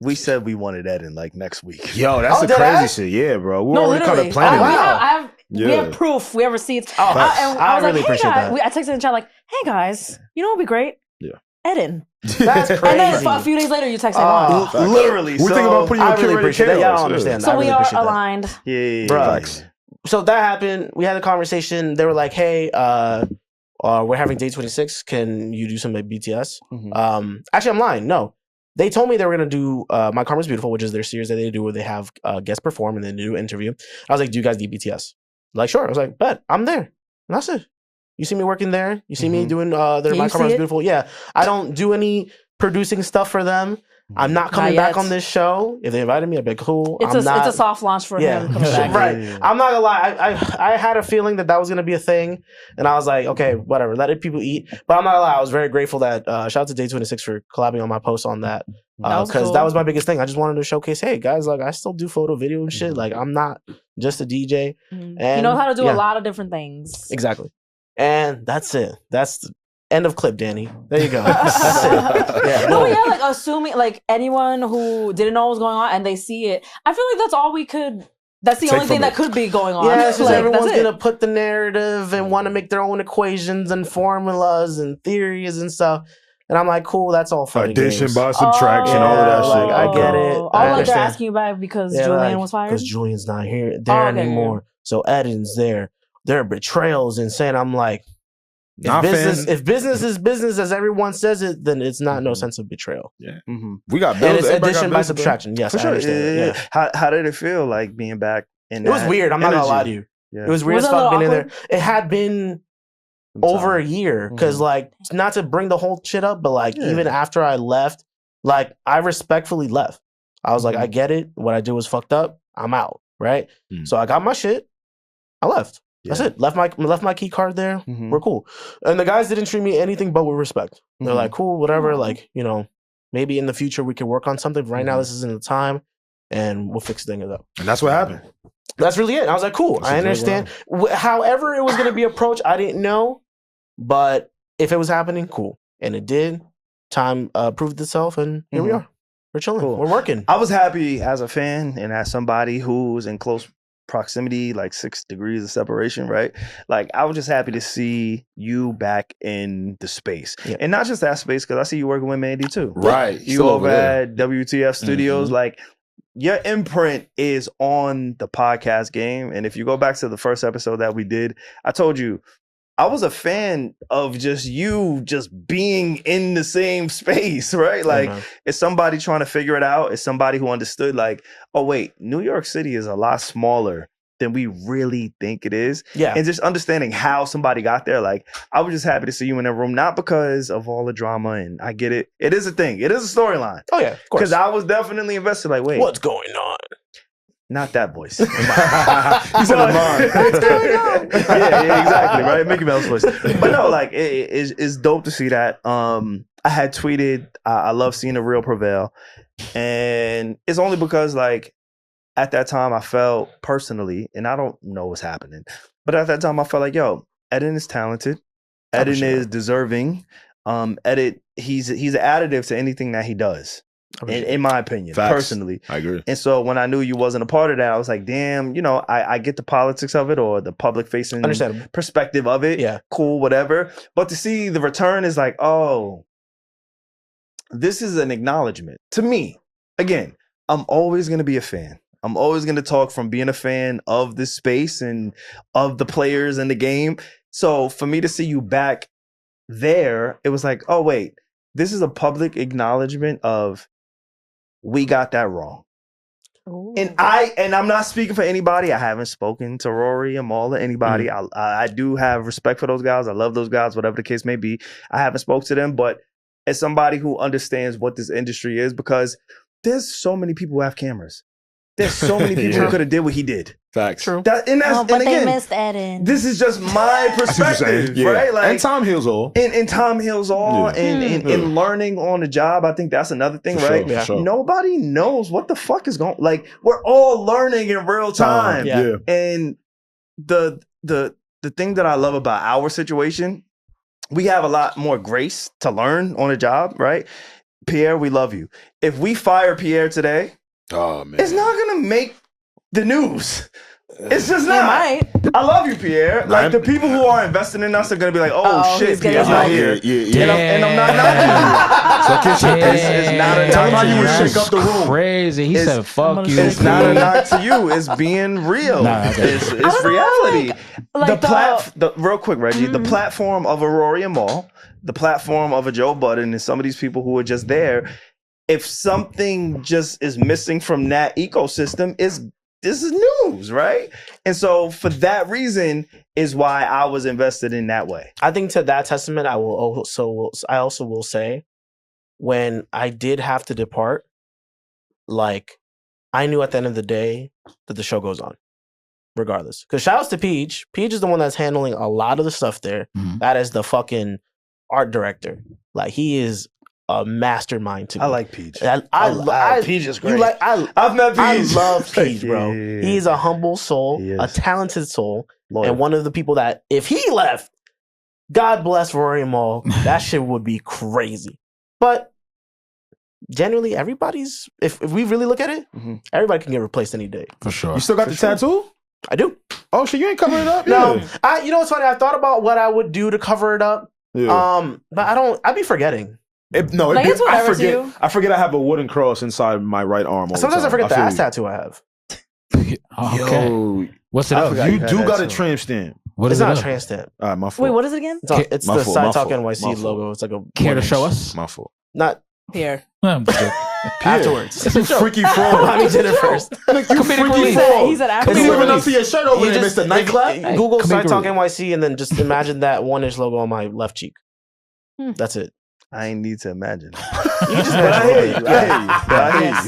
we said we wanted Eddin like next week. Yo, that's the crazy shit. Yeah, bro. We already kind of planning it. We have proof. We have receipts. Oh, and I was really like, hey appreciate guys. that. I texted in the chat like, hey guys, you know what would be great? Yeah. Eddin. That's crazy. And then a few days later, you texted SaVon. Literally. We're thinking about putting you on Curated Chaos. Y'all don't understand. So we are aligned. Yeah. So that happened. We had a conversation. They were like, hey, we're having day 26. Can you do some like BTS? Actually, I'm lying. No. They told me they were going to do My Karma's Beautiful, which is their series that they do where they have guests perform and then do an interview. I was like, do you guys need BTS? Like, sure. I was like, bet. I'm there. And that's it. You see me working there. You see me doing their My Karma's Beautiful. Yeah. I don't do any producing stuff for them. I'm not coming back on this show. If they invited me, I'd be cool. It's a soft launch for him. Coming back. Right. I'm not gonna lie. I had a feeling that was gonna be a thing, and I was like, okay, whatever. Let people eat. But I'm not gonna lie. I was very grateful that shout out to Day 26 for collabing on my post on that because that was my biggest thing. I just wanted to showcase, hey guys, like I still do photo, video, and shit. Like I'm not just a DJ. And you know how to do a lot of different things. Exactly. And that's it. That's the end of clip, Danny. There you go. That's it. Yeah, no, yeah, like assuming like anyone who didn't know what was going on and they see it, I feel like that's all we could. That's the only thing that could be going on. Yeah, it's just like, everyone's gonna put the narrative and want to make their own equations and formulas and theories and stuff. And I'm like, cool, that's all fun. Addition by subtraction, all of that shit. I get it. Oh, like they're asking you back because Julian was fired? Because Julian's not there anymore. So Eddin's there. There are betrayals and saying, I'm like, if business is business as everyone says it, then it's not no sense of betrayal. Yeah, we got bills. And it's addition by subtraction. Yes, I understand. Yeah. How did it feel like being back in? It was weird. I'm not gonna lie to you. It was weird as fuck being in there. It had been over a year because, like, not to bring the whole shit up, but like even after I left, like I respectfully left. I was like, I get it. What I did was fucked up. I'm out. Right. So I got my shit. I left. That's it. Left my key card there. We're cool. And the guys didn't treat me anything but with respect. They're like, cool, whatever. Like, you know, maybe in the future we can work on something. Right now, this isn't the time, and we'll fix things up. And that's what happened. That's really it. I was like, cool. I understand. However, it was going to be approached, I didn't know. But if it was happening, cool. And it did. time proved itself, and here we are. We're chilling. Cool. We're working. I was happy as a fan and as somebody who's in close proximity, like 6 degrees of separation, right? Like, I was just happy to see you back in the space. Yeah. And not just that space, because I see you working with Mandy too. Right. You over at WTF Studios. Like, your imprint is on the podcast game. And if you go back to the first episode that we did, I told you, I was a fan of just you just being in the same space, right? Like, it's somebody trying to figure it out. It's somebody who understood, like, oh, wait, New York City is a lot smaller than we really think it is. Yeah. And just understanding how somebody got there. Like, I was just happy to see you in that room, not because of all the drama, and I get it. It is a thing. It is a storyline. Oh, yeah, of course. Because I was definitely invested, like, wait. What's going on? Not that voice. He said What's going on? Yeah, exactly, right? Mickey Mouse voice. But no, like, it's dope to see that. I had tweeted, I love seeing the real prevail. And it's only because, like, at that time I felt personally, and I don't know what's happening, but at that time I felt like, yo, Eddin is talented. Eddin is deserving. Eddin, he's an additive to anything that he does. In my opinion, personally. I agree. And so when I knew you wasn't a part of that, I was like, damn, you know, I get the politics of it or the public facing perspective of it. Yeah. Cool, whatever. But to see the return is like, oh, this is an acknowledgement. To me, again, I'm always going to be a fan. I'm always going to talk from being a fan of this space and of the players in the game. So for me to see you back there, it was like, oh, wait, this is a public acknowledgement of, we got that wrong. Ooh. And I'm not speaking for anybody. I haven't spoken to Rory and Mal or anybody. I do have respect for those guys. I love those guys, whatever the case may be. I haven't spoke to them, but as somebody who understands what this industry is, because there's so many people who have cameras. There's so many people who could have did what he did. Facts. True. But they missed Eddin. This is just my perspective, right? Like, and time heals all. And time heals all. And learning on the job, I think that's another thing, right? Sure. Nobody knows what the fuck is going. Like, we're all learning in real time. Yeah. And the thing that I love about our situation, we have a lot more grace to learn on a job, right? Pierre, we love you. If we fire Pierre today, oh man, it's not gonna make the news. It's just not. It might. I love you, Pierre. Like, the people who are investing in us are gonna be like, oh shit, Pierre's not here. And I'm not knocking you. So it's not a knock to you. You shake up the room. Crazy. He said, "Fuck you." It's not a knock to you. It's being real. It's reality. Real quick, Reggie. The platform of a Rory and Mal, the platform of a Joe Budden, and some of these people who are just there. If something just is missing from that ecosystem, this is news, right? And so for that reason is why I was invested in that way. I think to that testament, I also will say, when I did have to depart, like, I knew at the end of the day that the show goes on, regardless. Because shout outs to Peach. Peach is the one that's handling a lot of the stuff there. That is the fucking art director. Like, he is a mastermind to me. I like Peach. Peach is great. I've met Peach. I love Peach, bro. He's a humble soul, a talented soul, and one of the people that, if he left, God bless Rory Mal, that shit would be crazy. But generally, everybody's, if we really look at it, everybody can get replaced any day. For sure. You still got the tattoo? I do. Oh, shit, you ain't covering it up? No. You know what's funny? I thought about what I would do to cover it up. Yeah. But I'd be forgetting. I forget I have a wooden cross inside my right arm. Sometimes I forget the ass tattoo I have. Yo, what's it up? You do got a tramp stamp. It's not a tramp stamp. My fault. Wait, what is it again? It's the Side Talk NYC logo. It's like a. Care to show us? My fault. Not Pierre. Afterwards. It's a freaky fraud. I did it first. You freaky fraud. He said afterwards. You living up to your shirt over there, Mr. Nightclub. Google Side Talk NYC and then just imagine that 1-inch logo on my left cheek. That's it. I ain't need to imagine. You just I hear you.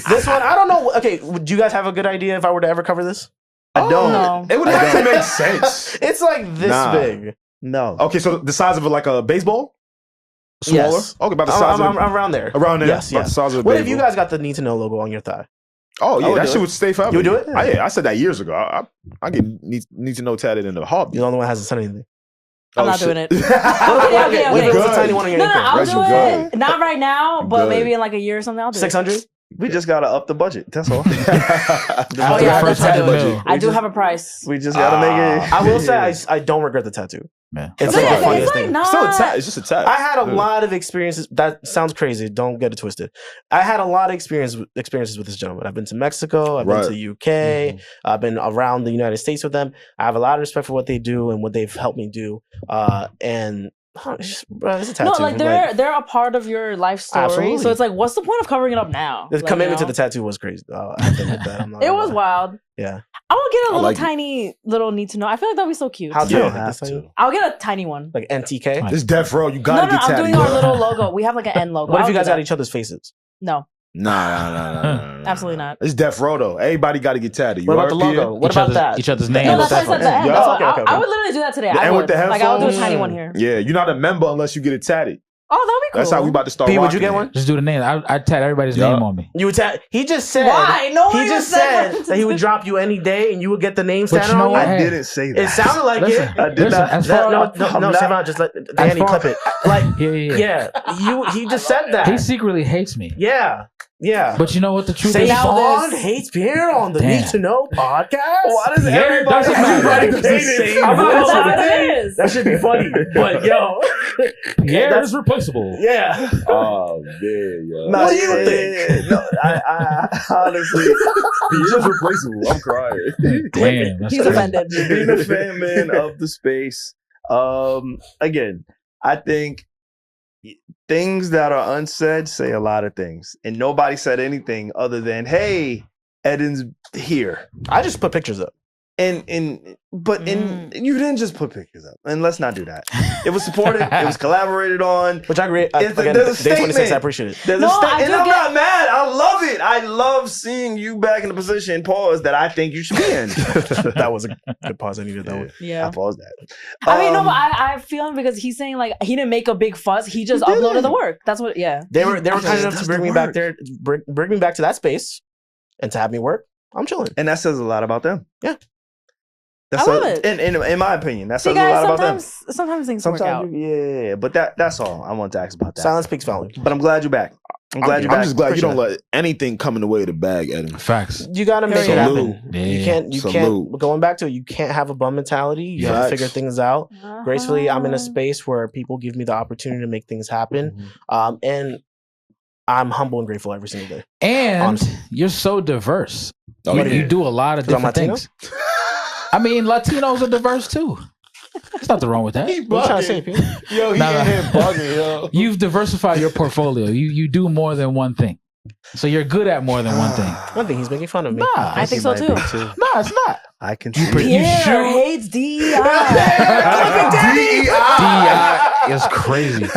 This one, I don't know. Okay, do you guys have a good idea if I were to ever cover this? I don't. No. It would have to make sense. It's like this big. No. Okay, so the size of like a baseball? Smaller? Yes. Okay, about the size I'm around there. Around there? Yes. The size of what if you guys got the Need to Know logo on your thigh? Oh, yeah, that shit would stay forever. You would do it? I said that years ago. I get need to know tatted in the heart. You're the only one that hasn't said anything. I'm not doing it. What's the tiny one on your ankle? I'll do it. Not right now, but maybe in like a year or something. I'll do 600. We just gotta up the budget. That's all. I do have a price. We just gotta make it. I will say I don't regret the tattoo. Man. It's the funniest thing. It's still a tat. It's just a tat. I had a lot of experiences. That sounds crazy. Don't get it twisted. I had a lot of experiences with this gentleman. I've been to Mexico. I've been to UK. I've been around the United States with them. I have a lot of respect for what they do and what they've helped me do. And it's a tattoo. No, like they're a part of your life story. Absolutely. So it's like, what's the point of covering it up now? The commitment to the tattoo was crazy. It was wild. Yeah. I will get a little tiny little need to know. I feel like that'd be so cute. How do you have to? I'll get a tiny one. Like NTK? This Death Row, you gotta get tatted. I'm doing our little logo. We have like an N logo. What if you guys got each other's faces? No. Nah. Absolutely not. It's Death Row though. Everybody got to get tatted. What about the logo? What about that? Each other's name. No, that's why I said the N. I would literally do that today. And with the headphones. Like I'll do a tiny one here. Yeah, you're not a member unless you get it tatted. Oh, that'd be cool. That's how we about to start. P, would you get one? Just do the name. I'd tat everybody's name on me. You would tat. He just said. Why? No one he just said that he would drop you any day, and you would get the name tatted on you. I didn't say that. It sounded like it. I did not. No, SaVon, just let Danny clip it. Like, yeah. He just said that. He secretly hates me. Yeah. But you know what the truth is? SaVon hates Pierre on the Need to Know podcast. Why does everybody hate it? That should be funny. But yo, Pierre is replaceable. Yeah. Oh man, yo. What do you think? No, I honestly, he's just replaceable. I'm crying. Damn, he's offended. Being a fan, man, of the space. Again, I think things that are unsaid say a lot of things, and nobody said anything other than, "Hey, Eddin's here." I just put pictures up, and you didn't just put pictures up, and let's not do that. It was supported, it was collaborated on, which I agree. There's a Day 26, statement. I appreciate it. There's a statement, and I'm not mad. I love it. I love seeing you back in the position, pause, that I think you should be in. That was a good pause. I needed that one. Yeah, I paused that. I mean, no, but I feel him because he's saying like he didn't make a big fuss. He just uploaded the work. That's what. Yeah, they were kind enough to bring me back there, bring me back to that space, and to have me work. I'm chilling, and that says a lot about them. Yeah. I love it. In my opinion, that says a lot about them. Sometimes things work out. Yeah, but that's all I want to ask about that. Silence speaks volume. But I'm glad you're back. I'm just glad you don't let anything come in the way of the bag, Eddin. Facts. You gotta make it happen. Yeah. You can't. Going back to it, you can't have a bum mentality. You have to figure things out gracefully. I'm in a space where people give me the opportunity to make things happen, and I'm humble and grateful every single day. And honestly, you're so diverse. You do a lot of different things. I mean, Latinos are diverse too. There's nothing wrong with that. He bugging. Yo, he in here bugging, yo. You've diversified your portfolio. You do more than one thing. So you're good at more than one thing. One thing, he's making fun of me. Nah, I think so too. No, it's not. I can Pierre hates DEI. DEI is crazy.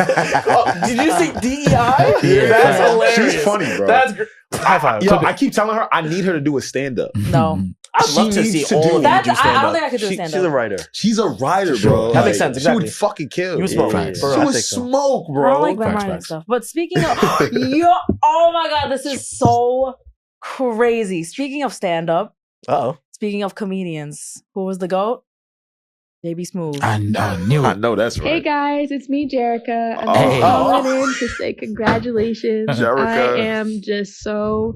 Did you see DEI? Yeah, that's hilarious. She's funny, bro. That's great. High five. Yo, I keep telling her I need her to do a stand-up. No. I'd love to see all of you do I don't stand-up. think I could do a stand-up. She's a writer. She's a writer, bro. That makes sense, exactly. She would fucking kill. You would smoke. She would smoke, bro. I don't like memorizing and stuff. But speaking of, oh my God, this is so crazy. Speaking of stand-up, speaking of comedians, who was the GOAT? JB Smooth. I knew it. I know that's right. Hey guys, it's me, Jerica. I'm calling in to say congratulations. Jerica. I am just so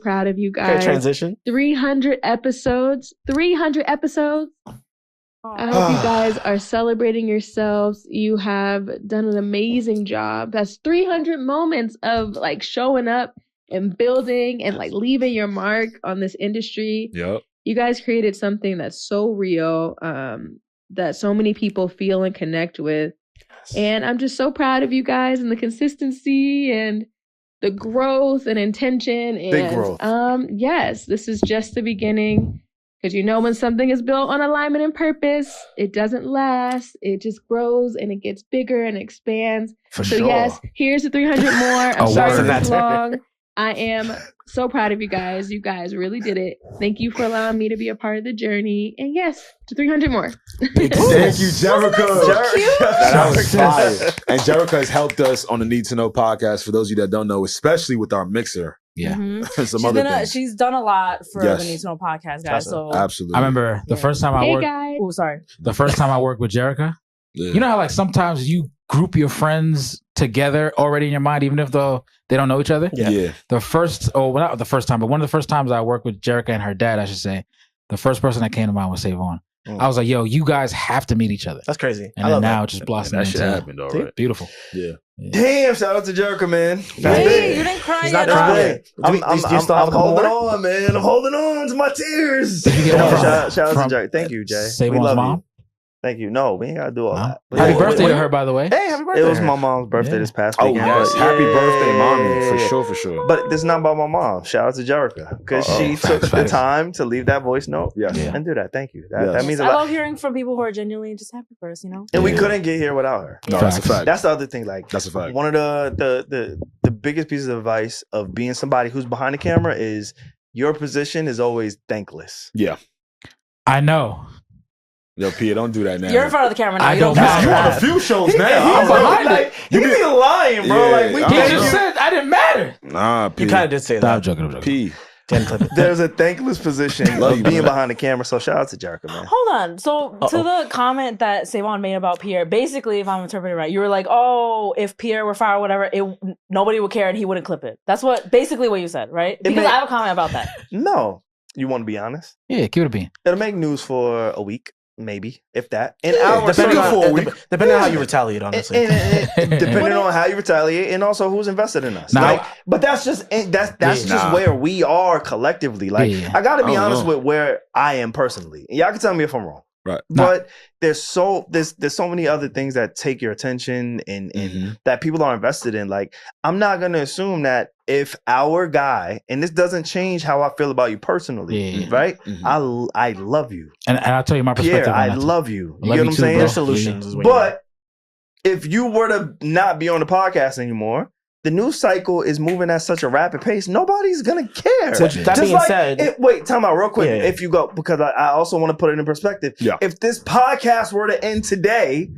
proud of you guys. Great transition. 300 episodes. 300 episodes. I hope you guys are celebrating yourselves. You have done an amazing job. That's 300 moments of like showing up and building and like leaving your mark on this industry. Yep. You guys created something that's so real, that so many people feel and connect with. And I'm just so proud of you guys and the consistency and the growth and intention. And big growth. Yes, this is just the beginning. Because you know when something is built on alignment and purpose, it doesn't last. It just grows and it gets bigger and expands. So yes, here's the 300 more. I'm sorry it's long. I am so proud of you guys. You guys really did it. Thank you for allowing me to be a part of the journey. And yes, to 300 more. Thank you, Jerica. That was fire. And Jerica has helped us on the Need to Know podcast. For those of you that don't know, especially with our mixer. Yeah. She's done a lot for the Need to Know podcast, guys. So absolutely. I remember the first time I worked. Oh, sorry. The first time I worked with Jerica. Yeah. You know how like sometimes you group your friends together already in your mind, even if they don't know each other? Yeah. The first, not the first time, but one of the first times I worked with Jerica and her dad, I should say, the first person that came to mind was SaVon. I was like, yo, you guys have to meet each other. That's crazy. And then now it just blossomed. That shit happened, all right. Beautiful. Yeah. Damn, shout out to Jerica, man. Hey, you didn't cry yet. I'm holding on, man. I'm holding on to my tears. Shout out to Jerica. Thank you, Jay. We love you. Thank you. No, we ain't gotta do all that. Happy birthday to her, by the way. Hey, happy birthday. It was my mom's birthday this past weekend. Oh, yes. Happy birthday, mommy. For sure. But this is not about my mom. Shout out to Jerica. Because she took the time to leave that voice note and do that. Thank you. That means a lot. I love hearing from people who are genuinely just happy for us, you know? And we couldn't get here without her. No, that's a fact. That's the other thing. Like, that's a fact. One of the biggest pieces of advice of being somebody who's behind the camera is your position is always thankless. Yeah. I know. Yo, Pia, don't do that now. You're in front of the camera now. I don't You on a few shows now. I'm behind it. You be lying, bro. Like we just said I didn't matter. Nah, P. You kind of did say that. I'm joking. P. There's a thankless position of being behind the camera. So shout out to Jerica, man. Hold on. So to the comment that SaVon made about Pierre, basically, if I'm interpreting right, you were like, "Oh, if Pierre were fired, or whatever, nobody would care and he wouldn't clip it." That's basically what you said, right? Because I have a comment about that. No, you want to be honest? Yeah, keep it a bean. It'll make news for a week. Maybe, if that. Depending on how you retaliate, honestly. Depending on how you retaliate and also who's invested in us. But that's just where we are collectively. Like, I got to be honest with where I am personally. Y'all can tell me if I'm wrong. Right. But there's so many other things that take your attention and that people are invested in. Like, I'm not going to assume that if our guy, and this doesn't change how I feel about you personally, right? I love you. And I'll tell you my perspective. Pierre, I love you. You get what I'm saying? There's solutions. But if you were to not be on the podcast anymore, the news cycle is moving at such a rapid pace. Nobody's gonna care. That being said, wait, time out real quick. If you go, because I also want to put it in perspective. Yeah. If this podcast were to end today,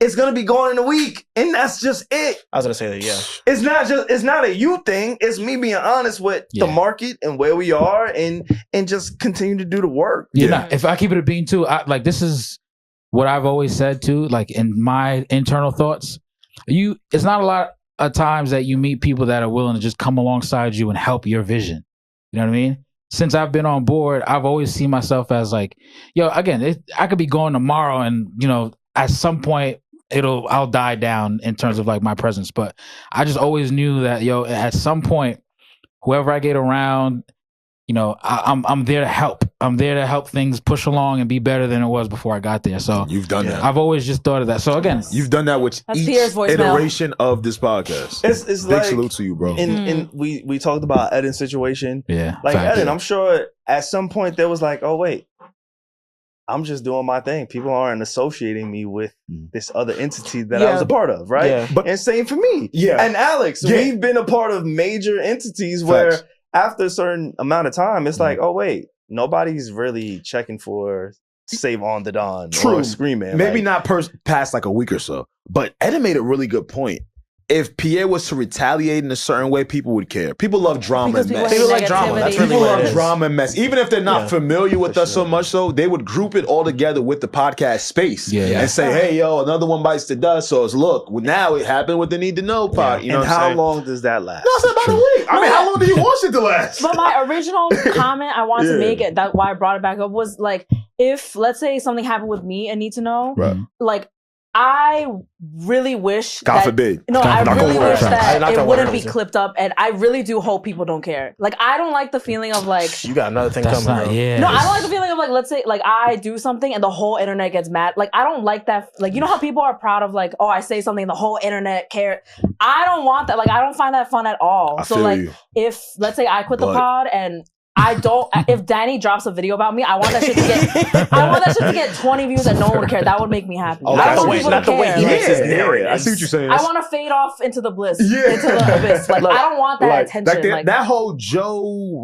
it's gonna be gone in a week, and that's just it. I was gonna say that. Yeah. It's not a you thing. It's me being honest with the market and where we are, and just continue to do the work. If I keep it a bean too, this is what I've always said too. Like in my internal thoughts, it's not a lot of times that you meet people that are willing to just come alongside you and help your vision. You know what I mean? Since I've been on board, I've always seen myself as like, yo, again, I could be going tomorrow and, at some point I'll die down in terms of like my presence. But I just always knew that, at some point, whoever I get around, I'm there to help. I'm there to help things push along and be better than it was before I got there. So you've done that. I've always just thought of that. So again, you've done that with each iteration of this podcast. It's big like, salute to you, bro. And we talked about Eddin's situation. Yeah, like Eddin, I'm sure at some point there was like, oh wait, I'm just doing my thing. People aren't associating me with this other entity that I was a part of, right? Yeah. And same for me. Yeah. And Alex, we've been a part of major entities where after a certain amount of time, it's like, oh wait, nobody's really checking for SaVon the Don or Screaming. Maybe not past like a week or so. But Eddin made a really good point. If Pierre was to retaliate in a certain way, people would care. People love drama and mess. People like drama. That's really people what love it is. Drama and mess. Even if they're not familiar with us so much, so they would group it all together with the podcast space and say, "Hey, yo, another one bites the dust." So it's now it happened with the Need to Know pod. You know, and how long does that last? No, it's about a week. I mean, how long do you want it to last? But my original comment I wanted to make it that why I brought it back up was like, if let's say something happened with me and Need to Know, like. I really wish God forbid. No, I really wish that it wouldn't be clipped up, and I really do hope people don't care. Like, I don't like the feeling of like you got another thing coming. No, I don't like the feeling of like, let's say like I do something and the whole internet gets mad. Like, I don't like that. Like, you know how people are proud of like, oh, I say something, the whole internet cares. I don't want that. Like, I don't find that fun at all. So like, if let's say I quit the pod and I don't. If Danny drops a video about me, I want that shit to get 20 views and no one would care. That would make me happy. Oh, not the way he makes his narrative. I see what you're saying. I want to fade off into the bliss, into the abyss. Like, I don't want that attention. That whole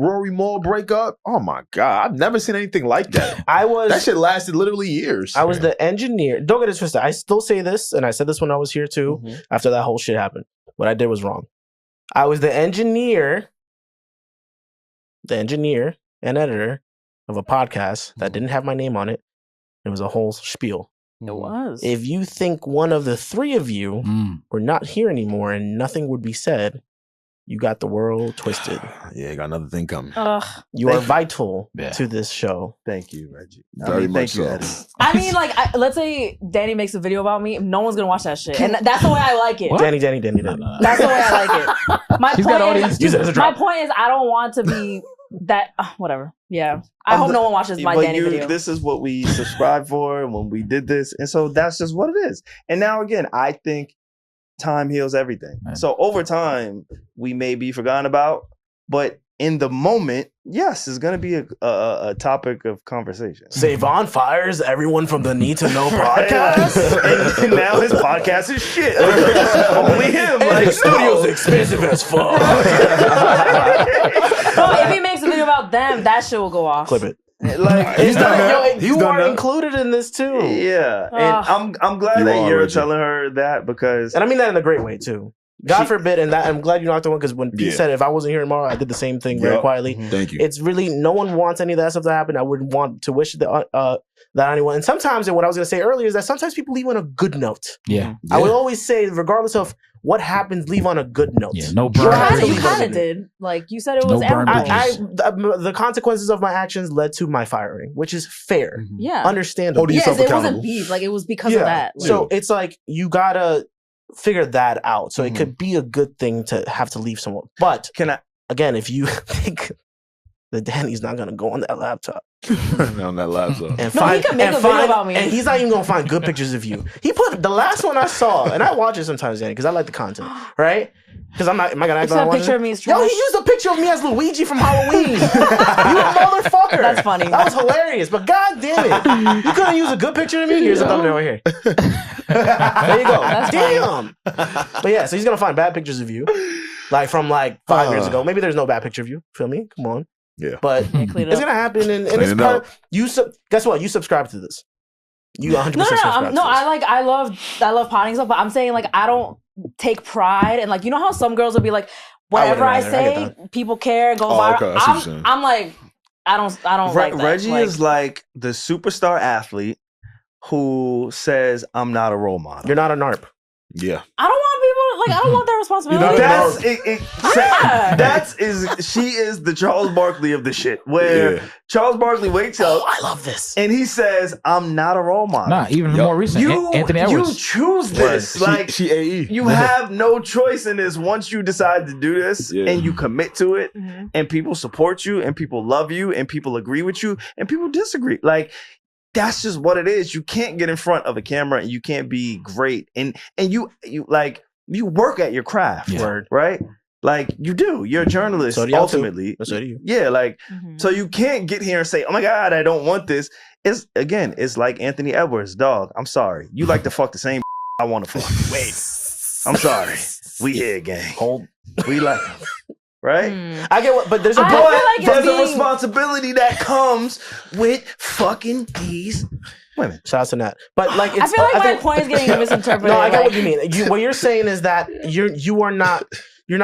Rory Mal breakup. Oh my god, I've never seen anything like that. That shit lasted literally years. I was the engineer. Don't get it twisted. I still say this, and I said this when I was here too. After that whole shit happened, what I did was wrong. I was the engineer the engineer and editor of a podcast that didn't have my name on it. It was a whole spiel. It was. If you think one of the three of you were not here anymore and nothing would be said, you got the world twisted. Yeah, got another thing coming. You are vital to this show. Thank you, Reggie. Very much thank you, so. Eddin. I mean, like, let's say Danny makes a video about me. No one's gonna watch that shit, and that's the way I like it. Danny. That's the way I like it. My point is, I don't want to be that. Whatever. Yeah. I hope no one watches my Danny video. This is what we subscribed for when we did this, and so that's just what it is. And now again, I think time heals everything. So over time, we may be forgotten about, but in the moment, yes, it's going to be a topic of conversation. SaVon fires everyone from the Need to Know podcast, and now his podcast is shit. Only him. Like, the studio's expensive as fuck. If he makes a video about them, that shit will go off. Clip it. Like you are included in this too. Yeah, and I'm glad that you're telling her that, because, and I mean that in a great way too. God forbid, and that I'm glad you knocked the one, because when Pete said if I wasn't here tomorrow, I did the same thing very quietly. Thank you. It's really, no one wants any of that stuff to happen. I wouldn't want to wish that anyone. And sometimes, and what I was going to say earlier is that sometimes people leave on a good note. Yeah. I would always say, regardless of what happens, leave on a good note. Yeah, no burn. You kind of did. Like, you said it was the consequences of my actions led to my firing, which is fair. Yeah. Understandable. Yes, it wasn't beef. Like, it was because of that. Like, so it's like, you gotta figure that out. So it could be a good thing to have to leave someone. But again, if you think that Danny's not gonna go on that laptop, on that laptop, and he can make a video about me, and he's not even gonna find good pictures of you. He put the last one I saw, and I watch it sometimes, Danny, because I like the content, right? Because am I gonna act like a picture of me is Yo, he used a picture of me as Luigi from Halloween. You a motherfucker. That's funny. That was hilarious. But god damn it, you couldn't use a good picture of me. Here's a thumbnail right here. There you go. That's damn. But yeah, so he's gonna find bad pictures of you, like from like 5 years ago. Maybe there's no bad picture of you. Feel me? Come on. Yeah. But it's gonna happen, and it's part of, guess what? You subscribe to this. You 100% subscribe to this. I love potting stuff, but I'm saying, like, I don't take pride, and like, you know how some girls will be like, whatever I say, people care, go viral. Okay, I'm like, I don't like that. Reggie is like the superstar athlete who says, I'm not a role model. You're not a NARP. Yeah. I don't want people, like, I don't want their responsibility. She is the Charles Barkley of the shit, where Charles Barkley wakes up. I love this. And he says, I'm not a role model. Nah, even more recent. Anthony Edwards. You choose this. Like, she AE. You have no choice in this once you decide to do this and you commit to it, and people support you, and people love you, and people agree with you, and people disagree. Like, that's just what it is. You can't get in front of a camera and you can't be great. And you work at your craft, right? Like, you do. You're a journalist, so ultimately. So do you. Yeah, like, so you can't get here and say, oh my God, I don't want this. It's like Anthony Edwards, dog. I'm sorry. You like to fuck the same I want to fuck. Wait. I'm sorry. We here, gang. We like... Right? I get what, but there's a responsibility that comes with fucking these women. Shout out to Nat. But like, I feel like my point is getting misinterpreted. No, I get what you mean. What you're saying is that you're not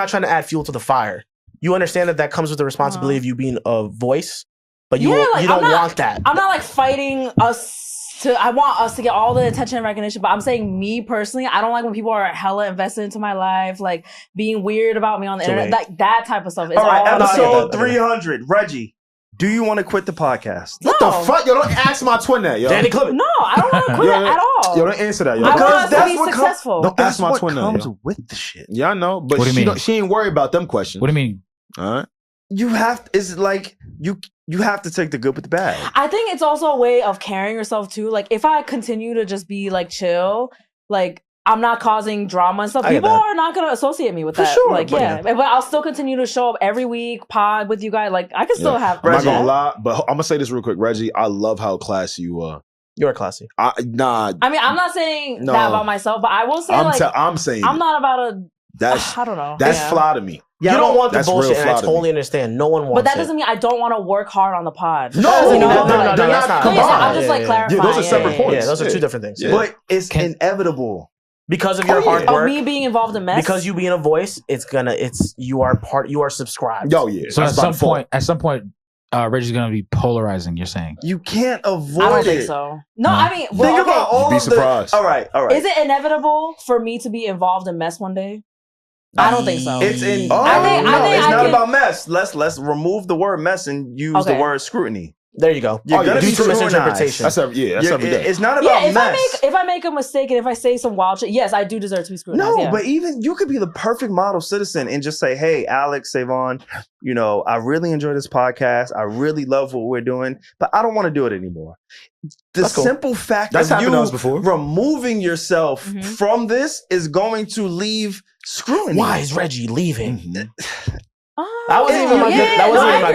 trying to add fuel to the fire. You understand that comes with the responsibility of you being a voice, but you don't want that. I'm not like fighting us. I want us to get all the attention and recognition, but I'm saying, me personally, I don't like when people are hella invested into my life, like being weird about me on the internet, like that type of stuff. All right, episode 300. Reggie, do you want to quit the podcast? What the fuck? Yo, don't ask my twin that, yo. Danny, clip it. No, I don't want to quit at all. Yo, don't answer that, yo. I want us to be successful. Don't ask my twin that, comes yo. with the shit. Yeah, I know, but she ain't worried about them questions. What do you mean? All right. You have to, it's like you have to take the good with the bad. I think it's also a way of carrying yourself too. Like, if I continue to just be like chill, like I'm not causing drama and stuff, people are not gonna associate me with that. Sure, like, but I'll still continue to show up every week, pod with you guys. Like, I can still have. I'm not gonna lie, but I'm gonna say this real quick, Reggie. I love how classy you are. You're classy. I mean, I'm not saying that about myself, but I will say, I'm saying I'm not about I don't know. That's fly to me. Yeah, you don't want the bullshit, and I totally understand. No one wants it. But that doesn't mean I don't want to work hard on the pod. No, that's not. I'm just like clarifying. Yeah, those are separate points. Yeah, those are two different things. Yeah. But it's inevitable. Because of your hard work. Me being involved in mess. Because you being a voice, you are subscribed. Oh yeah. So at some point, Reggie's gonna be polarizing. You're saying you can't avoid it. I don't think so. No, I mean, think about all You'd be surprised. All right. Is it inevitable for me to be involved in mess one day? I don't think so. It's in. I think it's not about mess. Let's remove the word mess and use the word scrutiny. There you go. You're gonna be misinterpretation. That's every day. It's not about mess. If I make a mistake and if I say some wild shit, yes, I do deserve to be scrutinized. No, but even you could be the perfect model citizen and just say, "Hey, Alex, SaVon, I really enjoy this podcast. I really love what we're doing, but I don't want to do it anymore." The simple fact of you removing yourself from this is going to leave scrutiny. Why is Reggie leaving? That wasn't even my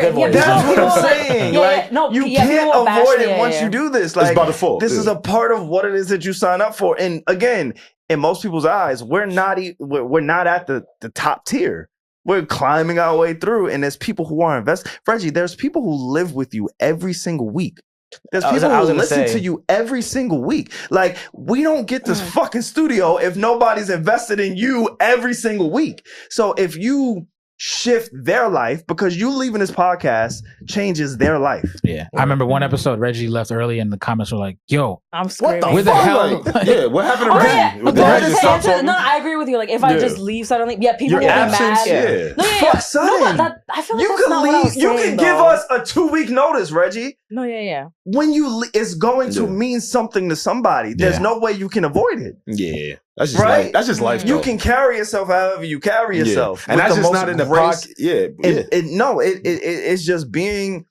good voice. That's what I'm saying. You can't avoid it once you do this. It's by default. This is a part of what it is that you sign up for. And again, in most people's eyes, we're not at the top tier. We're climbing our way through, and there's people who are invested. Reggie, there's people who live with you every single week. There's people who listen to you every single week. Like, we don't get this fucking studio if nobody's invested in you every single week. So if you shift their life, because you leaving this podcast changes their life. Yeah. I remember one episode, Reggie left early and the comments were like, yo, I'm screaming. Where the hell? Yeah, what happened to Reggie? No, I agree with you. Like, if I just leave suddenly, people will be mad. Fuck sudden. I feel like you can leave. You can give us a 2-week notice, Reggie. No, yeah. When you it's going to mean something to somebody. There's no way you can avoid it. Yeah. That's just life. That's just life. You can carry yourself however you carry yourself. And that's just not in the pocket. It's just being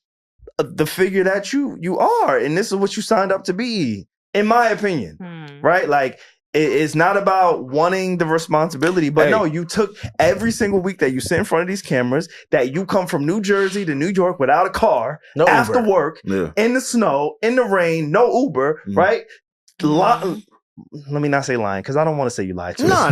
the figure that you are. And this is what you signed up to be, in my opinion. Right? Like, it's not about wanting the responsibility, but no, you took every single week that you sit in front of these cameras, that you come from New Jersey to New York without a car, after work, in the snow, in the rain, no Uber, right? Let me not say lying, because I don't want to say you lied to us. No, I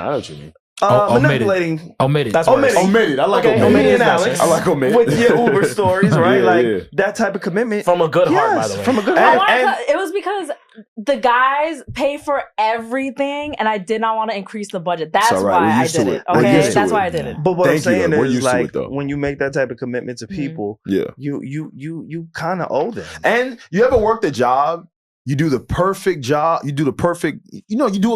know what you mean. Manipulating. Omitted. That's omitted. I like omitted. Alex. I like omitted. With your Uber stories, right? That type of commitment. From a good heart, by the way. From a good heart. It was because the guys pay for everything and I did not want to increase the budget. That's why I did it. Okay? That's why I did it. But what I'm saying is, like, when you make that type of commitment to people, you kind of owe them. And you ever worked a job, you do the perfect job, you do a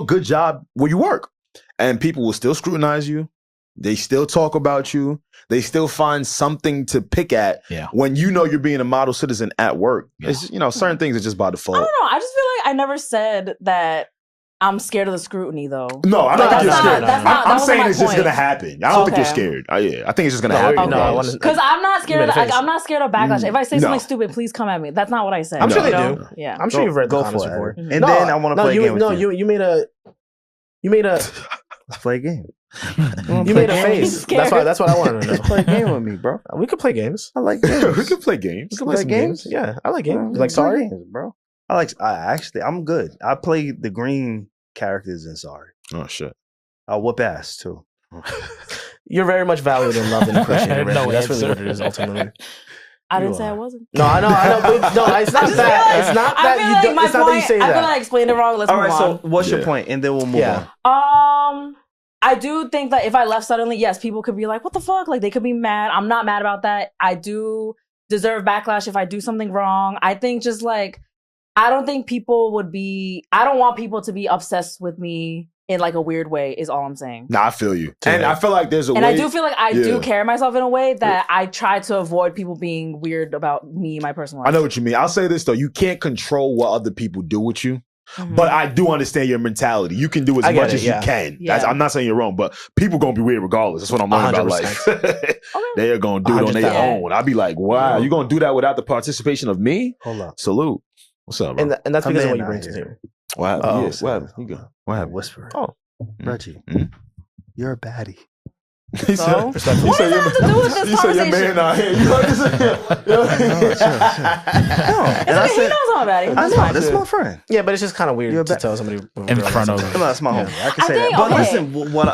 good job where you work. And people will still scrutinize you. They still talk about you. They still find something to pick at when you're being a model citizen at work. It's certain things are just by default. I don't know. I just feel like I never said that I'm scared of the scrutiny, though. No, I don't think you're scared. I'm saying it's just going to happen. I don't think you're scared. I think it's just going to happen. Because I'm not scared of I'm not scared of backlash. If I say something stupid, please come at me. That's not what I said. I'm sure they do. Yeah. I'm sure you've read the comments before. And then I want to play a game with you. You made a Let's play a game. You made a face. That's what I wanted to know. Play a game with me, bro. We could play games. I like games. We could play games. We could play games. Yeah, I like games. Like Sorry, games, bro. I'm good. I play the green characters in Sorry. Oh shit. I'll whoop ass too. You're very much valued and loved and appreciated. That's really what it is ultimately. I didn't say I wasn't. No, I know. No, it's not that. It's not that you. It's not that you say that. I feel like I explained it wrong. Let's move on. All right. So, what's your point? And then we'll move on. I do think that if I left suddenly, yes, people could be like, "What the fuck?" Like, they could be mad. I'm not mad about that. I do deserve backlash if I do something wrong. I think just like, I don't think people would be. I don't want people to be obsessed with me in like a weird way. Is all I'm saying. Nah, I feel you, and I feel like there's a way. And I do feel like I do carry myself in a way that I try to avoid people being weird about me, my personal life. I know what you mean. I'll say this though: you can't control what other people do with you. But I do understand your mentality. You can do as much as you can. I'm not saying you're wrong, but people gonna be weird regardless. That's what I'm learning about life. They are gonna do it on their own. I'll be like, wow, you gonna do that without the participation of me? Hold up. Salute. What's up, bro? And that's because of what you bring to the table. What happened? What happened? You go. What happened? Whisper. Reggie, you're a baddie. He said your man out here. You like this? He knows I'm a baddie. I know. This is my friend. Yeah, but it's just kind of weird to tell somebody in front of him. No, that's my homie. I can say that. But listen,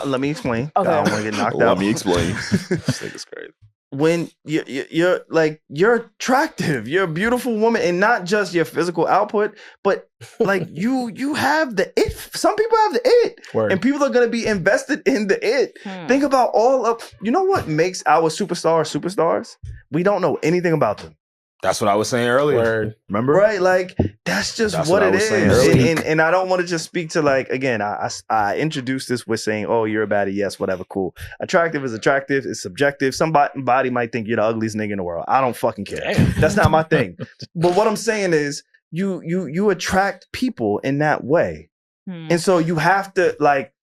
let me explain. Okay. I don't want to get knocked out. Let me explain. This nigga's crazy. when you're like, you're attractive, you're a beautiful woman, and not just your physical output, but like you have the it. Some people have the it. Word. And people are going to be invested in the it. Think about all of, you know what makes our superstars? We don't know anything about them. That's what I was saying earlier. Word. Remember? Right, like that's just what it is. And I don't want to just speak to like, again, I introduced this with saying, oh, you're a baddie, yes, whatever, cool. Attractive is attractive, it's subjective. Somebody might think you're the ugliest nigga in the world. I don't fucking care. That's not my thing. But what I'm saying is you attract people in that way. And so you have to, like,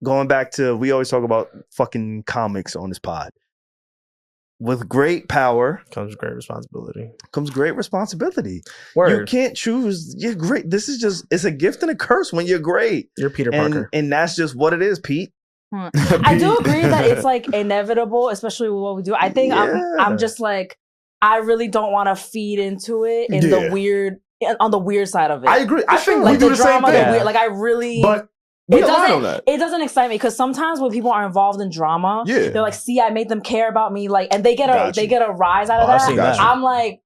going back to, we always talk about fucking comics on this pod. With great power comes great responsibility. Word. You can't choose. You're great. This is just, it's a gift and a curse when you're great. You're Peter Parker. And that's just what it is, Pete. I do agree that it's like inevitable, especially with what we do. I think I'm just like, I really don't want to feed into it in the weird, on the weird side of it. I agree. I think like we do the same thing. Weird, like I really... But it doesn't excite me because sometimes when people are involved in drama, they're like, "See, I made them care about me," like, and they get a rise out of that. I'm like,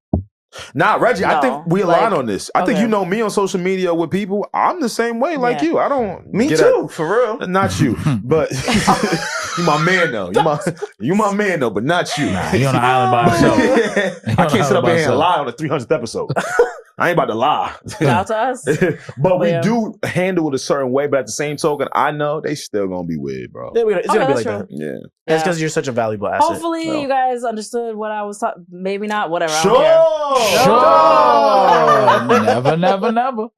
nah, Reggie, I think we align on this. I think you know me on social media with people. I'm the same way, like you. I don't. Me too, for real. Not you, but you my man though. You my man though, but not you. Nah, he on the island by himself. I can't sit up here and lie on the 300th episode. I ain't about to lie. Shout out to us. But we do handle it a certain way, but at the same token, I know they still gonna be weird, bro. It's gonna be like true. that. Yeah. It's because you're such a valuable asset. Hopefully you guys understood what I was talking. Maybe not, whatever. Sure. Never.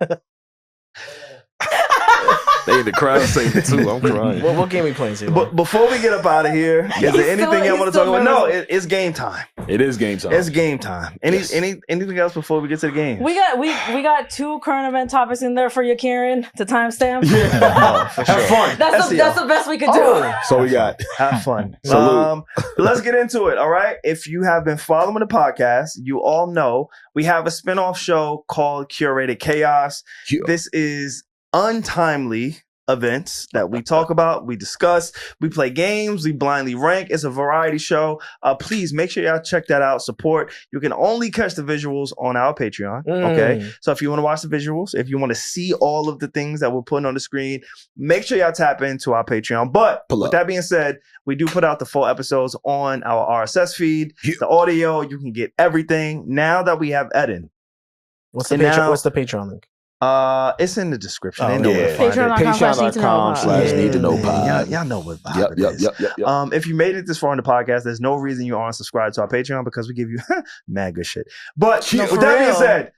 They in the crowd saying it too. I'm crying. What game we playing, SaVon? But before we get up out of here, is there anything I want to talk about? No, it's game time. It is game time. It's game time. Anything else before we get to the game? We got 2 current event topics in there for you, Karen, to timestamp. Yeah, for sure. Have fun. That's the best we could do. So we got have fun. Salute. Let's get into it. All right. If you have been following the podcast, you all know we have a spinoff show called Curated Chaos. Yeah. This is untimely events that we talk about, we discuss, we play games, we blindly rank. It's a variety show. Please make sure y'all check that out. Support. You can only catch the visuals on our Patreon. Okay. So if you want to watch the visuals, if you want to see all of the things that we're putting on the screen, make sure y'all tap into our Patreon. But with that being said, we do put out the full episodes on our RSS feed. The audio, you can get everything. Now that we have Eddin. What's the Patreon link? It's in the description. Patreon.com/need-to-know-pod. Y'all know what vibe it is. Yep. If you made it this far in the podcast, there's no reason you aren't subscribed to our Patreon because we give you mad good shit. But with that being said,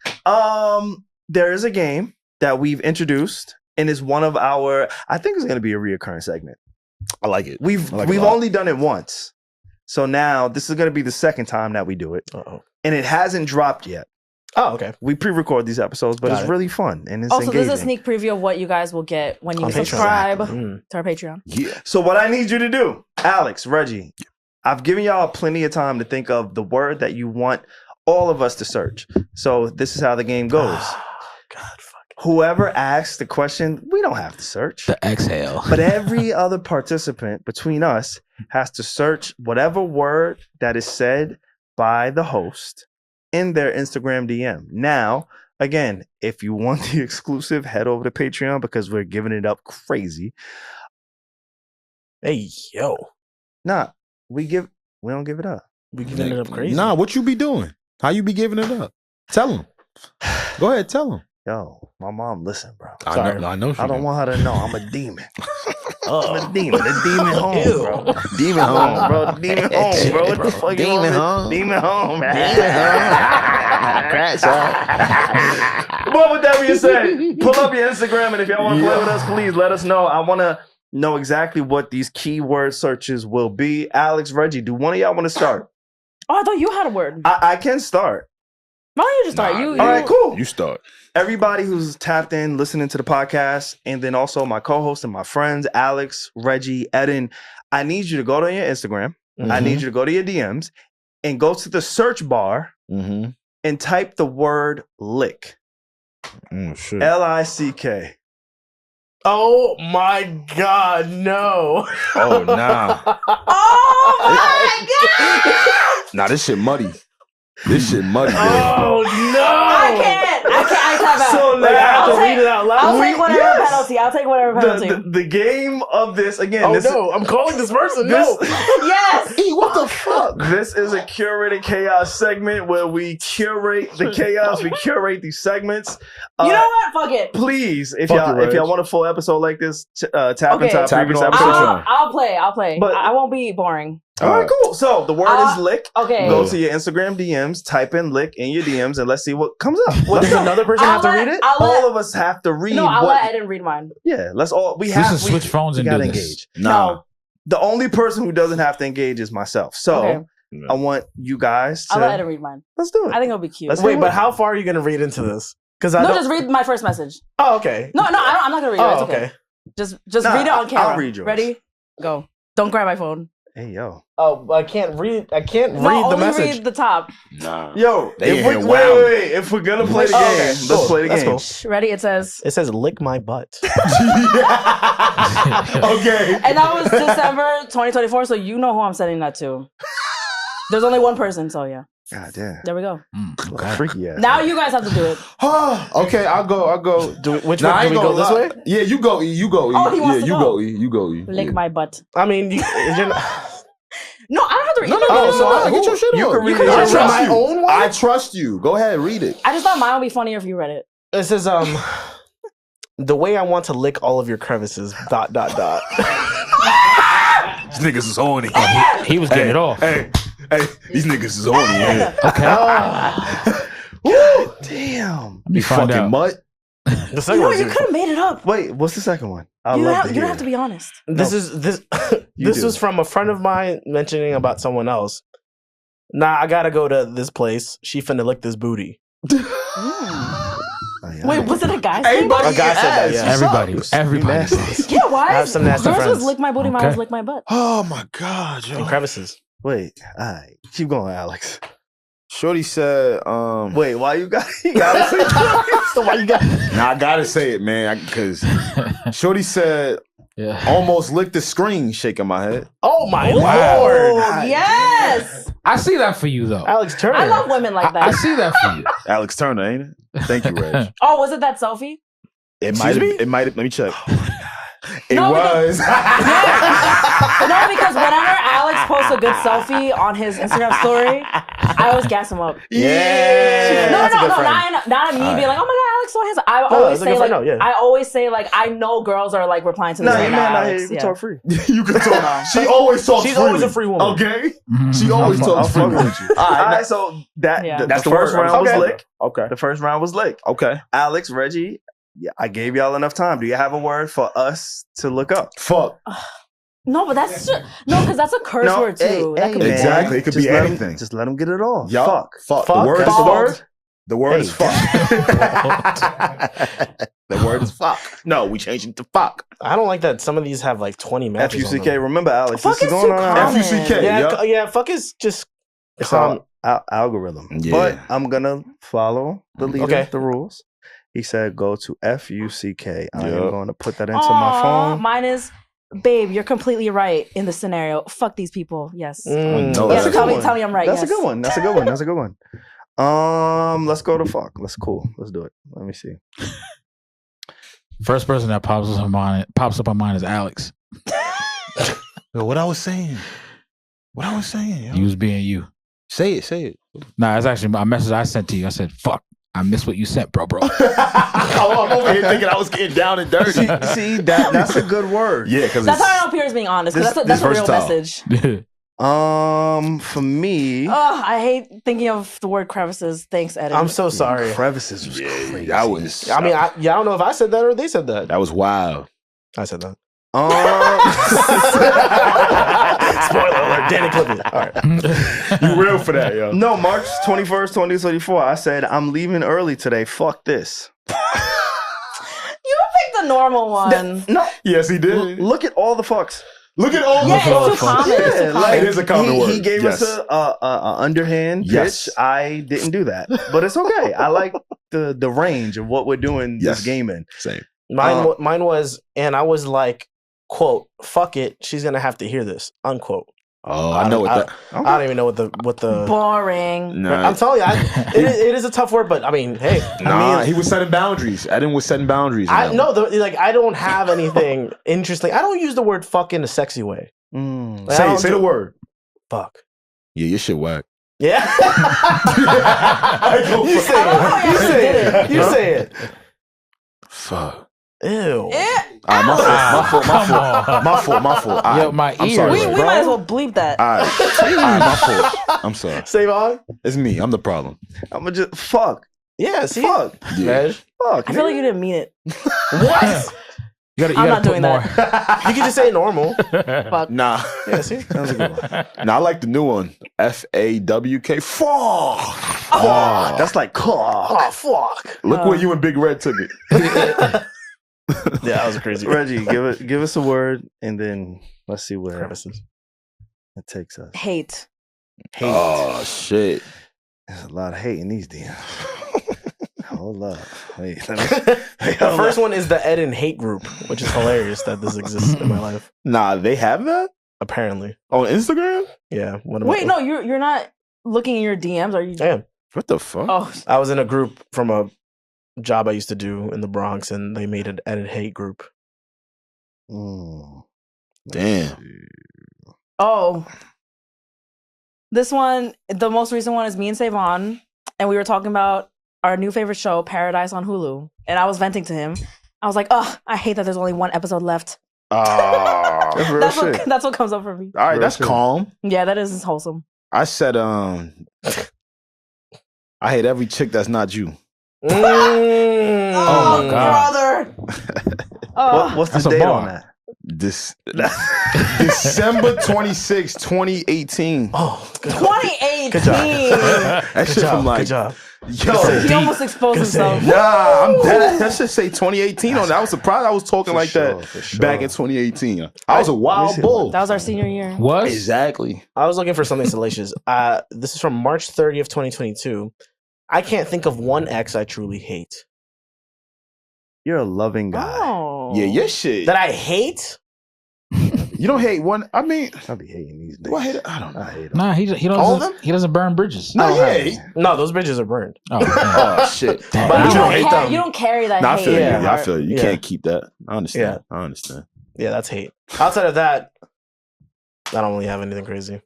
there is a game that we've introduced and is one of our, I think it's going to be a reoccurring segment. I like it. We've only done it once. So now this is going to be the second time that we do it. And it hasn't dropped yet. Oh, okay. We pre-record these episodes, but it's really fun and it's also, engaging. there's a sneak preview of what you guys will get when you subscribe to our Patreon. Yeah. So what I need you to do, Alex, Reggie, I've given y'all plenty of time to think of the word that you want all of us to search. So this is how the game goes. Whoever asks the question, we don't have to search. The exhale. But every other participant between us has to search whatever word that is said by the host in their Instagram DM. Now, again, if you want the exclusive, head over to Patreon because we're giving it up crazy. Hey, yo. Nah, we don't give it up. We giving it up crazy. Nah, what you be doing? How you be giving it up? Tell them. Go ahead, tell them. Yo, my mom listen, bro. I know I don't want her to know I'm a demon. I'm a demon. The demon home, bro. Demon home, bro. Demon home, bro. What the fuck? Demon home. Demon home. Crash But with that being said, pull up your Instagram, and if y'all want to play with us, please let us know. I want to know exactly what these keyword searches will be. Alex, Reggie, do one of y'all want to start? Oh, I thought you had a word. I can start. Why don't you just start? All right, cool. You start. Everybody who's tapped in, listening to the podcast, and then also my co-host and my friends, Alex, Reggie, Eddin, I need you to go to your Instagram. I need you to go to your DMs and go to the search bar and type the word lick. Shit. Lick. Oh my God, no. Oh, nah. Oh my God. Nah, this shit muddy. This shit muddy, man. Oh no! I can't. So like, I have to read it out loud. I'll take whatever penalty. I'll take whatever penalty. The game of this again. Oh no! I'm calling this person. No. Yes. What the fuck? This is a curated chaos segment where we curate the chaos. We curate these segments. You know what? Fuck it. Please, if y'all want a full episode like this, tap into our previous episode. I'll play. But I won't be boring. All right, cool. So the word is lick. Okay. Go to your Instagram DMs, type in lick in your DMs, and let's see what comes up. Well, does another person have to read it? All of us have to read. No, I'll let Eddin read mine. Yeah, let's all. We switch phones and do engage. this. No, the only person who doesn't have to engage is myself. So I want you guys to. I'll let Eddin read mine. Let's do it. I think it'll be cute. Wait, but how far are you going to read into this? Because just read my first message. Oh, okay. No, I'm not going to read it. It's okay. Just read it on camera. I'll read yours. Ready? Go. Don't grab my phone. Hey, yo. Oh, I can't read the message. Read the top. Nah. Yo, wait. If we're gonna play the game, let's play the game. Cool. Ready? It says lick my butt. Okay. And that was December 2024, so you know who I'm sending that to. There's only one person, so yeah. God damn. There we go. Freaky ass. Now you guys have to do it. Okay, I'll go. Which one? Do we go this way? Yeah, you go. You go. Oh, he wants to go. You go. Lick my butt. I mean, no, I don't have to read it. No, get your shit on. You can read it. it. My own one? I trust you. Go ahead, read it. I just thought mine would be funnier if you read it. This is the way I want to lick all of your crevices. ... These niggas is horny. He was getting it off. Hey, these niggas is horny. Yeah. Okay. Woo, damn. You fucking mutt. The second You could have made it up. Wait, what's the second one? You don't have to be honest. This is from a friend of mine mentioning about someone else. Nah, I gotta go to this place. She finna lick this booty. Wait, was it a guy's name? A guy said that, yeah. Everybody. Yeah, why? I have some nasty Yours friends. was lick my booty, mine was lick my butt. Oh my God, yo. And crevices. Wait, all right. Keep going, Alex. Shorty said, wait, why you gotta say it? So why you got Nah, I gotta say it, man, because Shorty said, almost licked the screen, shaking my head. Oh my Lord. Lord. Yes. I see that for you though. Alex Turner. I love women like that. I see that for you. Alex Turner, ain't it? Thank you, Reg. Oh, was it that selfie? It might let me check. It No, was. No, because whenever Alex posts a good selfie on his Instagram story, I always gas him up. Yeah. No, That's a good friend. not me being like, oh my God, Alex so handsome. I always say like, I know girls are like replying to this right now. Alex. You can talk free. You can talk. She always talks She's freely. always a free woman. Okay? She always talks freely with you. All right, so that's the first round was lick. Okay. The first round was lick. Okay. Alex, Reggie, I gave y'all enough time. Do you have a word for us to look up? Fuck. No, but that's because that's a curse word too. Exactly. It could be anything. Just let him get it off. Yup. Fuck. The word is That's fuck. the word? The word is fuck. The word is fuck. No, we changing to fuck. I don't like that some of these have like 20 matches. F-U-C-K. Remember, Alex, Fuck this is is going too on. common. F-U-C-K. Yeah, fuck is just It's all algorithm. Yeah. But I'm going to follow the leader, the rules. He said go to F-U-C-K. I am going to put that into my phone. Mine is, babe, you're completely right in the scenario. Fuck these people. Yes. No, Yes, that's tell me I'm right. That's yes. a good one. That's a good one. That's a good one. Let's go to fuck. Let's do it. Let me see. First person that pops up on mine is Alex. Yo, what I was saying. Yo. You was being you. Say it. Nah, it's actually a message I sent to you. I said, fuck. I missed what you sent, bro. I'm over here thinking I was getting down and dirty. See that's a good word. Yeah, because that's how I know Pierre's being honest. Because that's a real message. For me, I hate thinking of the word crevices. Thanks, Eddin. I'm so sorry. Crevices was crazy. That was. I mean, I don't know if I said that or they said that. That was wild. I said that. Spoiler alert, Danny Clippy. All right. You real for that, yo. No, March 21st, 2024, I said, I'm leaving early today. Fuck this. You picked the normal one. No. Yes, he did. Look at all the fucks. Look at all the fucks. It's too common. It is a common word. He gave us a underhand pitch. I didn't do that. But it's okay. I like the range of what we're doing this game in. Same. Mine was, and I was like, quote, fuck it, she's gonna have to hear this, unquote. Oh, I know what that. I don't even know what the boring. Nah. I'm telling you, it is a tough word, but I mean, hey, he was setting boundaries. Eddin was setting boundaries. I don't have anything interesting. I don't use the word fuck in a sexy way. Say the word. Fuck. Yeah, your shit whack. Yeah. You say it. Fuck. Ew. My fault. Yo, my ear. Sorry, we might as well bleep that. All right, my fault. I'm sorry. SaVon? It's me. I'm the problem. I'm gonna just fuck. Yeah, see? Fuck. Yeah. Fuck. I feel like you didn't mean it. What? You I'm not doing that. You can just say normal. Fuck. Nah. Yeah, see? That was a good one. Nah, I like the new one. FAWK. Fuck. Oh, that's like cock. Oh, fuck. Look where you and Big Red took it. Yeah, that was crazy. Reggie, give us a word, and then let's see where it takes us. Hate. Oh shit! There's a lot of hate in these DMs. Hold up. Wait, The first one is the Eddin hate group, which is hilarious that this exists in my life. Nah, they have that apparently on Instagram. Yeah. Wait, no, you're not looking in your DMs, are you? Damn. What the fuck? Oh, I was in a group from a job I used to do in the Bronx, and they made an Eddin hate group. Damn. Oh. This one, the most recent one is me and SaVon, and we were talking about our new favorite show, Paradise on Hulu. And I was venting to him. I was like, I hate that there's only one episode left. That's what comes up for me. All right, that's calm. Yeah, that is wholesome. I said, I hate every chick that's not you. Oh my God. Brother. What's the date on that? December 26, 2018. Oh, good. 2018. Good job. That shit from like, good job. Yo, he almost exposed himself. Nah, I'm dead. That should say 2018 on that. I was surprised I was talking like that back in 2018. I was a wild bull. That was our senior year. What? Exactly. I was looking for something salacious. This is from March 30th, 2022. I can't think of one ex I truly hate. You're a loving guy. Oh. Yeah, your shit. That I hate? You don't hate one. I mean, I'll be hating these days. Well, I don't know. I hate them. Nah, he doesn't. All of them? He doesn't burn bridges. No, No, those bridges are burned. Oh shit. But you, I don't hate them. You don't carry that Nah, hate. I feel you. Yeah. I feel you. You Yeah. can't keep that. I understand. Yeah. I understand. Yeah, that's hate. Outside of that, I don't really have anything crazy.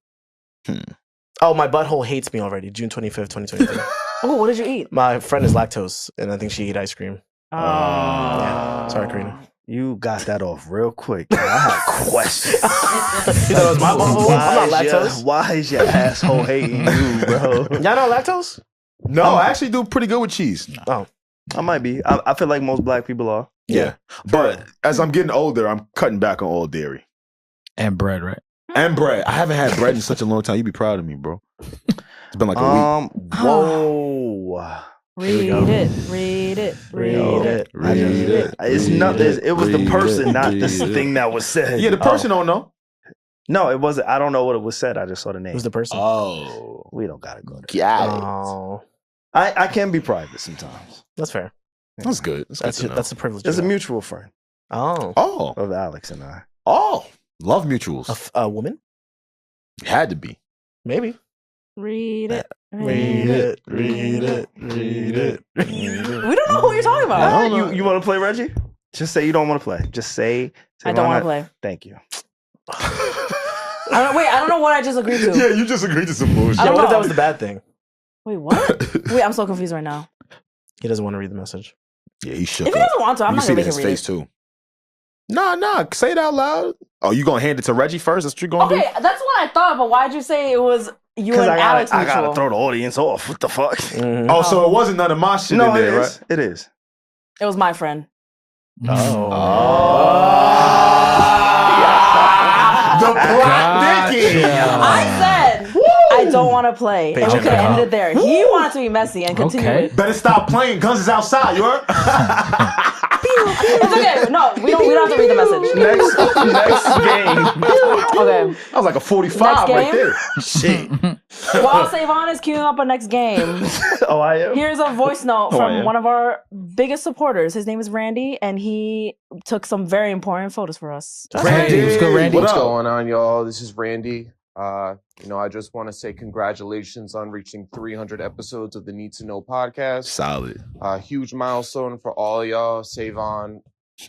Oh, my butthole hates me already. June 25th, 2023. Oh, what did you eat? My friend is lactose, and I think she ate ice cream. Yeah. Sorry, Karina. You got that off real quick. I had questions. You thought it was my butthole? I'm not lactose. Why is your asshole hating you, bro? Y'all know lactose? No, I actually do pretty good with cheese. Oh. I might be. I feel like most black people are. Yeah. But as I'm getting older, I'm cutting back on all dairy. And bread, right? And bread. I haven't had bread in such a long time. You'd be proud of me, bro. It's been like a week. Whoa. Read it. It's nothing. It was the person, not this thing that was said. Yeah, the person don't know. No, it wasn't. I don't know what it was said. I just saw the name. Who's the person? Oh. We don't gotta go there. Yeah. Oh. I can be private sometimes. That's fair. That's good. That's a privilege. There's a mutual friend Oh. of Alex and I. Oh. Love mutuals. A woman? It had to be. Maybe. Read it. Read it. Read it. We don't know who you're talking about. You want to play, Reggie? Just say you don't want to play. Just say I don't want to play. Thank you. I don't know what I just agreed to. Yeah, you just agreed to some bullshit. Yeah, what if that was the bad thing? Wait, what? Wait, I'm so confused right now. He doesn't want to read the message. Yeah, he shook If he up. doesn't want to, I'm You not see going that to in make his him read face it. too. Nah, say it out loud. Oh, you gonna hand it to Reggie first? That's what you gonna do? Okay, that's what I thought, but why'd you say it was you and Alex I mutual? gotta throw the audience off. What the fuck? Mm-hmm. Oh, so it wasn't none of my shit No, in there, it right? is. It is. It was my friend. The plot thickens. I said I don't want to play. And we could have ended it there. He wanted to be messy and continue it. Better stop playing. Guns is outside, you heard? Be It's okay. No, we don't have to read the message. Next game. Okay. That was like a 45 right there. Shit. While SaVon is queuing up a next game, I am. Here's a voice note from one of our biggest supporters. His name is Randy, and he took some very important photos for us. Randy, what's good, Randy? What's going on, y'all? This is Randy. I just want to say congratulations on reaching 300 episodes of the Need to Know podcast. Solid. Huge milestone for all y'all. SaVon,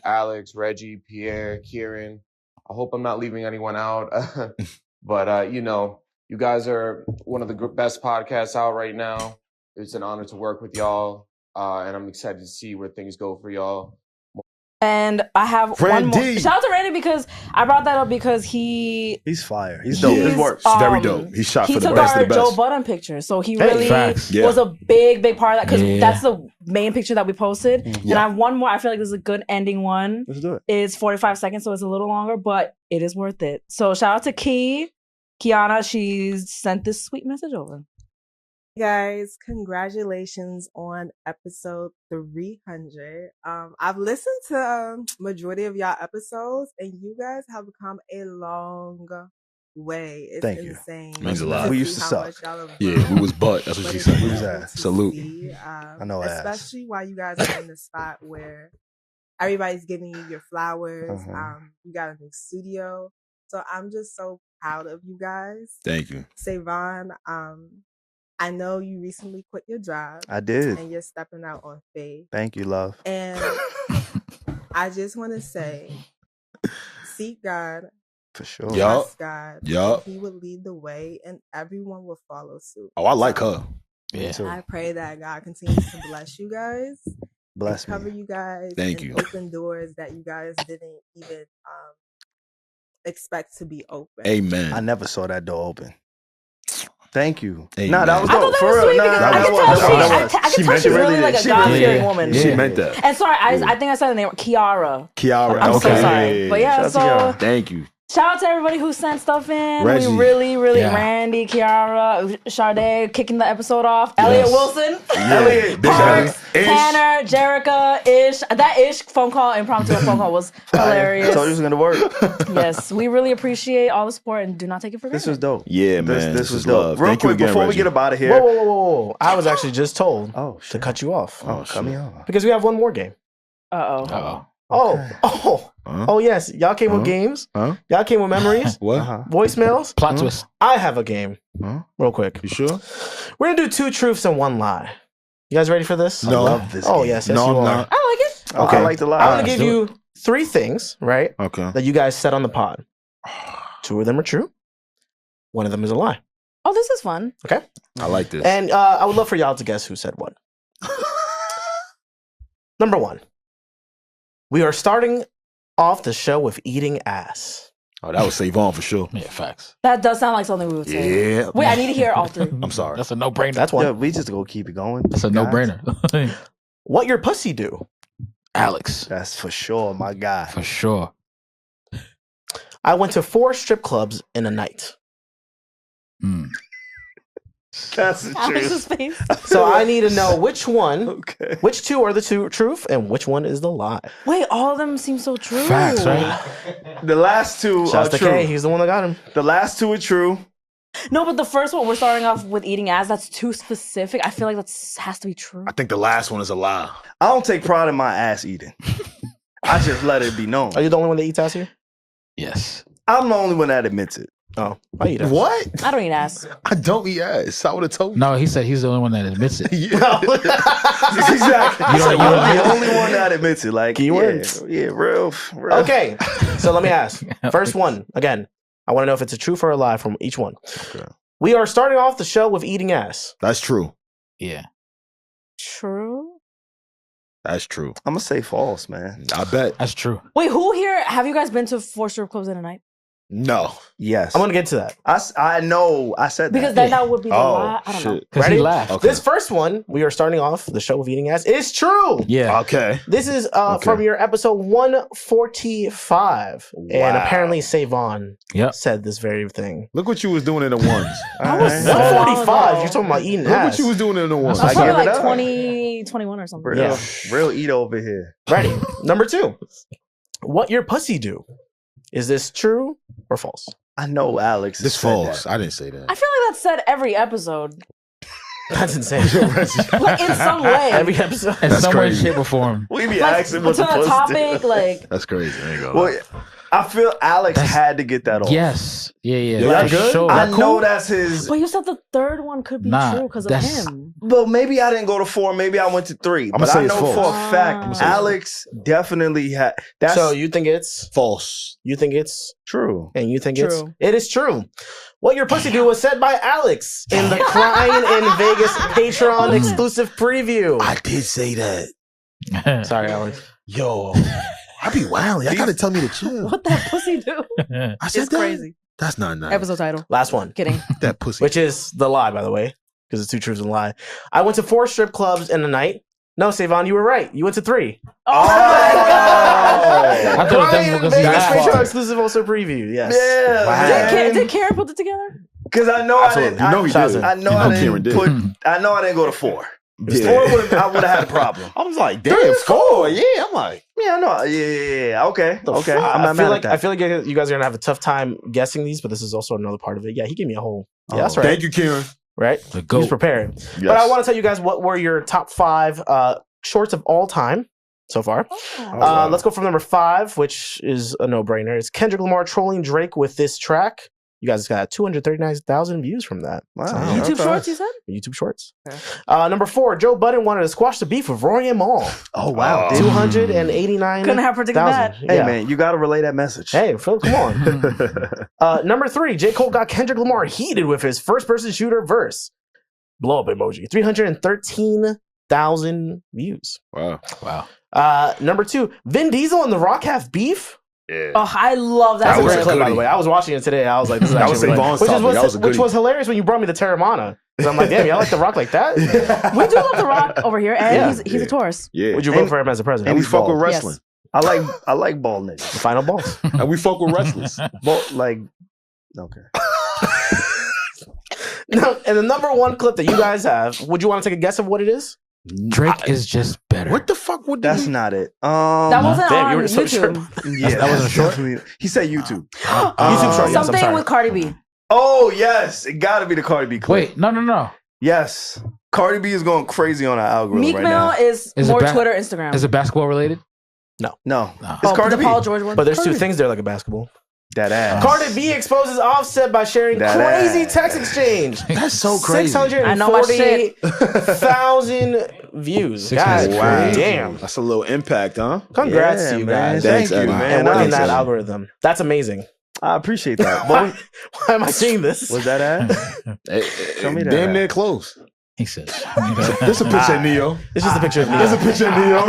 Alex, Regi, Pierre, Kieran. I hope I'm not leaving anyone out. But, you guys are one of the best podcasts out right now. It's an honor to work with y'all. And I'm excited to see where things go for y'all. And I have one more. Shout out to Randy because I brought that up because he's fire. He's dope. His work's very dope. He shot for the best of the best. He took our Joe Budden picture, so he really was a big part of that because that's the main picture that we posted. And I have one more. I feel like this is a good ending one. Let's do it. It's 45 seconds, so it's a little longer, but it is worth it. So shout out to Kiana. She sent this sweet message over. Guys, congratulations on episode 300. I've listened to majority of y'all episodes, and you guys have come a long way. It's insane. Means a lot. We used to suck. Yeah, we was butt. That's what she said. We was ass. Salute. I know ass. Especially while you guys are in the spot where everybody's giving you your flowers. You got a new studio. So I'm just so proud of you guys. Thank you. SaVon, I know you recently quit your job. I did. And you're stepping out on faith. Thank you, love. And I just want to say, seek God. For sure. Trust God. Yup. He will lead the way and everyone will follow suit. Oh, I like her. Yeah. I pray that God continues to bless you guys. Bless cover you guys. Thank and you. Open doors that you guys didn't even expect to be open. Amen. I never saw that door open. Thank you. Amen. Nah, that was I thought dope. that For was real. sweet Nah, because I can tell she's really like a God-fearing woman. She meant that. And sorry, I think I said the name Kiara. Kiara. I'm okay. so sorry. But yeah, so thank you. shout out to everybody who sent stuff in. Reggie. We really, Randy, Kiara, Sade kicking the episode off. Elliot Wilson. Elliot. Parks, Tanner, Jerica, Ish. That Ish impromptu phone call was hilarious. I told you it was going to work. Yes, we really appreciate all the support and do not take it for granted. This was dope. Yeah, man. This was dope. Real Thank you quick, again, before we Reggie. get up out of here. Whoa. I was actually just told to cut you off. Oh, cut me off. Because we have one more game. Oh, yes. Y'all came with games. Y'all came with memories. What? Voicemails. Plot twist. I have a game. Real quick. You sure? We're going to do 2 truths and 1 lie. You guys ready for this? No. I love this Oh, game. yes, No, you I'm are. not. I like it. Okay. I like the lie. I'm going to give you 3 things, right? Okay. That you guys said on the pod. 2 of them are true. 1 of them is a lie. Oh, this is fun. Okay. I like this. And I would love for y'all to guess who said what. Number 1. We are starting off the show with eating ass. Oh, that was SaVon for sure. Yeah, facts. That does sound like something we would say. Yeah. Wait, I need to hear all 3. I'm sorry. That's a no-brainer. That's 1. Yeah, we just go keep it going. That's a no-brainer. What your pussy do? Alex. That's for sure, my guy. For sure. I went to 4 strip clubs in a night. That's the Alex's truth. face. So I need to know which one, Okay. which 2 are the truth and which one is the lie. Wait, all of them seem so true. Facts, right? The last 2 Shouts are to true. K, he's the one that got him. The last 2 are true. No, but the first one, we're starting off with eating ass. That's too specific. I feel like that has to be true. I think the last one is a lie. I don't take pride in my ass eating. I just let it be known. Are you the only one that eats ass here? Yes. I'm the only one that admits it. Oh, I eat ass. What? I don't eat ass. I don't eat ass. I would have told you. No, he said he's the only one that admits it. Exactly. I'm the only one that admits it. Like, Keywords. Yeah, real. Okay, so let me ask. First one, again, I want to know if it's a truth or a lie from each one. Okay. We are starting off the show with eating ass. That's true. Yeah. True. That's true. I'm going to say false, man. I bet. That's true. Wait, who here, have you guys been to 4 strip clubs in a night? No. Yes. I'm gonna get to that. I know. I said that because then that would be the lie. I don't know. Because he laughed. Okay. This first one, we are starting off the show with eating ass. It's true. Yeah. Okay. This is from your episode 145, and apparently SaVon said this very thing. Look what you was doing in the ones. I was 145. You're talking about eating Look ass. what you was doing in the ones. I was probably like 20, 21 or something. Real eat over here. Ready. Number 2. What your pussy do? Is this true or false? I know Alex. This false. I didn't say that. I feel like that's said every episode. That's insane. Like in some way. Every episode. In some way, crazy. shape, or form. We be Like, asking what to the the pussy topic, do. like That's crazy. I ain't gonna Well, I feel Alex had to get that off. Yes. Yeah. Like, For sure. I know that's his. But you said the third one could be true because of him. Well, maybe I didn't go to 4. Maybe I went to 3. I'ma But say I it's know false. for a fact Alex definitely had. That's So you think it's false. You think it's true, and you think True. it is true. What your pussy do was said by Alex in the Crying in Vegas Patreon exclusive preview. I did say that. Sorry, Alex. Yo, I be wilding. I gotta tell me to chill. What that pussy do? I said It's that? crazy. That's not nice. Episode title. Last one. Kidding. That pussy. Which is the lie, by the way, because it's 2 truths and a lie. I went to 4 strip clubs in a night. No, SaVon, you were right. You went to 3. Oh my I thought Crying that in was Vegas that Patreon far. exclusive also preview. Yes. Yeah. Did Karen put it together? Because I know I didn't. You know he did. I know I didn't put. I know I didn't go to 4. Yeah. 4 I would have had a problem. I was like, damn, 4. Yeah, I'm like, Yeah, I know. Yeah. Okay. Okay. I I'm not feel mad like at I that. feel like you guys are gonna have a tough time guessing these, but this is also another part of it. Yeah, he gave me a whole. Yeah, that's right. Thank you, Kieran. Right? The He's GOAT. prepared. Yes. But I want to tell you guys what were your top 5 shorts of all time so far. wow. Let's go from number 5, which is a no-brainer. It's Kendrick Lamar trolling Drake with this track. You guys got 239,000 views from that. Wow. YouTube Shorts, you said? YouTube Shorts. Okay. Number 4, Joe Budden wanted to squash the beef with Rory Mal. Oh wow. 289,000. Couldn't have predicted that. Hey man, you got to relay that message. Hey, Phil, come on. Number 3, J. Cole got Kendrick Lamar heated with his first-person shooter verse. Blow up emoji. 313,000 views. Wow. Number 2, Vin Diesel and The Rock have beef. Yeah. Oh, I love that. That's a was great a clip, by the goodie. way. I was watching it today. I was like, this is That actually was really- SaVon's topic. That was a which goodie. was hilarious when you brought me the Terramana. Because I'm like, damn, y'all like The Rock like that? We do love The Rock over here, and Yeah. he's a Taurus. Yeah. Would you vote for him as a president? And we he's fuck with bald. wrestling. I like bald niggas. The final balls. And we fuck with wrestlers. But like, okay. No, and the number 1 clip that you guys have, would you want to take a guess of what it is? Drake is just better. What the fuck would That's not it. That wasn't Damn, on you were so YouTube. Yeah, That wasn't short? definitely- He said YouTube. YouTube short, yes, I'm Something sorry. with Cardi B. Oh yes, it got to be the Cardi B clip. Wait, no. Yes, Cardi B is going crazy on our algorithm Meek right Mill now. is Is more it Twitter, Instagram. Is it basketball related? No, No. it's Cardi the B. Paul George one. But there's 2 Cardi. things there like a basketball. That ass. Cardi B exposes Offset by sharing That crazy ass. text exchange. That's so crazy. I know my shit. 648,000 views. God Wow. damn. That's a little impact, huh? Congrats Yeah, to you man. guys. Thanks, Thank you, Eddin. man. And winning Nice. that algorithm. That's amazing. I appreciate that. But Why am I seeing this? was that ass? Show me that. Damn near close. He said. This a picture of Neo. It's just a picture of me. There's a picture of Neo.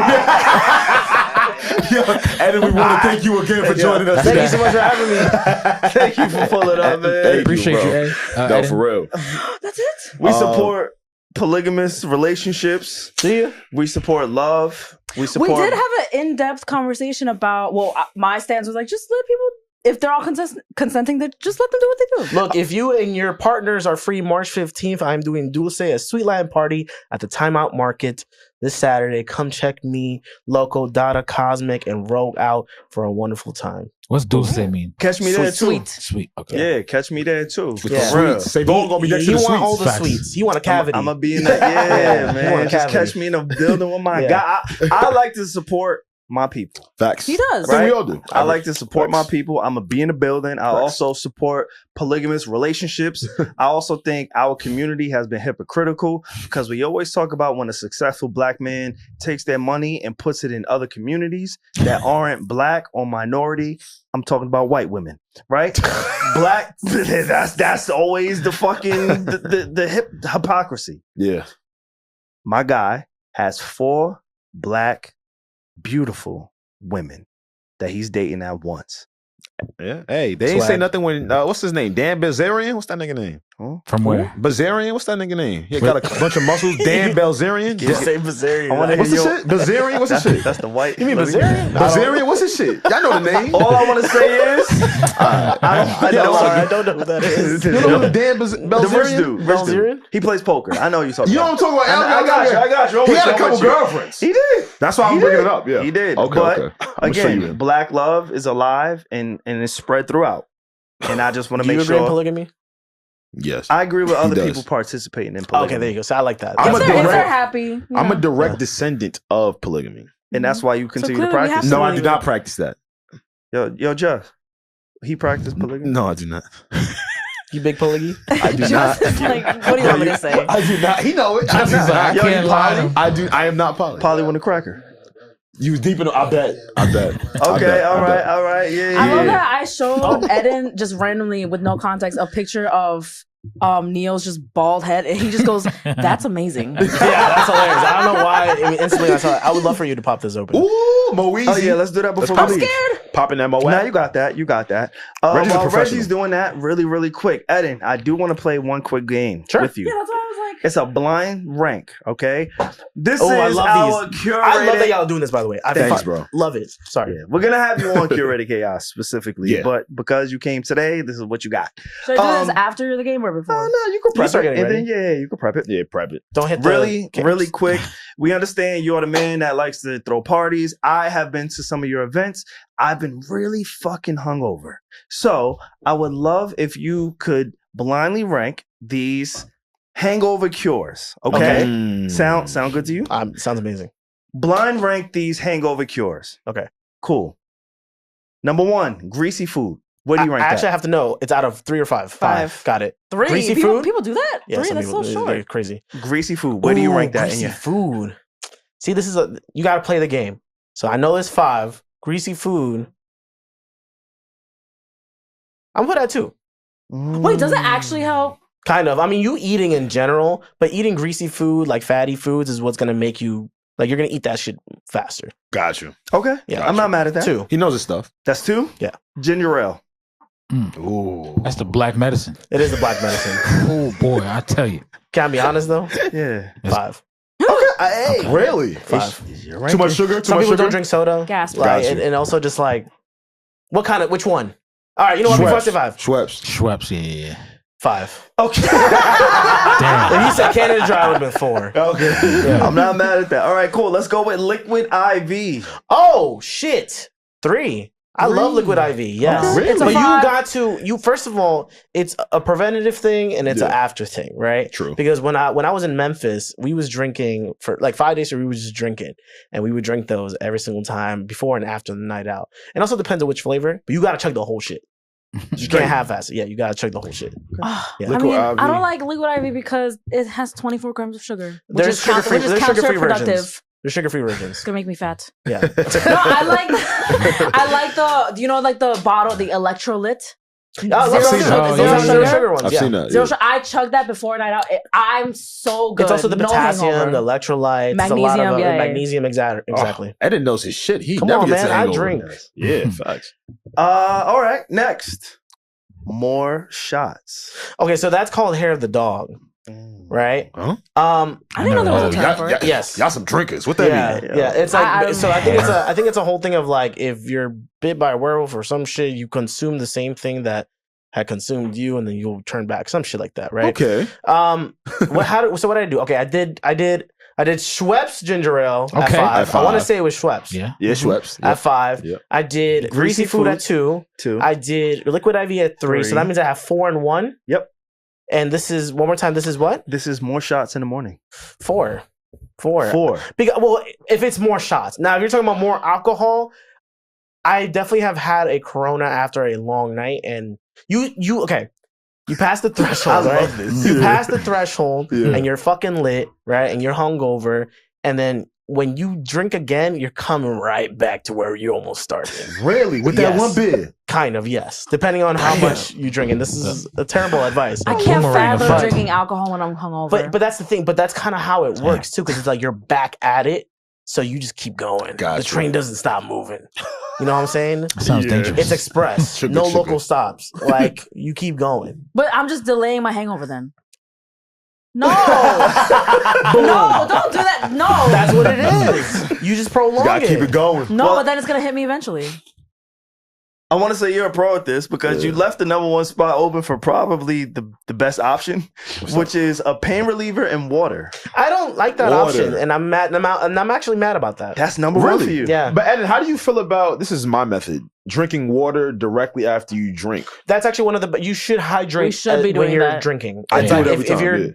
Yo, Eddin, we want to thank you again for joining us. Thank you today. so much for having me. Thank you for pulling up, man. Thank Appreciate bro. you, Ed. No, Eddin. for real. That's it. We support polygamous relationships. Do you? We support love. We support. We did have an in-depth conversation about. Well, my stance was like, just let people. If they're all consenting, then just let them do what they do. Look, if you and your partners are free March 15th, I'm doing Dulce, a Sweetland party at the Timeout Market this Saturday. Come check me, Loco, Dada, Cosmic, and Rogue out for a wonderful time. What's Dulce mean? Catch me there too. Sweet. Okay. Yeah, catch me there too. Yeah. For real. SaVon gonna be next to You the want all sweets. the sweets. You want a cavity. I'm gonna be in that. Yeah, Yeah, you want man. a Just cavity. catch me in a building with my Yeah. guy. I like to support my people. Facts. He does. Right? Right? We all do. I like to support my Facts. people. I'm gonna be in the building. I Facts. also support polygamous relationships. I also think our community has been hypocritical because we always talk about when a successful black man takes their money and puts it in other communities that aren't black or minority. I'm talking about white women, right? Black. That's always the fucking the hypocrisy. Yeah. My guy has 4 black beautiful women that he's dating at once. Yeah. Hey, they ain't say nothing when what's his name? Dan Bilzerian? What's that nigga name? Huh? From where? Bilzerian? What's that nigga name? He got a bunch of muscles. Dan Bilzerian? You say Bilzerian. What's the shit? Bilzerian? What's the shit? That's the white. You mean Bilzerian? Bilzerian? What's his shit? Y'all know the name. All I want to say is I don't know who that is. You know who Dan Bilzerian? The rich dude. Bilzerian? He plays poker. I know you talking You know about. what I'm talking about? I got you. He had a couple girlfriends. He did. That's why I'm bringing it up. Yeah, he did. Okay, but okay. I'm gonna show you again, him. black love is alive and it's spread throughout. And I just want to Do you make agree in sure. polygamy? Yes, I agree with other does. people participating in polygamy. Okay, there you go. So I like that. I'm a If they're direct. happy. I'm a direct descendant of polygamy. And that's why you continue to clearly we practice. have No, to I do not practice that. Yo, Jeff. He practiced polygamy. No, I do not. You big polygamy? I do not. Like, what do you want me to say? I do not. He know it. He's like, I can't lie to him. I am not poly. Poly with a cracker. You was deep in. I bet. Okay, all right. Yeah. I love that I showed Eddin just randomly with no context a picture of Neil's just bald head, and he just goes, "That's amazing." Yeah, that's hilarious. I don't know why. I mean, instantly I saw it. I would love for you to pop this open. Ooh, Moeezy. Oh yeah, let's do that before I'm we leave. scared. Popping that Moe. Now you got that. Reggie's a While professional. Reggie's doing that really quick, Eddin, I do want to play one quick game with you. Yeah, that's what I was like. It's a blind rank, okay? This I is love our these. curated. I love that y'all doing this, by the way. Thanks, bro. Love it. Sorry. Yeah, we're gonna have you on Curated Chaos specifically, Yeah. but because you came today, this is what you got. Should I do this after the game or before? No, you can prep start it, getting and then you can prep it. Yeah, prep it. Don't hit the Really cameras. quick. We understand you're the man that likes to throw parties. I have been to some of your events. I've been really fucking hungover. So I would love if you could blindly rank these hangover cures. Okay. Sound good to you? Sounds amazing. Blind rank these hangover cures. Okay. Cool. Number 1, greasy food. What do you rank I actually that? have to know. It's out of 3 or 5. 5. Got it. 3. Greasy people, food? people do that. Yeah, 3, some that's people, so they're short. crazy. Greasy food. Where do you rank that in greasy your food? See, this is you got to play the game. So I know there's 5. Greasy food. I'm put at 2. Wait, does it actually help? Kind of. I mean, you eating in general, but eating greasy food, like fatty foods, is what's gonna make you like you're gonna eat that shit faster. Got you. Okay. Yeah, I'm not mad at that. 2. He knows his stuff. That's 2? Yeah. Ginger ale. Ooh. That's the black medicine. It is the black medicine. Oh boy, I tell you. Can I be honest though? Yeah. 5. Okay. Hey. Really? 5. Too much sugar? Some people don't drink soda. Gas. Right. Got you. And also just like which one? All right, you know what? Before I say 5. Schweppes. Yeah. 5. Okay. Damn. If you said Canada Dry, I would have been 4. Okay. Yeah. I'm not mad at that. All right, cool. Let's go with liquid IV. Oh shit. 3. I love liquid IV. Yes. Okay. Really? But you five. got to first of all, it's a preventative thing and it's an after thing, right? True. Because when I was in Memphis, we was drinking for like 5 days, we was just drinking, and we would drink those every single time before and after the night out. And also depends on which flavor, but you got to chug the whole shit. You can't half-ass it. Yeah, you got to chug the whole shit. Yeah. I mean, I don't like liquid IV because it has 24 grams of sugar. Which There's is sugar-free counterproductive. versions. There's sugar-free versions. It's gonna make me fat. Yeah. No, I like the you know like the bottle, the electrolyte. Zero sugar ones. I've seen that. Zero sugar. I chugged that before night out. I'm so good. It's also the No potassium, hangover. the electrolytes, Magnesium, a lot of yeah. exactly. Eddin knows his shit. He Come never on, gets man. a I hangover. drink. Yeah, facts. All right, next. More shots. Okay, so that's called hair of the dog, right? Huh? I didn't know there was a term for it. Yes, y'all some drinkers. What that mean? Yeah. It's like I think it's a whole thing of like if you're bit by a werewolf or some shit, you consume the same thing that had consumed you, and then you'll turn back, some shit like that, right? Okay. So what did I do? Okay, I did Schweppes ginger ale at 5. At 5. I want to say it was Schweppes. Yeah, Schweppes. At 5. Yep. I did greasy food at 2. I did liquid IV at 3. So that means I have 4 and 1. Yep. And this is one more time. This is what? This is more shots in the morning. 4. Because if it's more shots. Now, if you're talking about more alcohol, I definitely have had a Corona after a long night, and you pass the threshold, right? You pass the threshold, and you're fucking lit, right? And you're hungover, and then when you drink again, you're coming right back to where you almost started. Really? With that one beer? Kind of, yes. Depending on how much you drink, and this is a terrible advice. I can't fathom drinking alcohol when I'm hungover. But that's the thing. But that's kind of how it works too, because it's like you're back at it. So you just keep going. Gotcha. The train doesn't stop moving. You know what I'm saying? Sounds dangerous. It's express. Sugar. Local stops. Like, you keep going. But I'm just delaying my hangover then. No. No, don't do that. No. That's what it is. You just prolong You gotta keep it going. No, but then it's going to hit me eventually. I want to say you're a pro at this because you left the number one spot open for probably the best option, which is a pain reliever and water. I don't like that option, and I'm mad. And I'm actually mad about that. That's number one for you. Yeah. But Eddin, how do you feel about, this is my method, drinking water directly after you drink? That's actually one of the. You should hydrate We should be when doing you're that. drinking. I In do fact, it every time,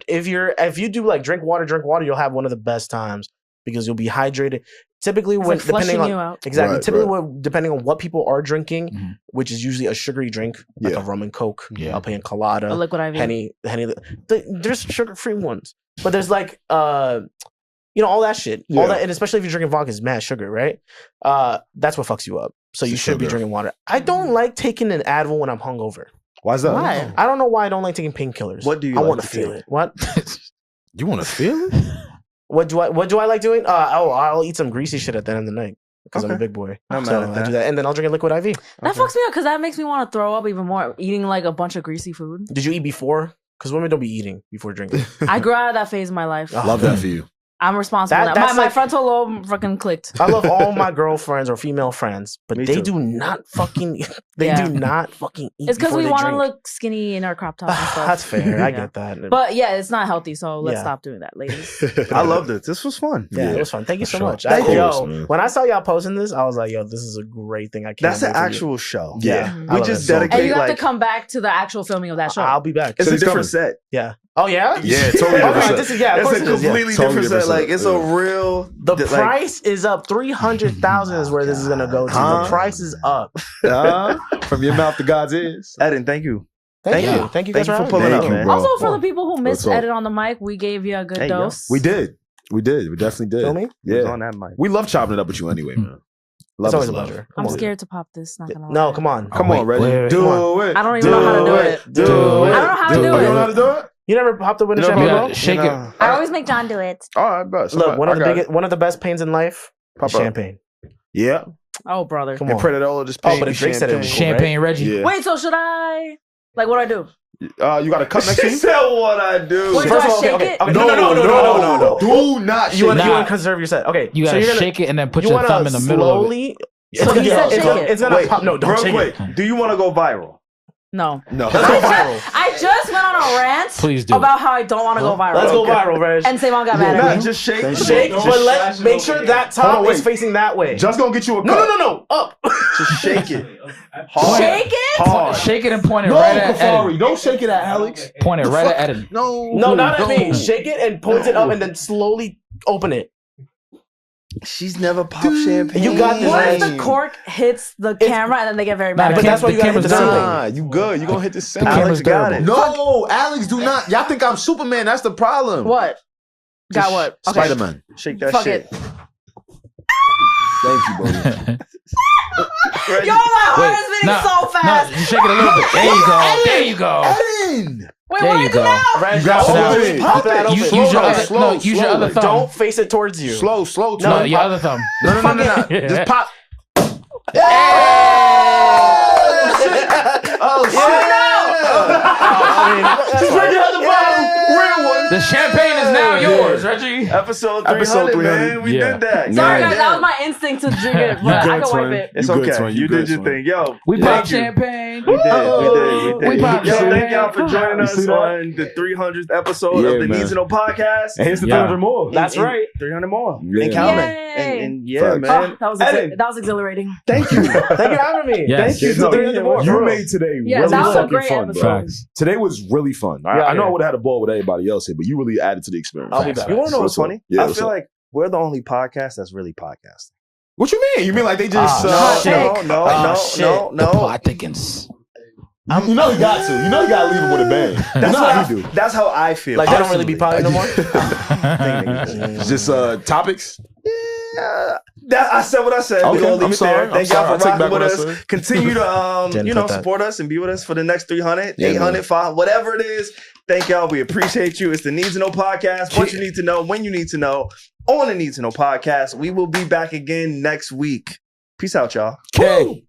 if you do like drink water, you'll have one of the best times because you'll be hydrated. Typically, It's when like flushing depending you on out. exactly, Right, typically right. depending on what people are drinking, which is usually a sugary drink like a rum and coke, a pina colada, A liquid IV. Henny. There's sugar-free ones, but there's like all that shit, all that, and especially if you're drinking vodka, it's mad sugar, right? That's what fucks you up. So you should be drinking water. I don't like taking an Advil when I'm hungover. Why is that? Why? I don't know why I don't like taking painkillers. What do you I like want to to feel take? it. What? You want to feel it? What do I like doing? I'll eat some greasy shit at the end of the night because I'm a big boy. I'm So mad at I do that. that, and then I'll drink a liquid IV. That fucks me up because that makes me want to throw up even more. Eating like a bunch of greasy food. Did you eat before? Because women don't be eating before drinking. I grew out of that phase in my life. Love that for you. I'm responsible. That- for that. that's My like- frontal lobe fucking clicked. I love all my girlfriends or female friends, but Me they too. do not fucking. They Yeah. do not fucking eat. It's because before we they want to drink. look skinny in our crop tops and stuff. That's fair. I Yeah. get that. But yeah, it's not healthy, so let's Yeah. stop doing that, ladies. I loved it. This was fun. Yeah, it was fun. Thank you so sure. much. Thank you. man. When I saw y'all posting this, I was like, "Yo, this is a great thing." I can't. That's an wait for you. actual show. Yeah, I We love just it. And dedicate you have like to come back to the actual filming of that show. I'll be back. it's So a he's different coming. set. Yeah. Oh yeah. Yeah, totally Okay, different. this is of It's course a it is, yeah. completely Totally different set. different Like it's set, a real. The like, price is up. 300,000 is where this is gonna go to. Huh? The price is up. From your mouth to God's ears. Eddin, thank you. Thank you. you. Thank you guys Thank you for having me. pulling Thank up, you, man. bro. Also, for the people who missed What's up? Edit on the mic, we gave you a good There you go. dose. We did. We definitely did. Feel me? It was Yeah. on that mic. We love chopping it up with you anyway, man. Love It's always is a love. pleasure. I'm Come on. scared to pop this. Not gonna lie. No, come on. Come wait, on, Reggie. wait, Do come it. I don't even know how to do it. Do it. I don't know how to do You don't know how it. to do it? You never popped up with a You know, champagne, Yeah, bro? shake it. I always make John do it. All right, best. Look, one I of the got biggest, one of the best pains in life, Pop is up. champagne. it. Yeah. Oh, brother. Come And on. Predator just Oh, paint but a drink said it was cool, Champagne Reggie. Yeah. Wait, so should I? Like, what do I do? You got a cup next to She you? said what I do. Wait, do First I of all, shake okay, it? okay. No. Do not shake You want it. to conserve your set. Okay, You so gotta you're gonna shake it and then put you your wanna thumb in the middle of it. slowly. So he said shake it. It's gonna Wait, pop. No, don't real shake quick. it. Do you want to go viral? No. No. Let's go viral. I just went on a rant Please do. about how I don't want to go viral. Let's go viral, Reg. And SaVon got mad Nah, at me. just shake. Shake, but make sure that top Hold on, is wait. facing that way. Just gonna get you a cup. No, up. Just shake it. Hard. Shake it? Hard. Shake it and point it No, right at Kafari. Eddin. Don't shake it at Alex. Point it right at Eddin. No. No, not at me. Shake it and point it up and then slowly open it. She's never popped champagne. You got this, What if Reg. the cork hits the camera and then they get very mad Nah, at But me? that's why you gotta hit the ceiling. Nah, you good. You gonna hit the ceiling. The camera's Alex got durable. it. No, Alex, do not. Y'all think I'm Superman. That's the problem. What? Got what? Okay. Spider-Man. Shake that Fuck shit. it. Thank you, Brody. Reggie. Yo, my heart is beating Nah, so fast. No, you shake it a little bit. There you go. There you go. Eddin. Wait, There what do you I do go. now? Reg, You got don't to just do it. pop that open. Use your other, slow, no, use your slow. other thumb. Don't face it towards you. Slow. No, your other thumb. No. Just pop. Oh, shit. Just bring another bottle. Real one. The champagne is now yours, Reggie. Episode 300, man. We Yeah. did that. Sorry, Yeah. guys. That was my instinct to drink it, but I can wipe it. It's You good, okay. Twin. You good, did your Twin. thing. Yo, We thank pop you. champagne. We did. We pop Yo, champagne. thank y'all for joining You us see that? on the 300th episode Yeah, of the man. Needs to Know podcast. And here's the Yeah. 300 more. That's And right. 300 more. Yeah. And counting. Yay. And yeah, Facts. man. Oh, Eddin, that was exhilarating. thank you. Thank you for having me. Yes. Thank you Yeah, to no, 300 more. You for real. made today Yeah, really that was a fucking great fun, episode. bro. Facts. Today was really fun. Yeah, I know yeah. I would have had a ball with everybody else here, but you really added to the experience. I'll be back. You want to know what's What's up? funny? Yeah, I what's feel up? like we're the only podcast that's really podcasting. What you mean? You mean like they just... shit. No. The plot thickens. you know you got to. You know you got to leave him with a bang. You That's know how how you do. That's how I feel. Like, they don't really be potty no more? It's just topics. Yeah, I said what I said. Okay, We're gonna leave I'm it sorry. there. Thank I'm y'all sorry. for I take rocking back with what I us. said. Continue to Didn't put that. support us and be with us for the next 300, Yeah, 800, man. 500, whatever it is. Thank y'all. We appreciate you. It's the Needs to Know podcast. What you need to know, when you need to know. on the Need to Know podcast. We will be back again next week. Peace out, y'all. Okay.